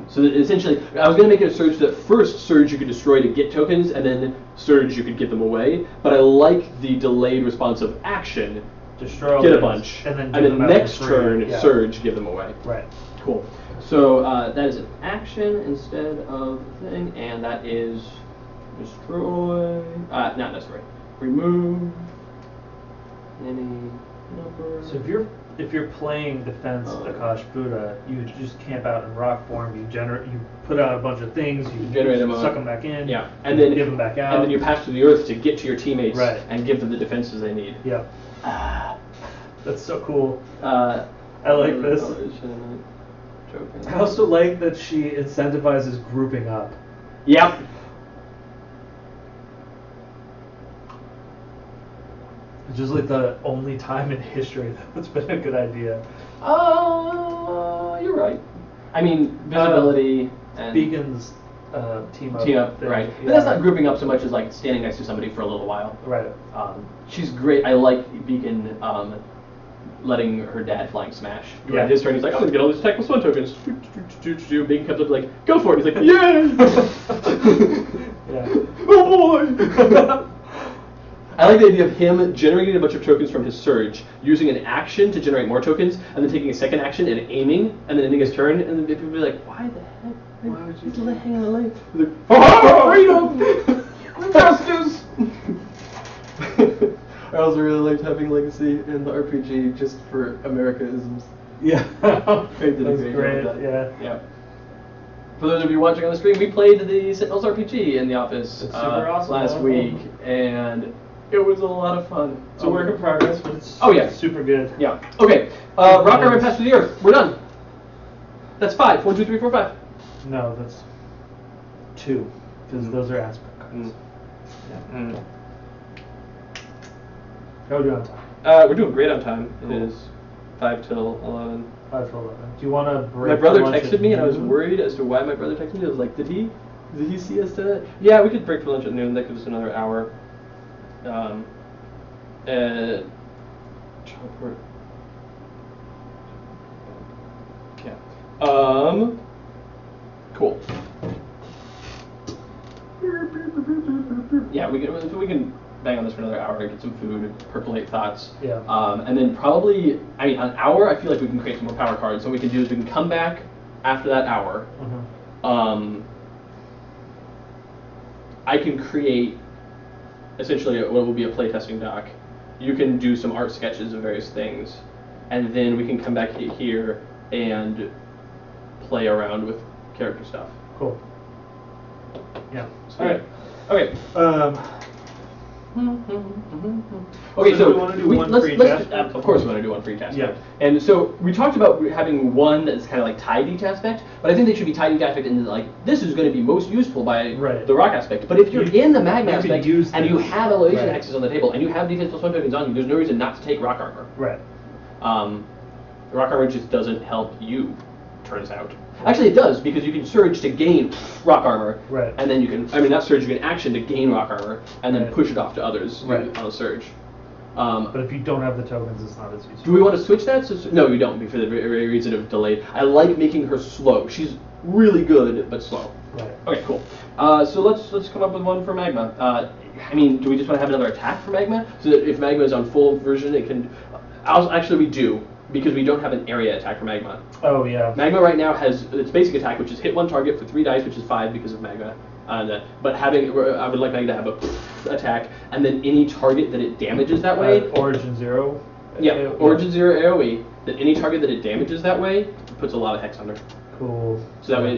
So that essentially, I was going to make it a surge that first surge you could destroy to get tokens, and then surge you could give them away. But I like the delayed responsive action. Destroy all Get a those, bunch, and then, and then next turn surge, give them away. Right. Cool. So that is an action instead of a thing, and that is destroy. Not destroy. Remove any number. So if you're playing defense Akash Buddha, you just camp out in rock form. You put out a bunch of things. You generate them, suck them back in. Yeah, and then give them back out. And then you pass through the earth to get to your teammates, right, and give them the defenses they need. Yeah. That's so cool. I like this. I also like that she incentivizes grouping up. Yep. It's just like the only time in history that's been a good idea. You're right. I mean, visibility and Beacon's team up. Thing, right. Yeah. But that's not grouping up so much as like standing next to somebody for a little while. Right. She's great. I like Beacon letting her dad flying smash. Yeah. His turn, he's like, I'm gonna get all these attack plus 1 tokens. Beacon comes up like, go for it. He's like, yay! Yeah. Oh boy! I like the idea of him generating a bunch of tokens from his surge, using an action to generate more tokens, and then taking a second action and aiming, and then ending his turn, and then people will be like, why the heck? Why would you He's do hanging on the leg. He's like, oh, freedom! Justice! I also really liked having Legacy in the RPG just for Americanisms. Yeah. They did a That's great great. job with that. Yeah. Yeah. For those of you watching on the stream, we played the Sentinels RPG in the office It's super awesome. last week, and it was a lot of fun. It's a work in progress, but it's super good. Yeah. Okay. Rock Armor and Pass Through the Earth. We're done. That's 5. 1, 2, 3, 4, 5. No, that's 2, because those are aspect cards. Yeah. How are we doing on time? We're doing great on time. Cool. It is 5 till 11. 5 till 11. Do you want to break? My brother for lunch texted at me, and I was noon? worried as to why my brother texted me. I was like, did he see us tonight? Yeah, we could break for lunch at noon. That gives us another hour. Teleport. Yeah. Cool. Yeah, we can bang on this for another hour, get some food, percolate thoughts. Yeah. And then probably, an hour, I feel like we can create some more power cards. So what we can do is we can come back after that hour. Mm-hmm. I can create essentially what will be a playtesting doc. You can do some art sketches of various things, and then we can come back here and play around with character stuff. Cool. Yeah. All right. Okay. Okay, So do we wanna do one let's, free let's, task? of course we want to do one free task. Yeah. And so we talked about having one that's kind of like tied each aspect, but I think they should be tied each aspect in like this is going to be most useful by Right. the rock aspect. But if you're in the magma you could aspect use and you this. have elevation Right. hexes on the table and you have defense plus 1 tokens on you, there's no reason not to take rock armor. Right. The rock armor just doesn't help you, turns out. Actually, it does, because you can surge to gain rock armor, Right. and then you can, not surge, you can action to gain rock armor, and then Right. push it off to others Right. on a surge. But if you don't have the tokens, it's not as useful. Do we want to switch that? No, you don't, for the very reason of delayed. I like making her slow. She's really good, but slow. Right. Okay, cool. So let's come up with one for Magma. Do we just want to have another attack for Magma? So that if Magma is on full version, it can... Actually, we do, because we don't have an area attack for Magma. Oh yeah. Magma right now has its basic attack, which is hit one target for 3 dice, which is 5 because of Magma. But I would like Magma to have a attack, and then any target that it damages that way. Origin 0. Yeah, Origin 0 AoE. That any target that it damages that way puts a lot of hex under. Cool. So that way